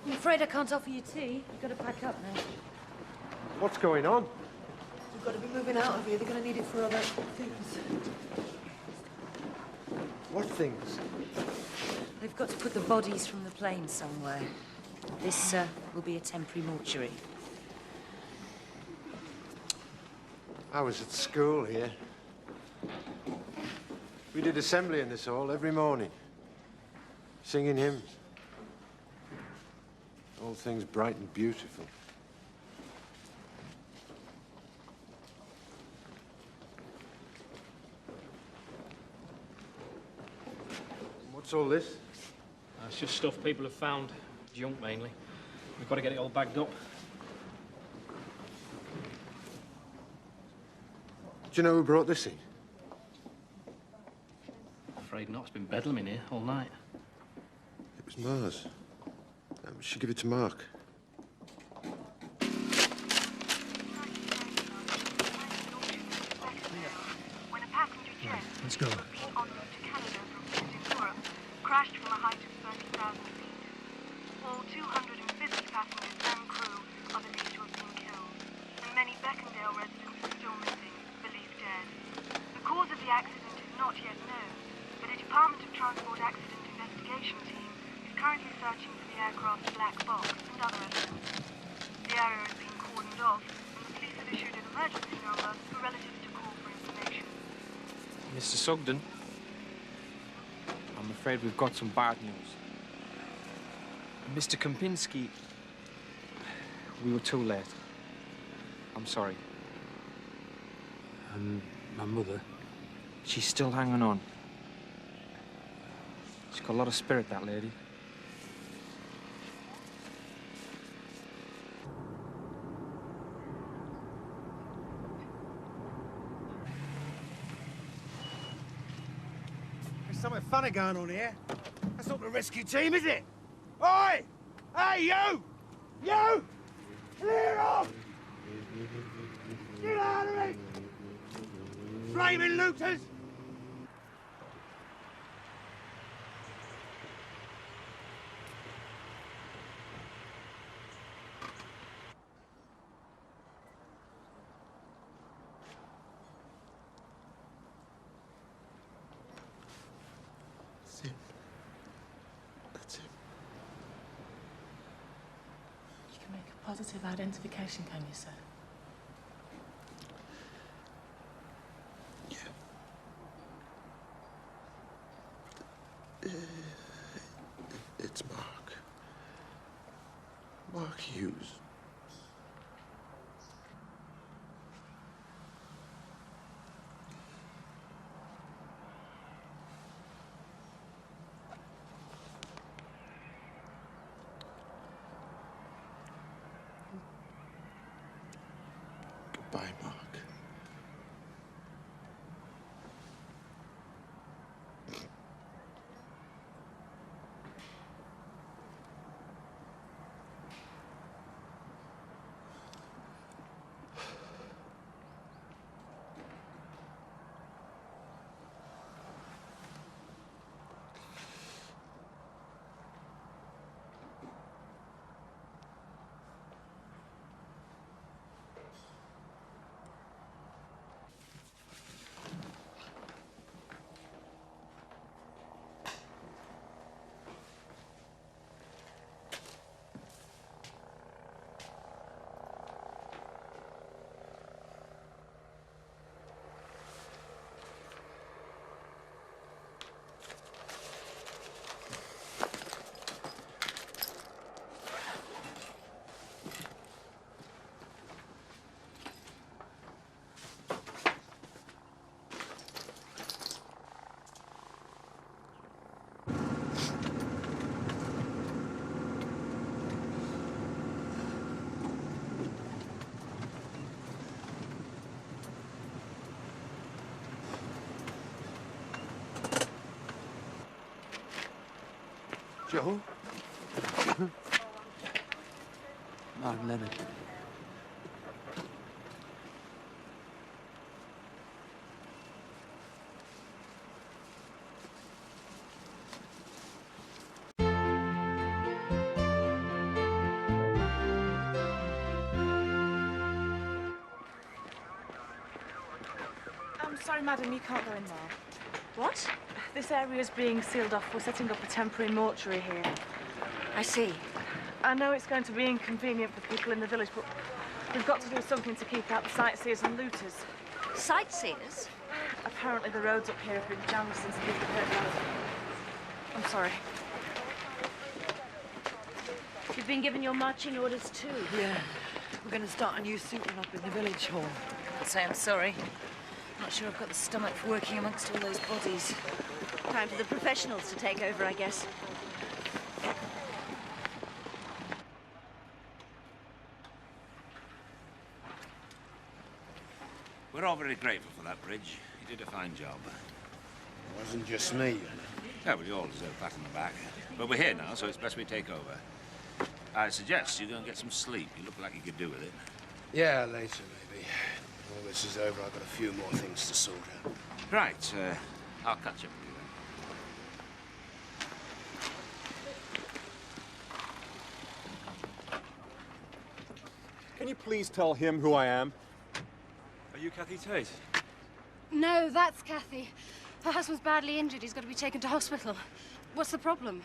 S7: I'm afraid I can't offer you tea. You've got to pack up now.
S10: What's going on?
S5: We've got to be moving out of here. They're going to need it for other things.
S10: What things?
S7: They've got to put the bodies from the plane somewhere. This will be a temporary mortuary.
S10: I was at school here. We did assembly in this hall every morning, singing hymns. All things bright and beautiful. What's all this?
S17: It's just stuff people have found. Junk, mainly. We've got to get it all bagged up.
S10: Do you know who brought this in?
S17: Afraid not. It's been bedlam in here all night.
S10: It was Mars. She give it to Mark.
S6: Right, let's go.
S9: En route to Canada from visiting Europe, crashed from a height of 30,000 feet. All 250 passengers and crew are believed to have been killed, and many Beckendale residents are still missing, believed dead. The cause of the accident is not yet known, but a Department of Transport accident investigation team is currently searching for the aircraft's black box and other evidence. The area has been cordoned off, and the police have issued an emergency number for relatives to call for information.
S17: Mr. Sugden, I'm afraid we've got some bad news. Mr. Kempinski, we were too late. I'm sorry.
S1: And my mother?
S17: She's still hanging on. She's got a lot of spirit, that lady.
S14: There's something funny going on here. That's not the rescue team, is it? Oi! Hey, you! You! Clear off! Get out of it! Flaming looters!
S10: That's him. That's him.
S21: You can make a positive identification, can you, sir?
S10: It's Mark. Mark Hughes. Goodbye, Mark.
S1: Joe? Mark Leonard.
S22: I'm sorry, madam, you can't go in there.
S2: What?
S22: This area is being sealed off. We're setting up a temporary mortuary here.
S2: I see.
S22: I know it's going to be inconvenient for people in the village, but we've got to do something to keep out the sightseers and looters.
S2: Sightseers?
S22: Apparently the roads up here have been jammed since the people heard about it. I'm sorry.
S2: You've been given your marching orders too?
S5: Yeah. We're going to start a new suiting up in the village hall.
S7: I'd say I'm sorry. Not sure I've got the stomach for working amongst all those bodies.
S2: Time for the professionals to take over, I guess.
S18: We're all very grateful for that bridge. You did a fine job.
S14: It wasn't just me, you know.
S18: Yeah, well, you all deserve a pat on the back. But we're here now, so it's best we take over. I suggest you go and get some sleep. You look like you could do with it.
S14: Yeah, later, maybe.
S18: this is over, I've got a few more things to sort out.
S14: Right, I'll catch up with you then.
S6: Can you please tell him who I am? Are you Kathy Tate?
S3: No, that's Kathy. Her husband's badly injured. He's got to be taken to hospital. What's the problem?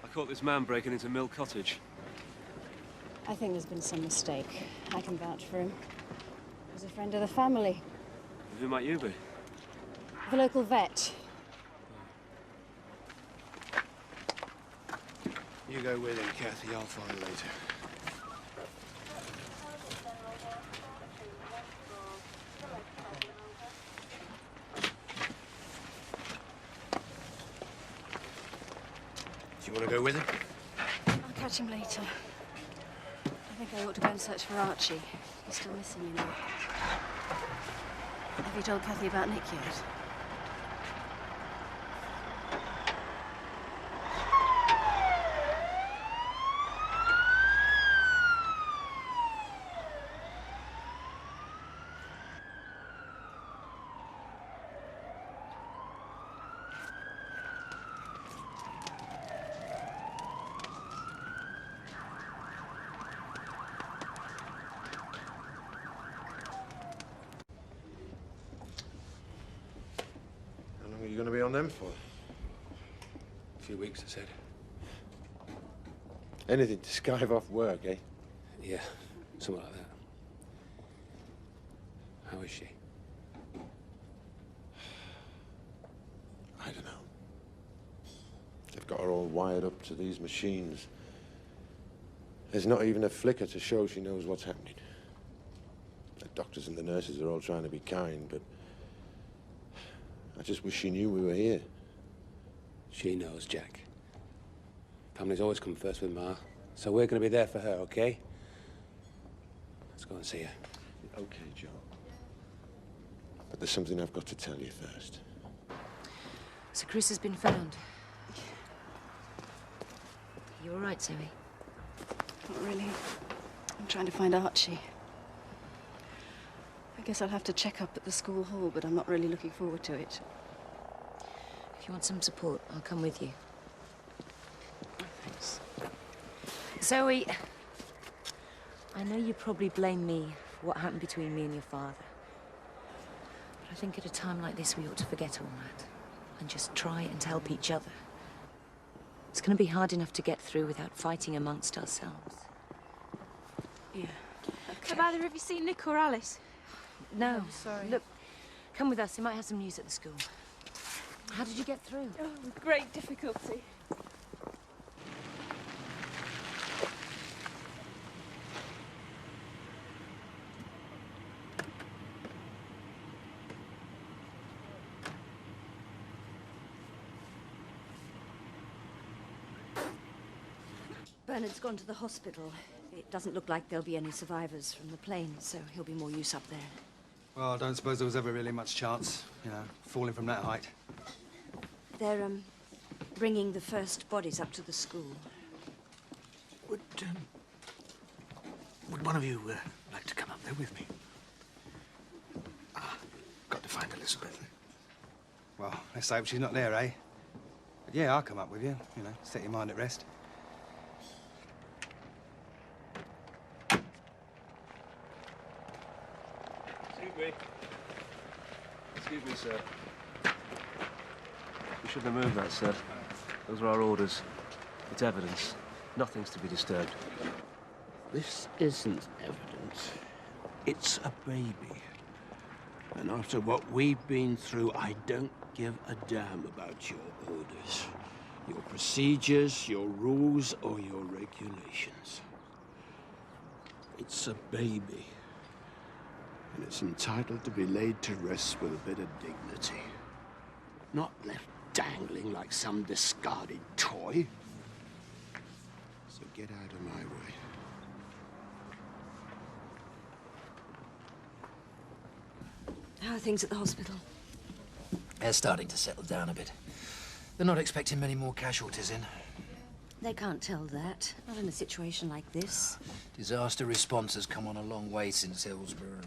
S12: I caught this man breaking into Mill Cottage.
S11: I think there's been some mistake. I can vouch for him. He was a friend of the family.
S12: Who might you be?
S11: The local vet.
S18: You go with him, Kathy. I'll find later. Do you want to go with him?
S2: I'll catch him later. I think I ought to go and search for Archie. He's still missing, you know. Have you told Kathy about Nick yet?
S10: How long are you going to be on them for?
S1: A few weeks, I said.
S10: Anything to skive off work, eh?
S1: Yeah, something like that. How is she?
S10: I don't know. They've got her all wired up to these machines. There's not even a flicker to show she knows what's happening. The doctors and the nurses are all trying to be kind, but I just wish she knew we were here.
S1: She knows, Jack. Family's always come first with Ma, so we're going to be there for her, okay? Let's go and see her.
S10: Okay, Joe. But there's something I've got to tell you first.
S7: So Chris has been found. You all right, Zoe?
S2: Not really. I'm trying to find Archie. I guess I'll have to check up at the school hall, but I'm not really looking forward to it.
S7: If you want some support, I'll come with you. Thanks. Zoe, I know you probably blame me for what happened between me and your father. But I think at a time like this, we ought to forget all that and just try and help each other. It's going to be hard enough to get through without fighting amongst ourselves.
S2: Yeah.
S3: Have either of you seen Nick or Alice?
S7: No.
S3: Oh, sorry.
S7: Look, come with us. They might have some news at the school. How did you get through?
S3: Oh, with great difficulty.
S2: Bernard's gone to the hospital. It doesn't look like there'll be any survivors from the plane, so he'll be more use up there.
S8: Well, I don't suppose there was ever really much chance, you know, falling from that height.
S2: They're, bringing the first bodies up to the school.
S13: Would one of you like to come up there with me? Got to find Elizabeth.
S8: Well, let's hope she's not there, eh? But yeah, I'll come up with you, you know, set your mind at rest.
S12: Excuse me. Excuse me, sir. You shouldn't have moved that, sir. Those are our orders. It's evidence. Nothing's to be disturbed.
S14: This isn't evidence. It's a baby. And after what we've been through, I don't give a damn about your orders, your procedures, your rules, or your regulations. It's a baby. And it's entitled to be laid to rest with a bit of dignity. Not left dangling like some discarded toy. So get out of my way.
S2: How are things at the hospital?
S20: They're starting to settle down a bit. They're not expecting many more casualties in.
S2: They can't tell that. Not in a situation like this.
S20: Disaster response has come on a long way since Hillsborough.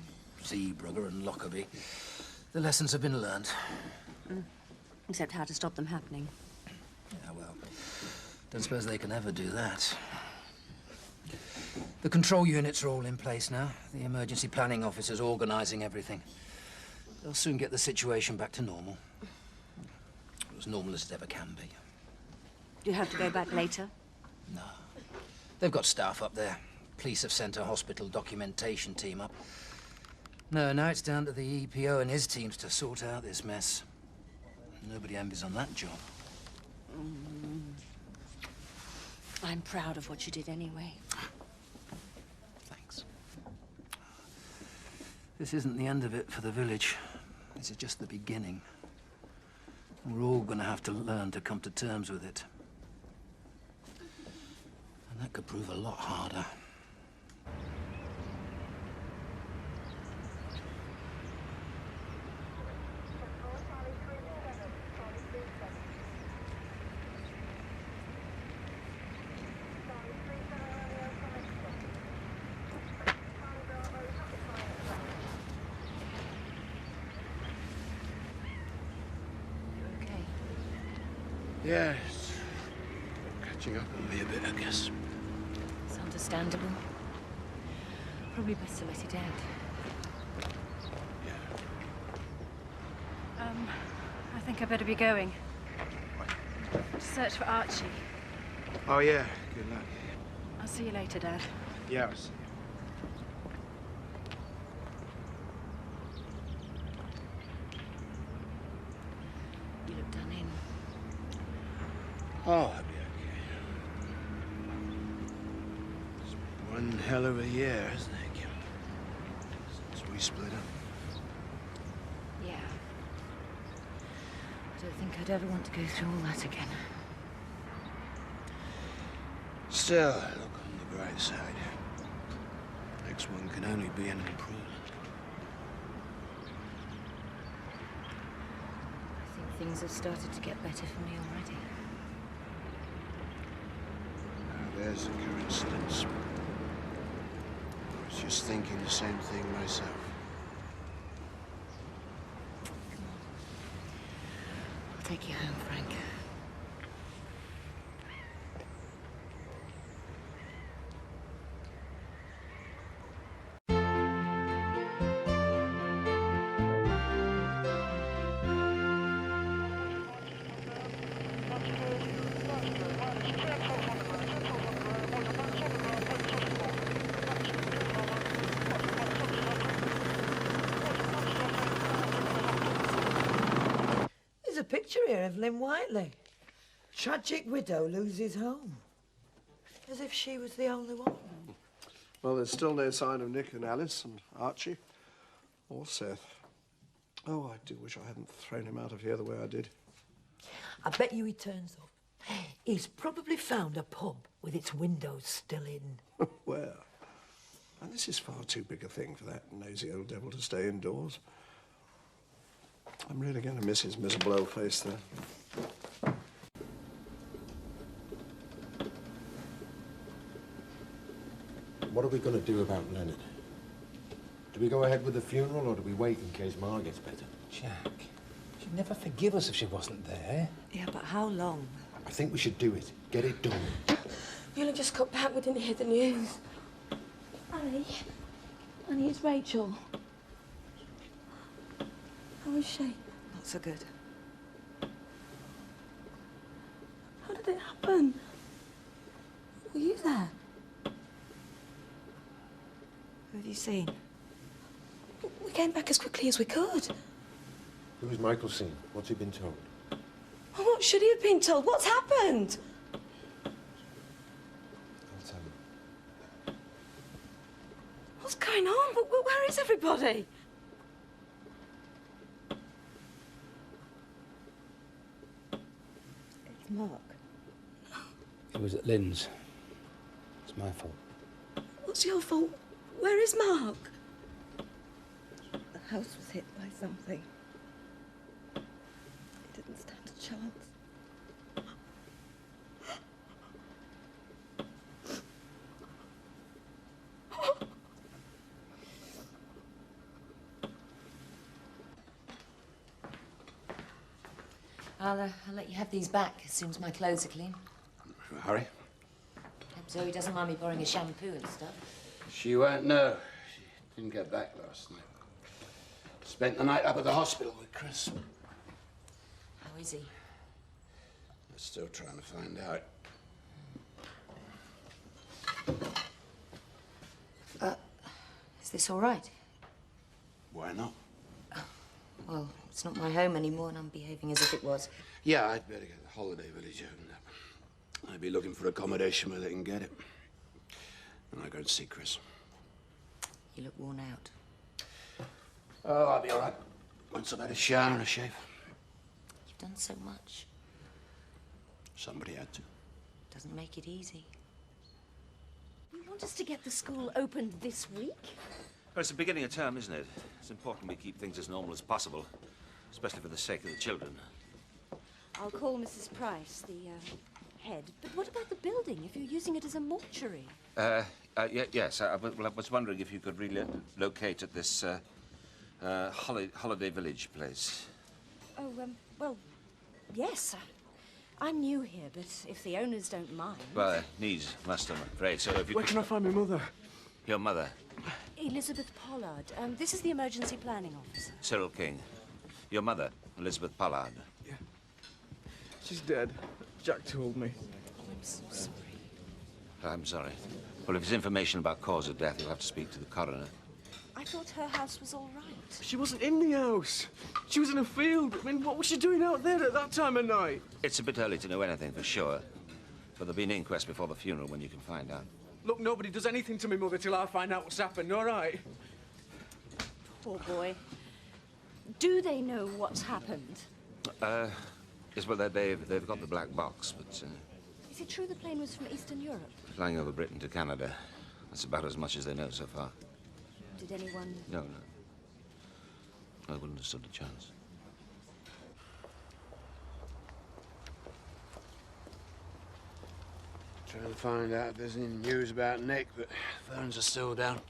S20: Zeebrugger and Lockerbie, the lessons have been learned.
S2: Except how to stop them happening.
S20: Yeah, well, don't suppose they can ever do that. The control units are all in place now. The emergency planning officer's organising everything. They'll soon get the situation back to normal. As normal as it ever can be.
S2: Do you have to go back later?
S20: No. They've got staff up there. Police have sent a hospital documentation team up. No, now it's down to the EPO and his teams to sort out this mess. Nobody envies on that job.
S2: I'm proud of what you did anyway.
S20: Thanks. This isn't the end of it for the village. This is just the beginning. We're all going to have to learn to come to terms with it. And that could prove a lot harder. Yeah, it's catching up on me a bit, I guess.
S7: It's understandable. Probably best to let it out.
S11: I think I better be going. To search for Archie.
S8: Oh, yeah. Good luck.
S11: I'll see you later, Dad.
S8: Yeah, I'll see
S7: You look done in.
S8: Oh, I'll be okay. It's been one hell of a year, hasn't it, Kim? Since we split up.
S7: Yeah. I don't think I'd ever want to go through all that again.
S8: Still, look on the bright side. Next one can only be an improvement.
S7: I think things have started to get better for me already.
S8: Now, there's a coincidence. I was just thinking the same thing myself.
S7: I'll take you home, Frank.
S5: There's a picture here of Lynn Whiteley. Tragic widow loses home. As if she was the only one.
S4: Well, there's still no sign of Nick and Alice and Archie or Seth. Oh, I do wish I hadn't thrown him out of here the way I did.
S5: I bet you he turns up. He's probably found a pub with its windows still in.
S4: Where? And this is far too big a thing for that nosy old devil to stay indoors. I'm really going to miss his miserable old face there.
S10: What are we going to do about Leonard? Do we go ahead with the funeral or do we wait in case Ma gets better?
S1: Jack, she'd never forgive us if she wasn't there.
S2: Yeah, but how long?
S10: I think we should do it. Get it done.
S22: We only just got back. We didn't hear the news. Annie. Annie, it's Rachel. How is she?
S2: Not so good.
S22: How did it happen? Were you there?
S2: Who have you seen?
S22: We came back as quickly as we could.
S10: Who has Michael seen? What's he been told?
S22: Oh, what should he have been told? What's happened?
S10: I'll tell you.
S22: What's going on? Where is everybody?
S2: It's Mark.
S1: It was at Lynn's. It's my fault.
S22: What's your fault? Where is Mark?
S2: The house was hit by something. It didn't stand a chance.
S7: I'll let you have these back as soon as my clothes are clean.
S18: Hurry.
S7: Hope Zoe doesn't mind me borrowing a shampoo and stuff.
S18: She won't know. She didn't get back last night. Spent the night up at the hospital with Chris.
S7: How is he?
S18: We're still trying to find out.
S7: Is this all right?
S18: Why not?
S7: Well, it's not my home anymore, and I'm behaving as if it was.
S18: Yeah, I'd better get the holiday village opened up. I'd be looking for accommodation where they can get it. And I go and see Chris.
S7: You look worn out.
S18: Oh, I'll be all right. Once I've had a shower and a shave.
S7: You've done so much.
S18: Somebody had to.
S7: Doesn't make it easy.
S2: You want us to get the school opened this week?
S15: Well, it's the beginning of term, isn't it? It's important we keep things as normal as possible, especially for the sake of the children.
S2: I'll call Mrs. Price, the head. But what about the building, if you're using it as a mortuary?
S15: Yes. I was wondering if you could relocate at this holiday village place.
S2: Oh, well, yes. I'm new here, but if the owners don't mind...
S15: Well, needs must, I'm afraid. So if you
S6: Where can I find my mother?
S15: Your mother?
S2: Elizabeth Pollard. This is the emergency planning officer.
S15: Cyril King. Your mother, Elizabeth Pollard.
S6: Yeah. She's dead. Jack told me.
S2: I'm so sorry.
S15: I'm sorry. Well, if there's information about cause of death, you'll have to speak to the coroner.
S2: I thought her house was all right.
S6: She wasn't in the house. She was in a field. I mean, what was she doing out there at that time of night?
S15: It's a bit early to know anything for sure, but there'll be an inquest before the funeral when you can find out.
S6: Look, nobody does anything to me mother till I find out what's happened, all right?
S2: Poor boy. Do they know what's happened?
S15: Yes, well, they've got the black box, but
S2: Is it true the plane was from Eastern Europe?
S15: flying over Britain to Canada. That's about as much as they know so far.
S2: Did anyone...
S15: No. I wouldn't have stood a chance.
S18: Trying to find out if there's any news about Nick, but phones are still down.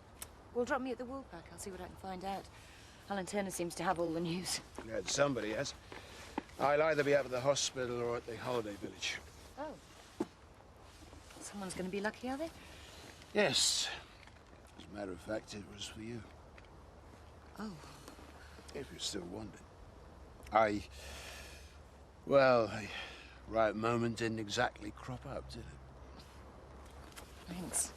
S7: Well, drop me at the Woolpack. I'll see what I can find out. Alan Turner seems to have all the news.
S18: Yeah, somebody has. I'll either be up at the hospital or at the holiday village.
S7: Oh. Someone's going to be lucky, are they?
S18: Yes. As a matter of fact, it was for you.
S7: Oh.
S18: If you still want it. Well, the right moment didn't exactly crop up, did it?
S7: Thanks.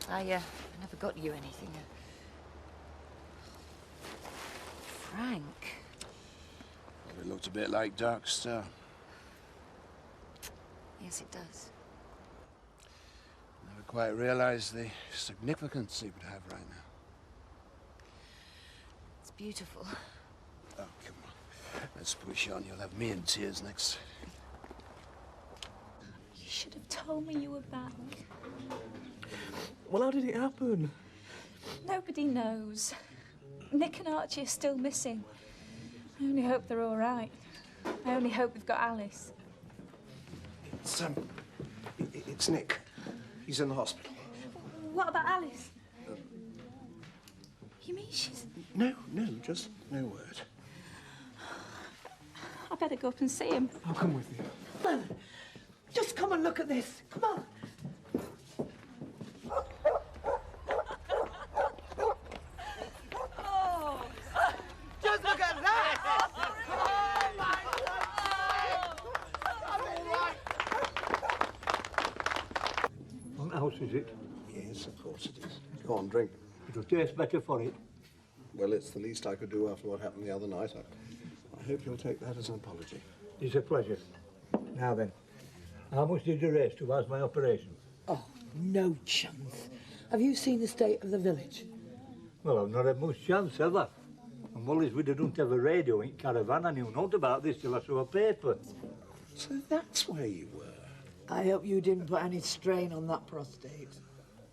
S7: I never got you anything. Frank.
S18: Well, it looked a bit like Dark Star.
S7: Yes, it does.
S18: Never quite realized the significance it would have right now.
S7: It's beautiful.
S18: Oh, come on. Let's push on. You'll have me in tears next.
S22: You should have told me you were back.
S6: Well, how did it happen?
S22: Nobody knows. Nick and Archie are still missing. I only hope they're all right. I only hope we've got Alice.
S13: It's Nick. He's in the hospital.
S22: What about Alice? You mean she's...
S13: No, just no word.
S22: I better go up and see him.
S6: I'll come with you.
S5: Well, just come and look at this. Come on.
S22: Oh!
S5: Just look at that!
S22: Oh, my
S16: What house is it?
S4: Yes, of course it is. Go on, drink.
S16: It'll taste better for it.
S4: Well, it's the least I could do after what happened the other night. I hope you'll take that as an apology.
S16: It's a pleasure. Now then, how much did you raise towards my operation?
S5: Oh, no chance. Have you seen the state of the village?
S16: Well, I've not had much chance, have I? And Wally's widow don't have a radio in caravan. I knew naught about this till I saw a paper.
S4: So that's where you were.
S5: I hope you didn't put any strain on that prostate.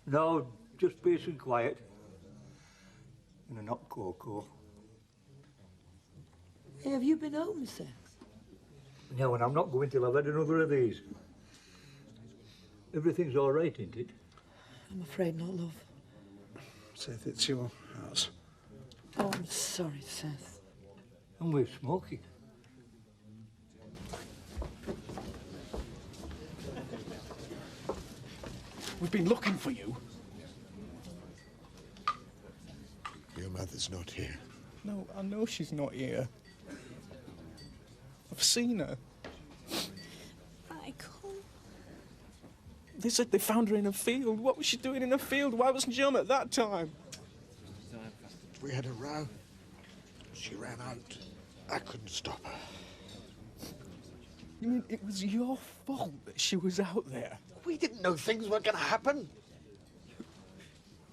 S16: No, just peace and quiet. And a not cocoa.
S5: Hey, have you been home since?
S16: No, and I'm not going till I've had another of these. Everything's all right, isn't it?
S5: I'm afraid not, love.
S4: Seth, it's your house.
S5: Oh, I'm sorry, Seth.
S16: And we're smoking.
S6: We've been looking for you.
S4: Your mother's not here.
S6: No, I know she's not here. I've seen her.
S22: Michael.
S6: They said they found her in a field. What was she doing in a field? Why wasn't she home at that time?
S4: We had a row. She ran out. I couldn't stop her.
S6: You mean it was your fault that she was out there?
S4: We didn't know things were going to happen.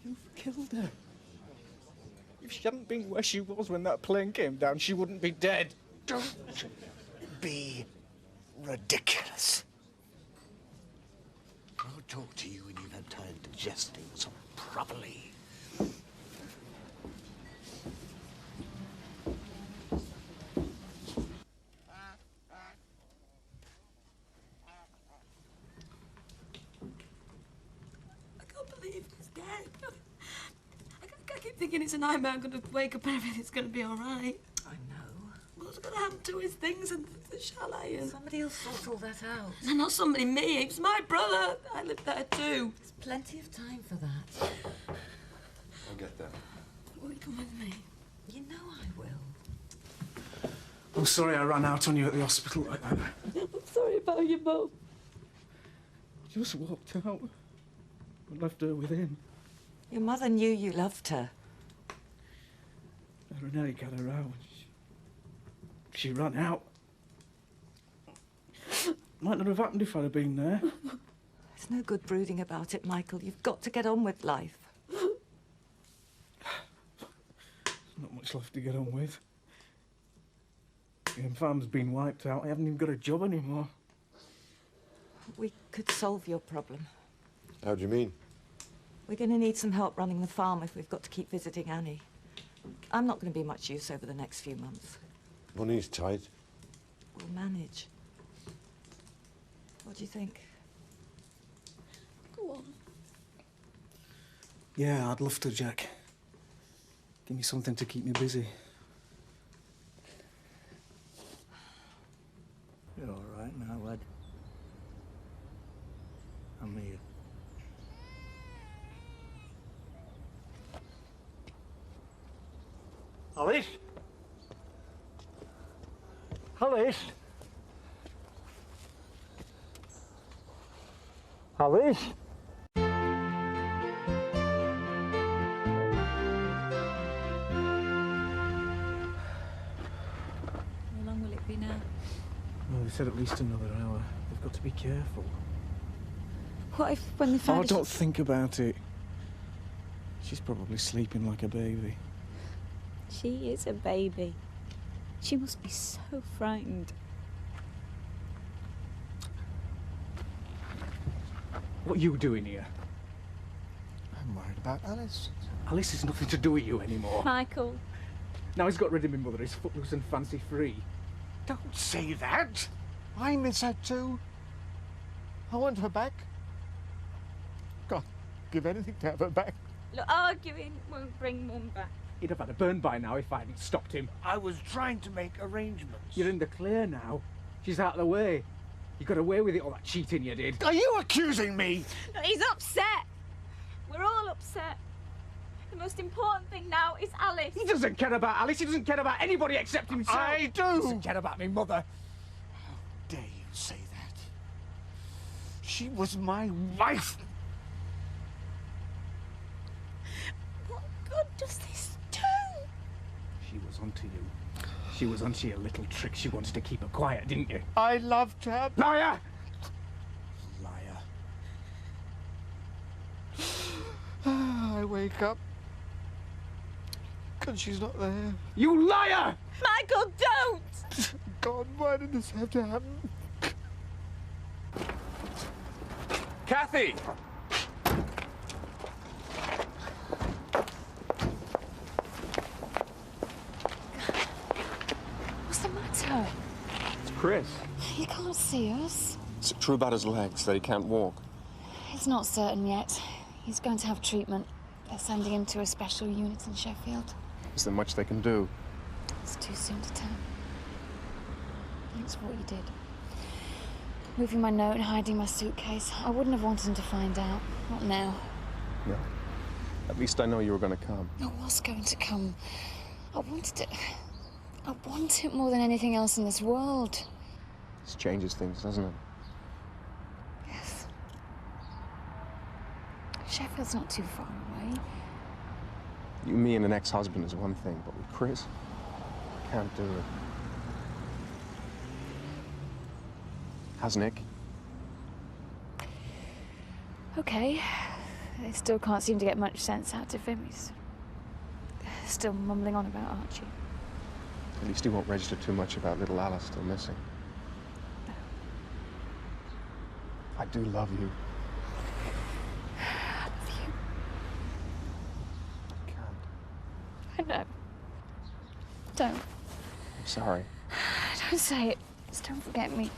S6: You've killed her. If she hadn't been where she was when that plane came down, she wouldn't be dead.
S4: Don't be ridiculous. I'll talk to you when you've had time to digest things properly.
S2: I keep thinking it's a nightmare. I'm going to wake up and everything's going to be all right.
S7: I know.
S2: What's going to happen to his things and the chalet? And...
S7: Somebody will sort all that out.
S2: No, not somebody, me. It's my brother. I live there too.
S7: There's plenty of time for that.
S10: I'll get that.
S2: Will you come with me?
S7: You know I will.
S6: I'm sorry I ran out on you at the hospital like that.
S2: I'm sorry about your mum.
S6: Just walked out and left her with him.
S7: Your mother knew you loved her.
S6: Her and Eric had a row. She ran out. Might not have happened if I'd have been there.
S7: There's no good brooding about it, Michael. You've got to get on with life.
S6: There's not much left to get on with. The farm's been wiped out. I haven't even got a job anymore.
S7: We could solve your problem.
S10: How do you mean?
S7: We're going to need some help running the farm if we've got to keep visiting Annie. I'm not going to be much use over the next few months.
S10: Money's tight.
S7: We'll manage. What do you think?
S2: Go on.
S6: Yeah, I'd love to, Jack. Give me something to keep me busy.
S16: You're all right now, lad. I'm here. Alice? Alice? Alice?
S7: How long will it be now?
S6: Well, they said at least another hour. They've got to be careful.
S22: What if when they find
S6: Oh,
S22: her,
S6: don't think about it. She's probably sleeping like a baby.
S22: She is a baby. She must be so frightened.
S6: What are you doing here?
S4: I'm worried about Alice.
S6: Alice has nothing to do with you anymore.
S22: Michael.
S6: Now he's got rid of my mother, he's footloose and fancy-free.
S4: Don't say that. I miss her too. I want her back. God, give anything to have her back.
S22: Look, arguing won't bring Mum back.
S6: He'd have had a burn by now if I hadn't stopped him.
S4: I was trying to make arrangements.
S6: You're in the clear now. She's out of the way. You got away with it, all that cheating you did.
S4: Are you accusing me?
S22: Look, he's upset. We're all upset. The most important thing now is Alice.
S6: He doesn't care about Alice. He doesn't care about anybody except himself.
S4: I do.
S6: He doesn't care about me mother.
S4: How dare you say that? She was my wife.
S22: What good does this do?
S6: She was onto you. She was onto your little trick. She wanted to keep her quiet, didn't you?
S4: I loved her.
S6: Liar!
S4: Liar. I wake up. And she's not there.
S6: You liar!
S22: Michael, don't!
S4: God, why did this have to happen?
S6: Kathy!
S22: What's the matter?
S6: It's Chris.
S11: He can't see us.
S6: Is it true about his legs, that he can't walk?
S11: It's not certain yet. He's going to have treatment. They're sending him to a special unit in Sheffield.
S6: Is there much they can do?
S11: It's too soon to tell. Thanks for what you did. Moving my note and hiding my suitcase. I wouldn't have wanted him to find out.
S22: Not now.
S9: No. At least I know you were going to come.
S22: I was going to come. I wanted it. I want it more than anything else in this world.
S9: This changes things, doesn't it?
S22: Yes. Sheffield's not too far away.
S9: You, me, and an ex-husband is one thing, but with Chris, I can't do it. How's Nick?
S22: Okay. I still can't seem to get much sense out of him. He's still mumbling on about Archie.
S9: At least he won't register too much about little Alice still missing. I do love you.
S22: I love you. I know. Don't.
S9: I'm sorry.
S22: Don't say it. Just don't forget me.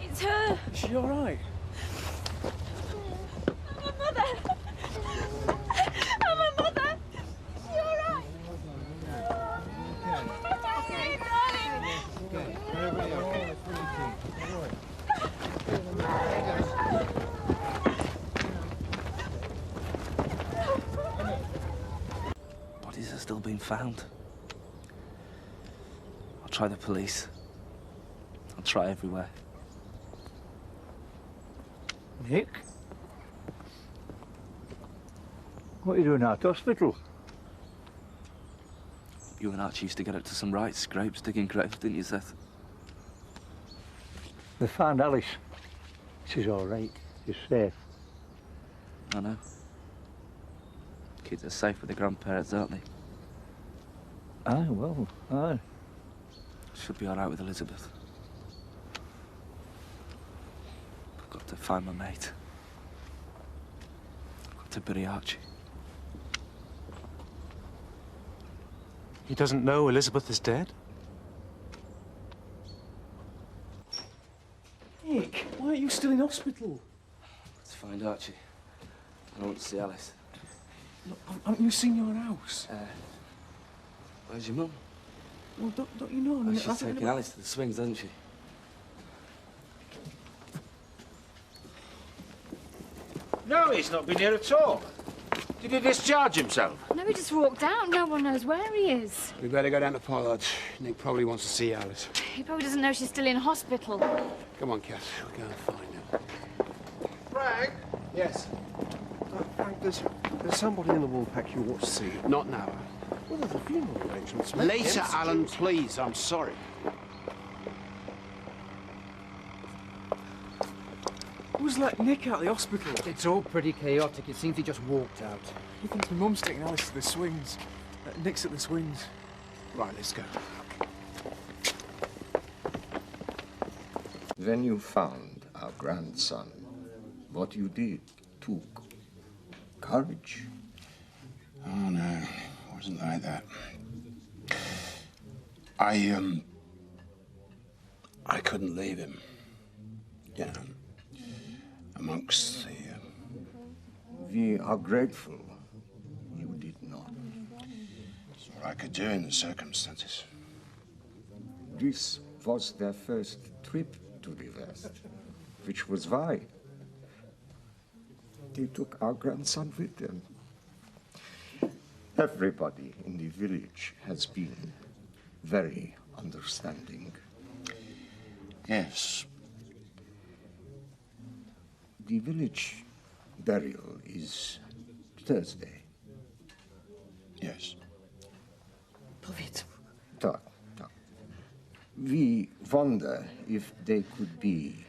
S22: It's her.
S6: Is she all right?
S22: I'm a mother. I'm a mother. Is she all right? Okay, darling.
S9: Everybody okay?
S12: Bodies are still being found. I'll try the police. I'll try everywhere.
S16: Nick? What are you doing at hospital?
S12: You and Archie used to get up to some right scrapes digging graves, didn't you, Seth?
S16: They found Alice. She's all right. She's safe.
S12: I know. Kids are safe with their grandparents, aren't they?
S16: Aye, well, aye.
S12: Should be all right with Elizabeth. I've got to find my mate. I've got to bury Archie.
S9: He doesn't know Elizabeth is dead?
S6: Nick, why are you still in hospital?
S12: Let's find Archie. I want to see Alice.
S6: Look, haven't you seen your house?
S12: Where's your mum?
S6: Well, don't you know? I mean,
S12: She's taken Alice to the swings, hasn't she?
S15: No, he's not been here at all. Did he discharge himself?
S22: No, he just walked out. No one knows where he is.
S18: We better go down to Pollard. Nick probably wants to see Alice.
S22: He probably doesn't know she's still in hospital.
S18: Come on, Kath. We'll go and find him.
S9: Frank?
S18: Yes?
S9: Frank, there's somebody in the Woolpack you want to see.
S18: Not now.
S9: Well, there's a funeral arrangements.
S18: Later, Alan, please. I'm sorry.
S6: Who's let Nick out of the hospital?
S20: It's all pretty chaotic. It seems he just walked out.
S6: He thinks my mum's taking Alice to the swings. Nick's at the swings.
S18: Right, let's go.
S19: When you found our grandson, what you did took courage.
S18: Oh, no. It wasn't like that. I couldn't leave him. You know, amongst the...
S19: We are grateful you did not.
S18: It's all I could do in the circumstances.
S19: This was their first trip to the West, which was why they took our grandson with them. Everybody in the village has been very understanding.
S18: Yes.
S19: The village burial is Thursday.
S18: Yes.
S19: Tak. We wonder if they could be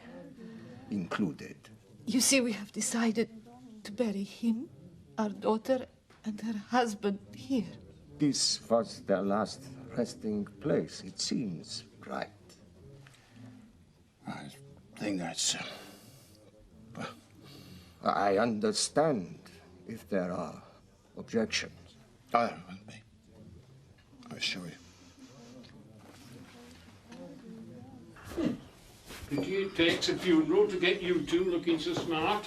S19: included.
S5: You see, we have decided to bury him, our daughter, and her husband here.
S19: This was their last resting place, it seems, right?
S18: I think that's...
S19: I understand if there are objections.
S18: Oh, there won't be. I assure you.
S14: Pity it takes a funeral to get you two looking so smart.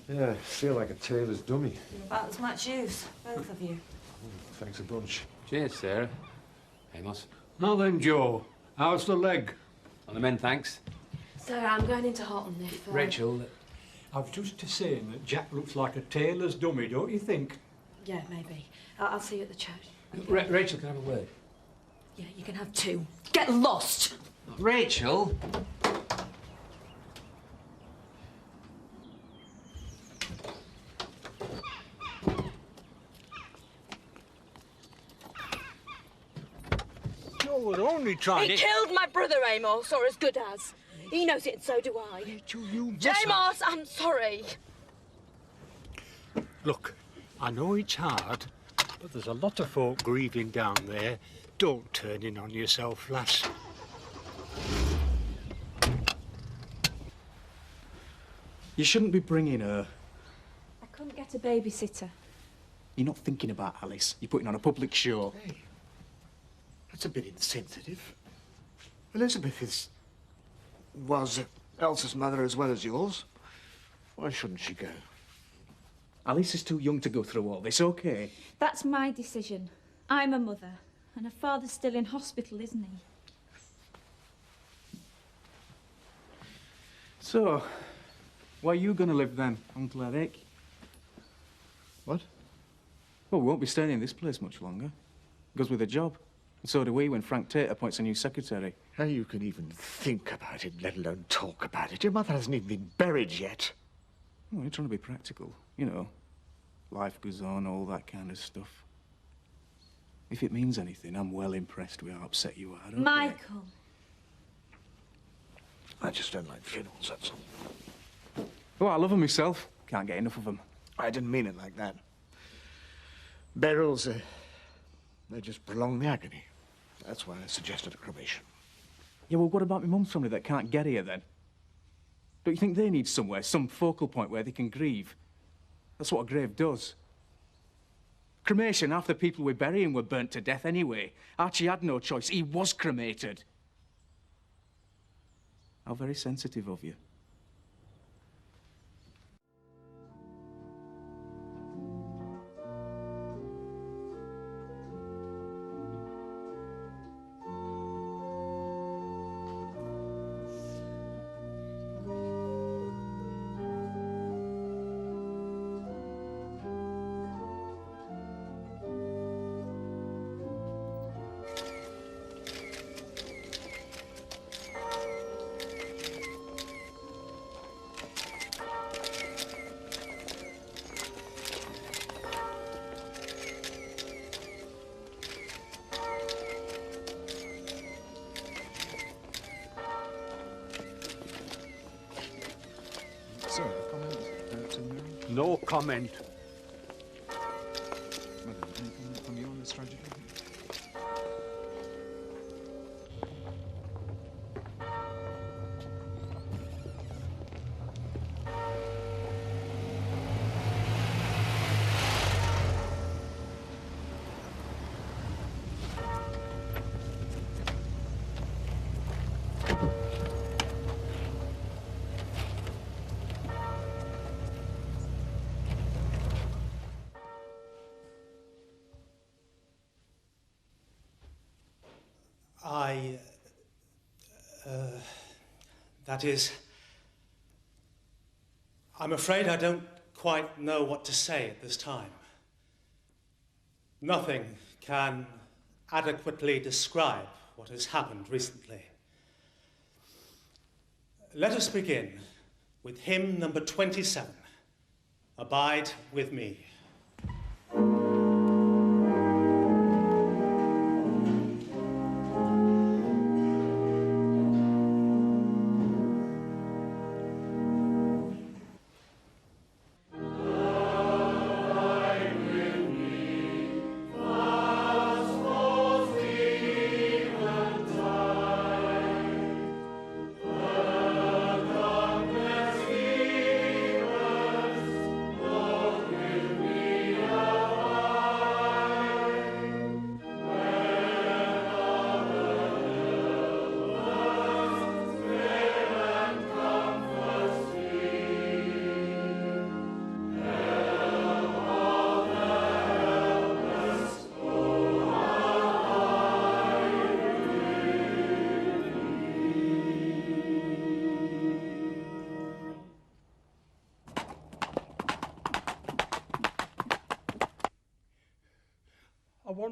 S10: Yeah, I feel like a tailor's dummy.
S2: You're about as much use, both of you.
S10: Thanks a bunch.
S1: Cheers, Sarah. Amos.
S16: Now then, Joe, how's the leg?
S1: On the men, thanks.
S22: Sir, I'm going into Houghton if...
S1: Rachel.
S16: I was just saying that Jack looks like a tailor's dummy, don't you think?
S22: Yeah, maybe. I'll see you at the church.
S1: Rachel, can I have a word?
S22: Yeah, you can have two. Get lost!
S1: Rachel!
S16: Joe was only trying
S22: He
S16: to...
S22: killed my brother, Amos, or as good as. He knows it and so do I.
S16: Rachel, you mustn't.
S22: Amos, I'm sorry.
S16: Look, I know it's hard, but there's a lot of folk grieving down there. Don't turn in on yourself, lass.
S6: You shouldn't be bringing her.
S22: I couldn't get a babysitter.
S6: You're not thinking about Alice. You're putting on a public show. Hey, that's a bit insensitive. Elizabeth was Elsa's mother as well as yours. Why shouldn't she go? Alice is too young to go through all this, okay?
S22: That's my decision. I'm a mother, and her father's still in hospital, isn't he?
S6: So, where are you going to live then, Uncle Eric? What? Well, we won't be staying in this place much longer. Goes with a job. And so do we when Frank Tate appoints a new secretary.
S13: How you can even think about it, let alone talk about it. Your mother hasn't even been buried yet.
S6: Oh, you're trying to be practical. You know, life goes on, all that kind of stuff. If it means anything, I'm well impressed with how upset you are. Okay?
S22: Michael.
S13: I just don't like funerals, that's all.
S6: Oh, I love them myself. Can't get enough of them.
S13: I didn't mean it like that. Burials, they just prolong the agony. That's why I suggested a cremation.
S6: Yeah, well, what about my mum's family that can't get here, then? Don't you think they need somewhere, some focal point where they can grieve? That's what a grave does. Cremation, half the people we're burying were burnt to death anyway. Archie had no choice. He was cremated. How very sensitive of you.
S4: So, a comment to Mary?
S16: No comment.
S4: Mother, any comment from you on this tragedy?
S17: That is, I'm afraid I don't quite know what to say at this time. Nothing can adequately describe what has happened recently. Let us begin with hymn number 27, Abide With Me.
S21: With me.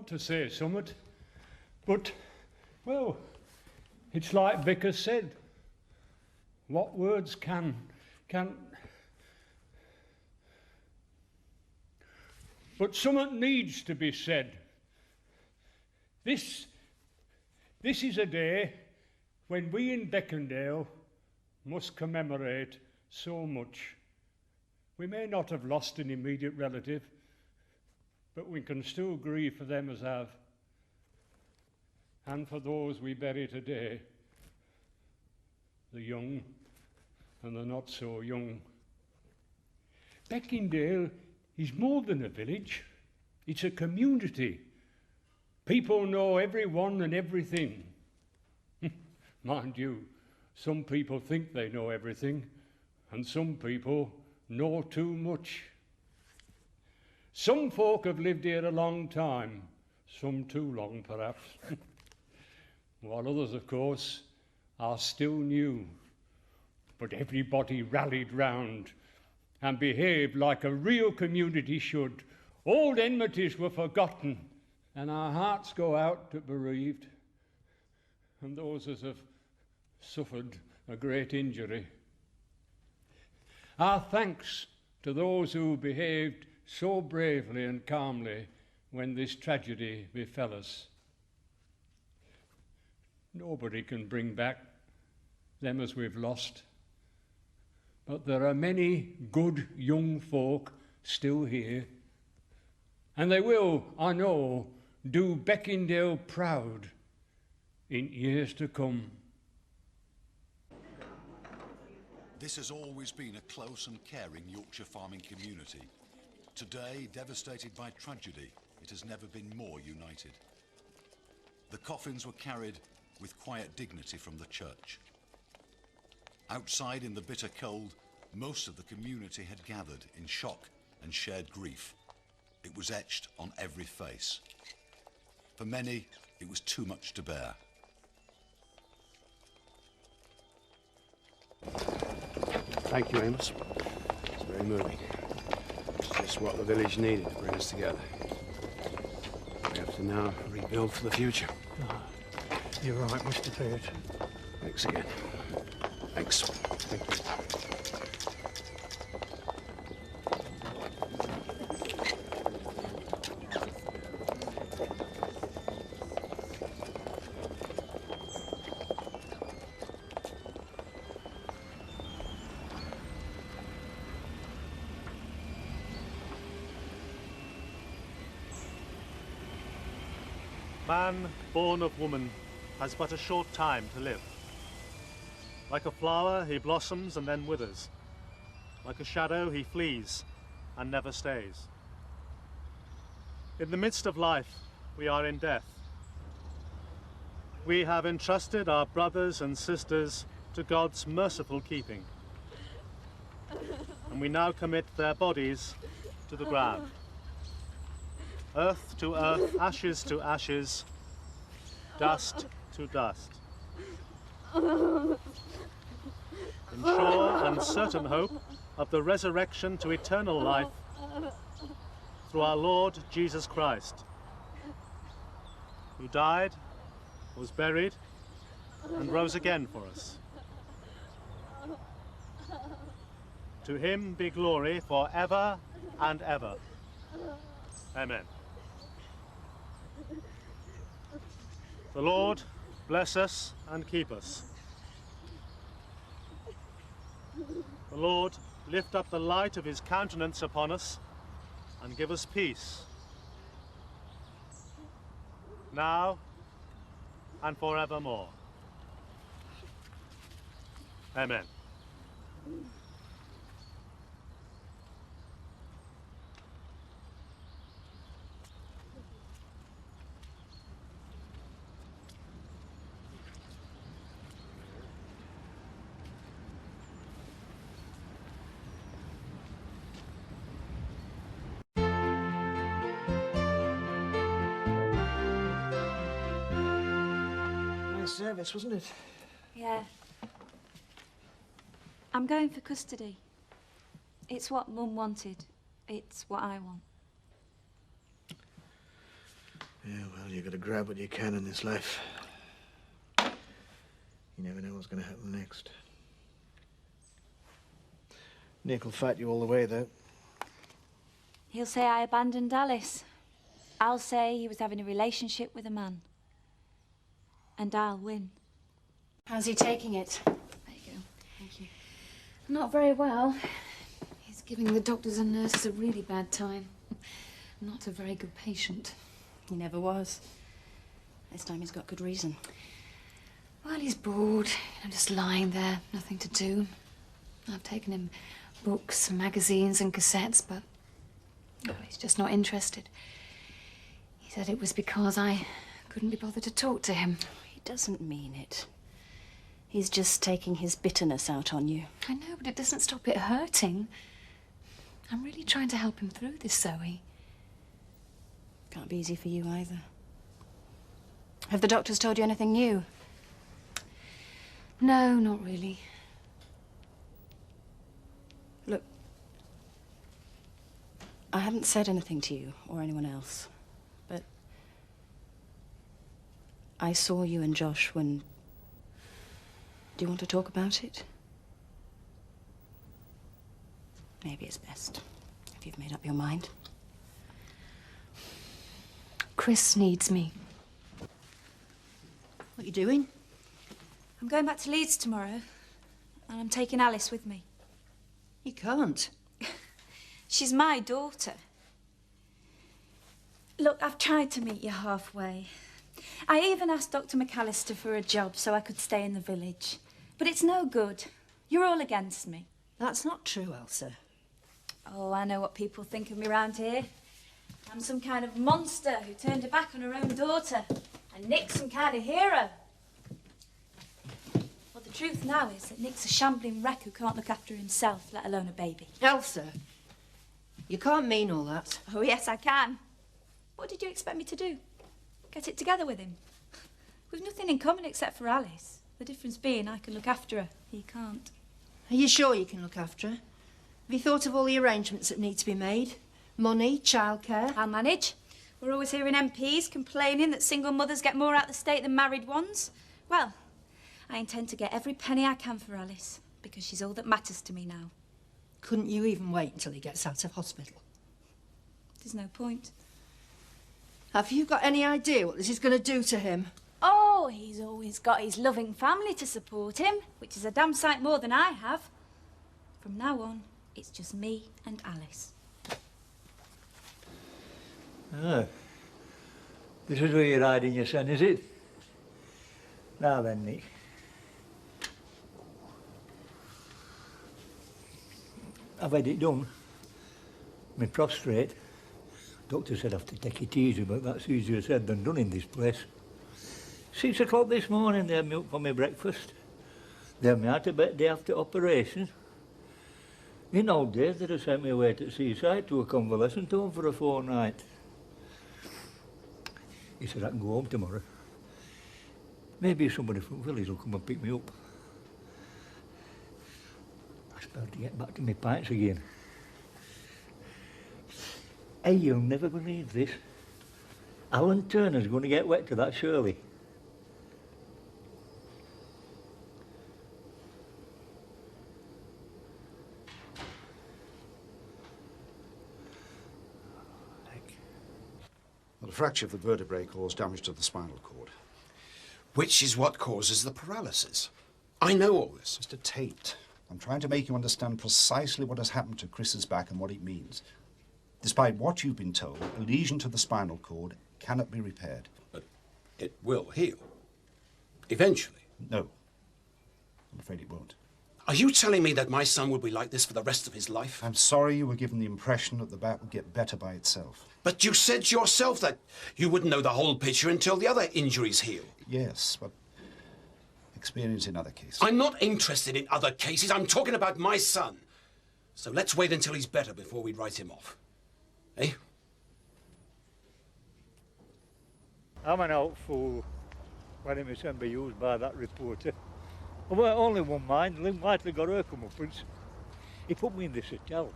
S16: want to say something, but, well, it's like Vicar said. What words can... But something needs to be said. This is a day when we in Beckendale must commemorate so much. We may not have lost an immediate relative, but we can still grieve for them as have, and for those we bury today, the young and the not so young. Beckendale is more than a village, it's a community. People know everyone and everything. Mind you, some people think they know everything, and some people know too much. Some folk have lived here a long time, some too long perhaps, while others, of course, are still new. But everybody rallied round and behaved like a real community should. Old enmities were forgotten, and our hearts go out to bereaved and those that have suffered a great injury. Our thanks to those who behaved so bravely and calmly when this tragedy befell us. Nobody can bring back them as we've lost, but there are many good young folk still here, and they will, I know, do Beckendale proud in years to come.
S3: This has always been a close and caring Yorkshire farming community. Today, devastated by tragedy, it has never been more united. The coffins were carried with quiet dignity from the church. Outside in the bitter cold, most of the community had gathered in shock and shared grief. It was etched on every face. For many, it was too much to bear.
S14: Thank you, Amos. It's very moving. It's just what the village needed to bring us together. We have to now rebuild for the future.
S16: You're right, Mr. Peart.
S14: Thanks again. Thanks. Thank you.
S17: Man born of woman has but a short time to live. Like a flower, he blossoms and then withers. Like a shadow, he flees and never stays. In the midst of life, we are in death. We have entrusted our brothers and sisters to God's merciful keeping. And we now commit their bodies to the ground. Earth to earth, ashes to ashes, dust to dust. In sure and certain hope of the resurrection to eternal life through our Lord Jesus Christ, who died, was buried, and rose again for us. To him be glory for ever and ever. Amen. The Lord bless us and keep us. The Lord lift up the light of his countenance upon us and give us peace, now and forevermore. Amen.
S4: Service, wasn't it?
S22: Yeah. I'm going for custody. It's what Mum wanted. It's what I want.
S13: Yeah, well, you got to grab what you can in this life. You never know what's going to happen next. Nick will fight you all the way, though.
S22: He'll say I abandoned Alice. I'll say he was having a relationship with a man. And I'll win.
S11: How's he taking it?
S22: There you go. Thank you.
S11: Not very well. He's giving the doctors and nurses a really bad time. Not a very good patient.
S2: He never was. This time he's got good reason.
S11: Well, he's bored, just lying there, nothing to do. I've taken him books, magazines and cassettes, but he's just not interested. He said it was because I couldn't be bothered to talk to him.
S2: He doesn't mean it. He's just taking his bitterness out on you.
S11: I know, but it doesn't stop it hurting. I'm really trying to help him through this, Zoe.
S2: Can't be easy for you either. Have the doctors told you anything new?
S11: No, not really.
S2: Look, I haven't said anything to you or anyone else, but I saw you and Josh when... Do you want to talk about it? Maybe it's best, if you've made up your mind.
S11: Chris needs me.
S2: What are you doing?
S22: I'm going back to Leeds tomorrow, and I'm taking Alice with me.
S2: You can't.
S22: She's my daughter. Look, I've tried to meet you halfway. I even asked Dr. McAllister for a job so I could stay in the village. But it's no good. You're all against me.
S2: That's not true, Elsa.
S22: Oh, I know what people think of me round here. I'm some kind of monster who turned her back on her own daughter. And Nick's some kind of hero. Well, the truth now is that Nick's a shambling wreck who can't look after himself, let alone a baby.
S2: Elsa, you can't mean all that.
S22: Oh, yes, I can. What did you expect me to do? Get it together with him? We've nothing in common except for Alice. The difference being I can look after her. He can't.
S2: Are you sure you can look after her? Have you thought of all the arrangements that need to be made? Money, childcare?
S22: I'll manage. We're always hearing MPs complaining that single mothers get more out of the state than married ones. Well, I intend to get every penny I can for Alice, because she's all that matters to me now.
S2: Couldn't you even wait until he gets out of hospital?
S22: There's no point.
S2: Have you got any idea what this is going to do to him?
S22: Oh, he's always got his loving family to support him, which is a damn sight more than I have. From now on, it's just me and Alice.
S8: Ah, this is where you're hiding your son, is it? Now then, Nick. I've had it done. My prostrate. Doctor said I have to take it easy, but that's easier said than done in this place. 6 o'clock this morning, they had me up for my breakfast. They had me out of bed day after operation. In old days, they'd have sent me away to seaside to a convalescent home for a fortnight. He said I can go home tomorrow. Maybe somebody from the village will come and pick me up. I suppose to get back to my pints again. Hey, you'll never believe this. Alan Turner's going to get wet to that Shirley.
S3: Well, a fracture of the vertebrae caused damage to the spinal cord.
S18: Which is what causes the paralysis. I know all this.
S3: Mr. Tate, I'm trying to make you understand precisely what has happened to Chris's back and what it means. Despite what you've been told, a lesion to the spinal cord cannot be repaired.
S18: But it will heal. Eventually.
S3: No. I'm afraid it won't.
S18: Are you telling me that my son will be like this for the rest of his life?
S3: I'm sorry you were given the impression that the back would get better by itself.
S18: But you said yourself that you wouldn't know the whole picture until the other injuries heal.
S3: Yes, but experience in other cases.
S18: I'm not interested in other cases. I'm talking about my son. So let's wait until he's better before we write him off. Eh?
S8: I'm an old fool. Letting my son be used by that reporter. I weren't only one mind. Lynn Whiteley got her comeuppance. He put me in this hotel.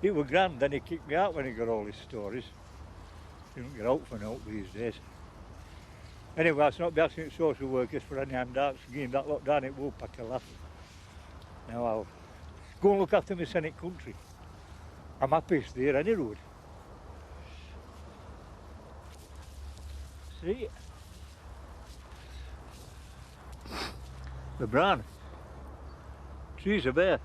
S8: It was grand, then he kicked me out when he got all his stories. You don't get out for naught these days. Anyway, it's not be asking social workers for any handouts. Getting that lot down, it will pack a laugh. Now I'll go and look after my Senate country. I'm happiest there, any road. See? LeBron. Trees are bare.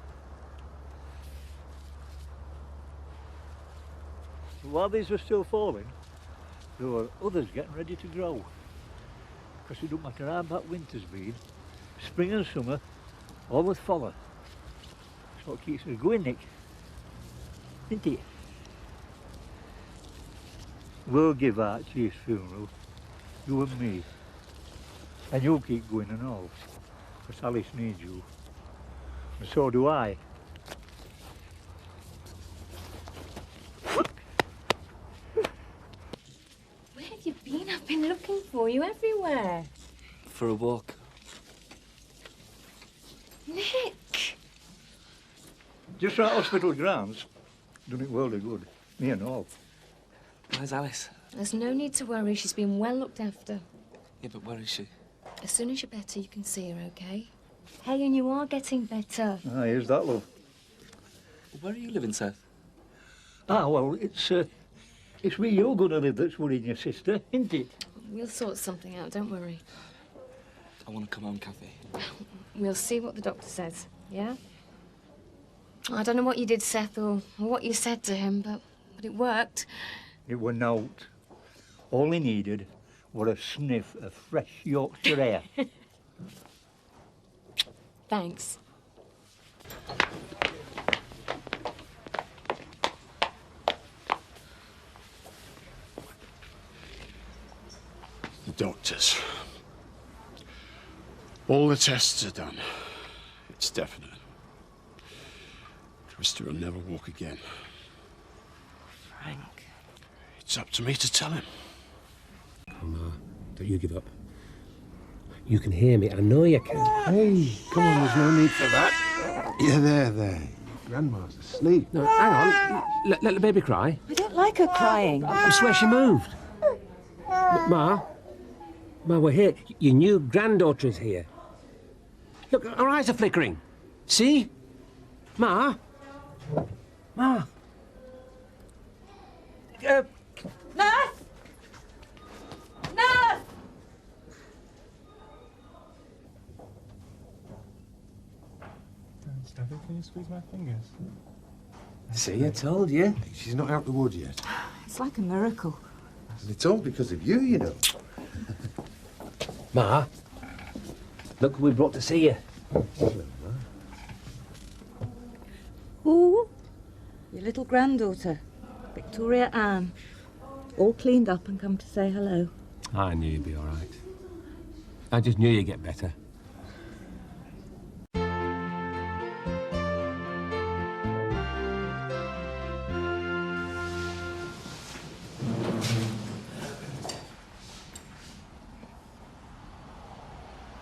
S8: But while these were still falling, there were others getting ready to grow. Because it don't matter how bad winter's been, spring and summer, all will follow. That's what keeps us going, Nick. Isn't it? We'll give Archie's funeral, you and me. And you'll keep going and all. Because Alice needs you. And so do I.
S11: Where have you been? I've been looking for you everywhere.
S12: For a walk.
S11: Nick!
S8: Just right hospital grounds. Done it world of good. Me and all.
S12: Where's Alice?
S11: There's no need to worry. She's been well looked after.
S12: Yeah, but where is she?
S11: As soon as you're better, you can see her, OK? Hey, and you are getting better.
S8: Ah, here's that, love.
S12: Where are you living, Seth?
S8: Ah, well, it's where you're going to live that's worrying your sister, isn't it?
S11: We'll sort something out, don't worry.
S12: I want to come home, Kathy.
S11: We'll see what the doctor says, yeah? I don't know what you did, Seth, or what you said to him, but it worked.
S8: It were naught. All he needed were a sniff of fresh Yorkshire air.
S11: Thanks.
S18: The doctors. All the tests are done. It's definite. Trista will never walk again.
S11: Frank.
S18: It's up to me to tell him.
S7: Come on, don't you give up. You can hear me. I know you can.
S10: Hey, come on, there's no need for that. Yeah, there. Grandma's asleep.
S7: No, hang on. Let the baby cry.
S5: I don't like her crying.
S7: I swear she moved. Ma, we're here. Your new granddaughter is here. Look, her eyes are flickering. See? Ma?
S5: Nurse! Nurse!
S21: Steffi, can you squeeze my fingers?
S10: See, I told you. She's not out the wood yet.
S5: It's like a miracle.
S10: And it's all because of you, you know.
S7: Ma, look who we brought to see you.
S5: Ooh, your little granddaughter, Victoria Ann. All cleaned up and come to say hello.
S7: I knew you'd be all right. I just knew you'd get better.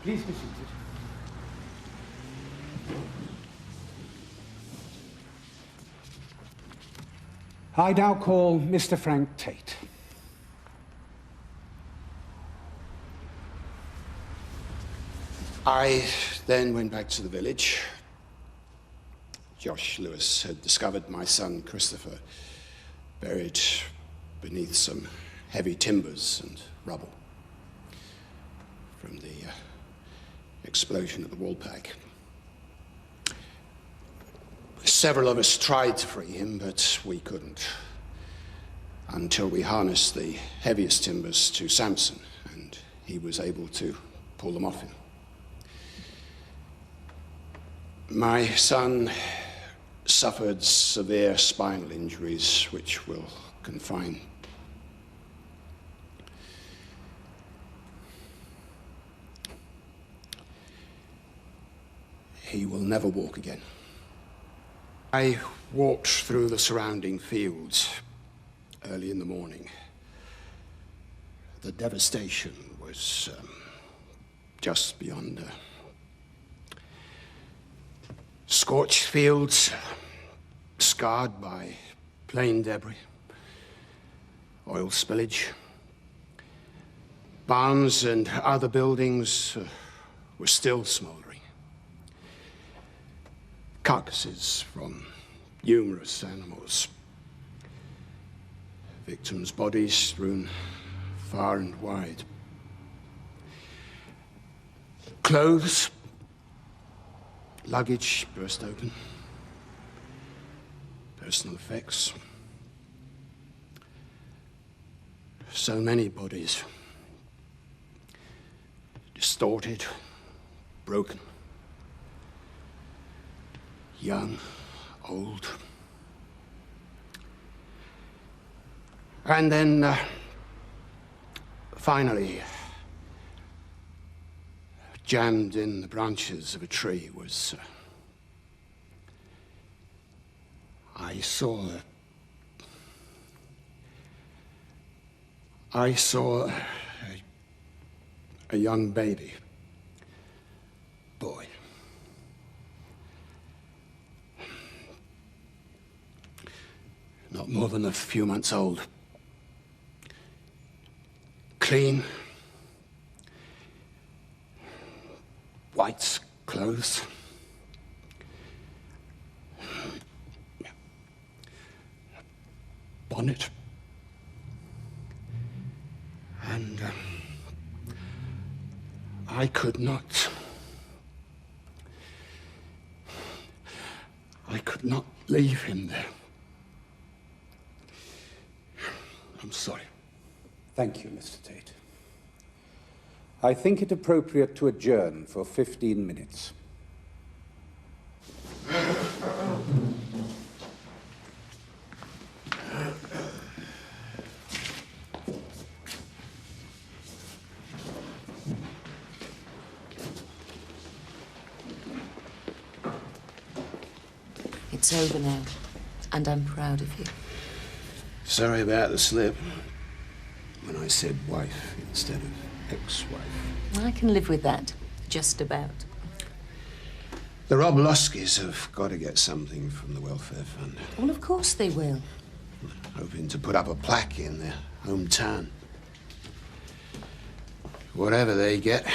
S7: Please be seated.
S23: I now call Mr. Frank Tate.
S18: I then went back to the village. Josh Lewis had discovered my son Christopher buried beneath some heavy timbers and rubble from the explosion at the Wallpack. Several of us tried to free him, but we couldn't until we harnessed the heaviest timbers to Samson, and he was able to pull them off him. My son suffered severe spinal injuries, which will confine. He will never walk again. I walked through the surrounding fields early in the morning. The devastation was just beyond scorched fields, scarred by plane debris. Oil spillage. Barns and other buildings were still smouldering. Carcasses from numerous animals. Victims' bodies strewn far and wide. Clothes, luggage burst open. Personal effects. So many bodies. Distorted, broken. Young, old. And then, finally, jammed in the branches of a tree was... I saw a young baby. Boy. Not more than a few months old. Clean. White clothes. Bonnet. And I could not leave him there. I'm sorry.
S23: Thank you, Mr. Tate. I think it appropriate to adjourn for 15 minutes.
S5: It's over now, and I'm proud of you.
S18: Sorry about the slip. When I said wife instead of ex-wife.
S5: I can live with that, just about.
S18: The Robloskis have got to get something from the welfare fund.
S5: Well, of course they will.
S18: Hoping to put up a plaque in their hometown. Whatever they get,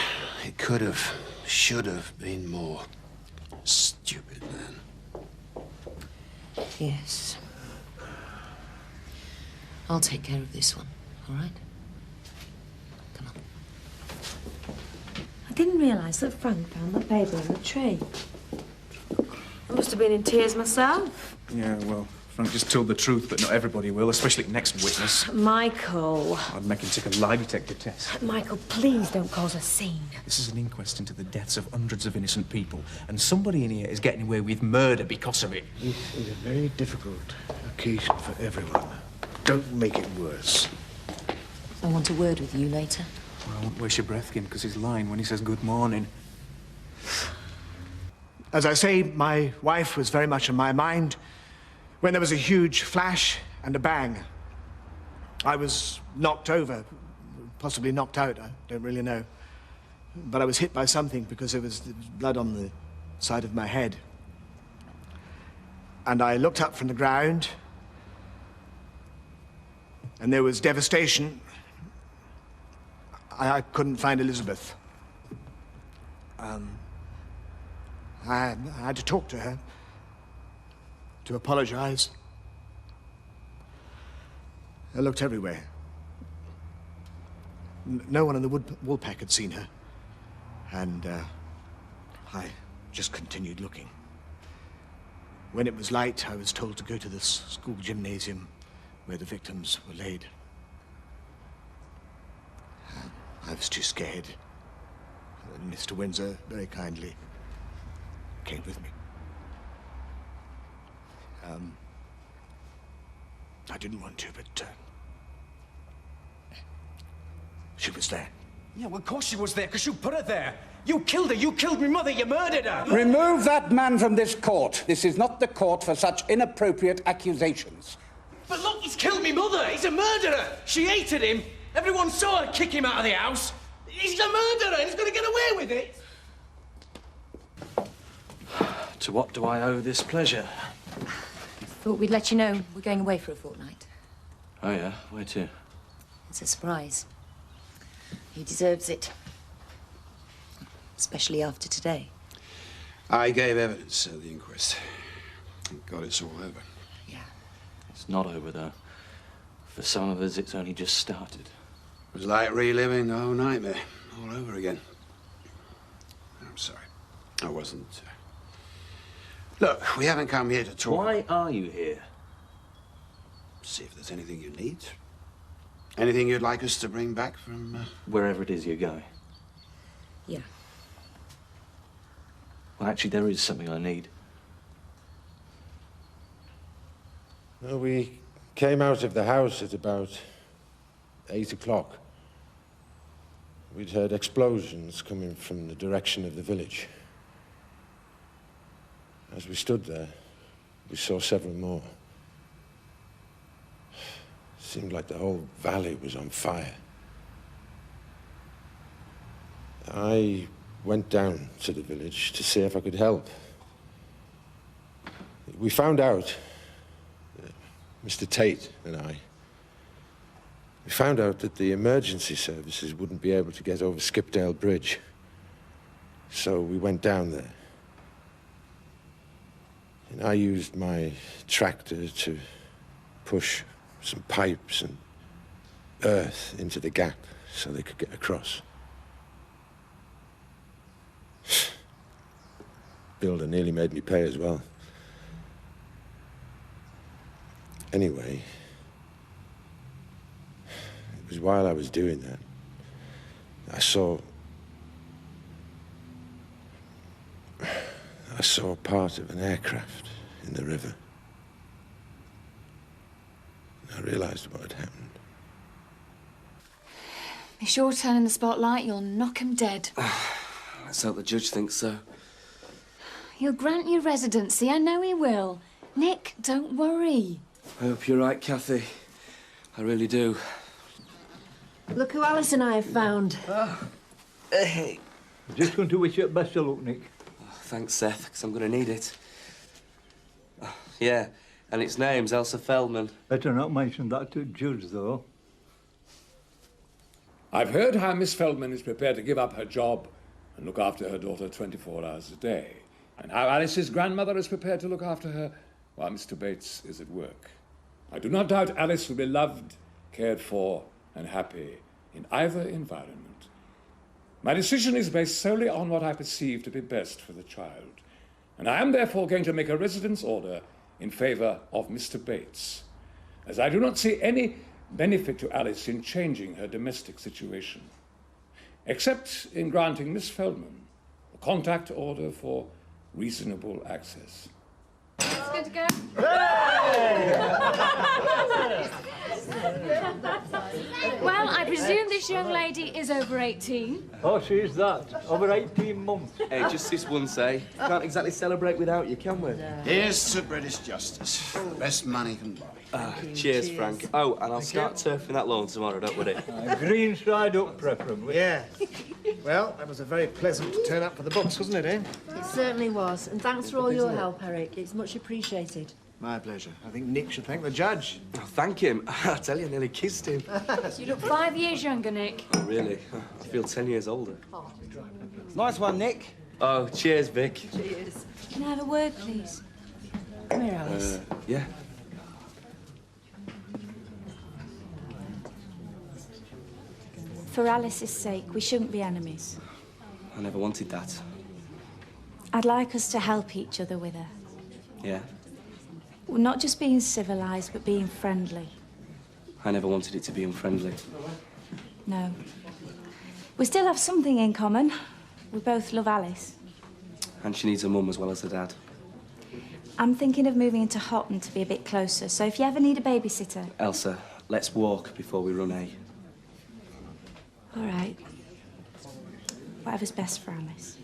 S18: it could have, should have been more. Stupid man.
S5: Yes. I'll take care of this one, all right? Come on.
S22: I didn't realise that Frank found the baby in the tree. I must have been in tears myself.
S9: Yeah, well, Frank just told the truth, but not everybody will, especially the next witness.
S22: Michael.
S9: I'd make him take a lie detector test.
S22: Michael, please don't cause a scene.
S9: This is an inquest into the deaths of hundreds of innocent people, and somebody in here is getting away with murder because of it.
S4: This is a very difficult occasion for everyone. Don't make it worse.
S5: I want a word with you later.
S9: Well, I won't waste your breath, Kim, because he's lying when he says good morning.
S13: As I say, my wife was very much on my mind when there was a huge flash and a bang. I was knocked over, possibly knocked out, I don't really know. But I was hit by something because there was blood on the side of my head. And I looked up from the ground, and there was devastation. I couldn't find Elizabeth. I had to talk to her, to apologize. I looked everywhere. No one in the woolpack had seen her. And I just continued looking. When it was light, I was told to go to the school gymnasium where the victims were laid. I was too scared. And Mr. Windsor very kindly came with me. I didn't want to, but she was there.
S7: Yeah, well, of course she was there, because you put her there. You killed her. You killed my mother. You murdered her.
S23: Remove that man from this court. This is not the court for such inappropriate accusations.
S7: But look, he's killed my mother. He's a murderer. She hated him. Everyone saw her kick him out of the house. He's a murderer, and he's going to get away with it.
S12: To what do I owe this pleasure?
S11: Thought we'd let you know we're going away for a fortnight.
S12: Oh, yeah? Where to?
S11: It's a surprise. He deserves it. Especially after today.
S18: I gave evidence at the inquest. Thank God it's all over.
S12: It's not over, though. For some of us, it's only just started.
S18: It was like reliving the whole nightmare all over again. I'm sorry. I wasn't. Look, we haven't come here to talk.
S12: Why are you here?
S18: See if there's anything you need. Anything you'd like us to bring back from...
S12: Wherever it is you're going.
S11: Yeah.
S12: Well, actually, there is something I need.
S10: Well, we came out of the house at about 8 o'clock. We'd heard explosions coming from the direction of the village. As we stood there, we saw several more. It seemed like the whole valley was on fire. I went down to the village to see if I could help. We found out, Mr. Tate and I, we found out that the emergency services wouldn't be able to get over Skipdale Bridge. So we went down there. And I used my tractor to push some pipes and earth into the gap so they could get across. Builder nearly made me pay as well. Anyway, it was while I was doing that, I saw part of an aircraft in the river. I realized what had happened.
S11: It's your turn in the spotlight, you'll knock 'em dead.
S12: Let's hope the judge thinks so.
S11: He'll grant you residency, I know he will. Nick, don't worry.
S12: I hope you're right, Kathy. I really do.
S5: Look who Alice and I have found.
S12: Hey.
S8: I'm just going to wish you best of luck, Nick.
S12: Thanks, Seth, because I'm going to need it. Yeah, and its name's Elsa Feldman.
S8: Better not mention that to Judge, though.
S15: I've heard how Miss Feldman is prepared to give up her job and look after her daughter 24 hours a day, and how Alice's grandmother is prepared to look after her while Mr. Bates is at work. I do not doubt Alice will be loved, cared for, and happy in either environment. My decision is based solely on what I perceive to be best for the child, and I am therefore going to make a residence order in favour of Mr. Bates, as I do not see any benefit to Alice in changing her domestic situation, except in granting Miss Feldman a contact order for reasonable access.
S11: It's good to go. Well, I presume this young lady is over 18.
S8: Oh, she's that. Over 18 months.
S12: Hey, just this once, eh? Can't exactly celebrate without you, can we?
S18: Here's to British justice. The best money can buy.
S12: Cheers, Frank. Oh, and I'll start turfing that lawn tomorrow, don't worry.
S8: Green side up, preferably.
S13: Yeah. Well, that was a very pleasant turn up for the books, wasn't it, eh?
S5: It certainly was. And thanks for all your help, Eric. It's much appreciated.
S13: My pleasure. I think Nick should thank the judge.
S12: Oh, thank him. I tell you, I nearly kissed him.
S11: You look 5 years younger, Nick.
S12: Oh, really? I feel 10 years older.
S6: Nice one, Nick.
S12: Oh, cheers, Vic.
S5: Cheers.
S2: Can I have a word, please?
S5: Come here, Alice.
S12: Yeah.
S2: For Alice's sake, we shouldn't be enemies.
S12: I never wanted that.
S2: I'd like us to help each other with her.
S12: Yeah?
S2: Well, not just being civilised, but being friendly.
S12: I never wanted it to be unfriendly.
S2: No. We still have something in common. We both love Alice.
S12: And she needs a mum as well as a dad.
S2: I'm thinking of moving into Houghton to be a bit closer, so if you ever need a babysitter...
S12: Elsa, let's walk before we run, eh?
S2: All right. Whatever's best for Alice.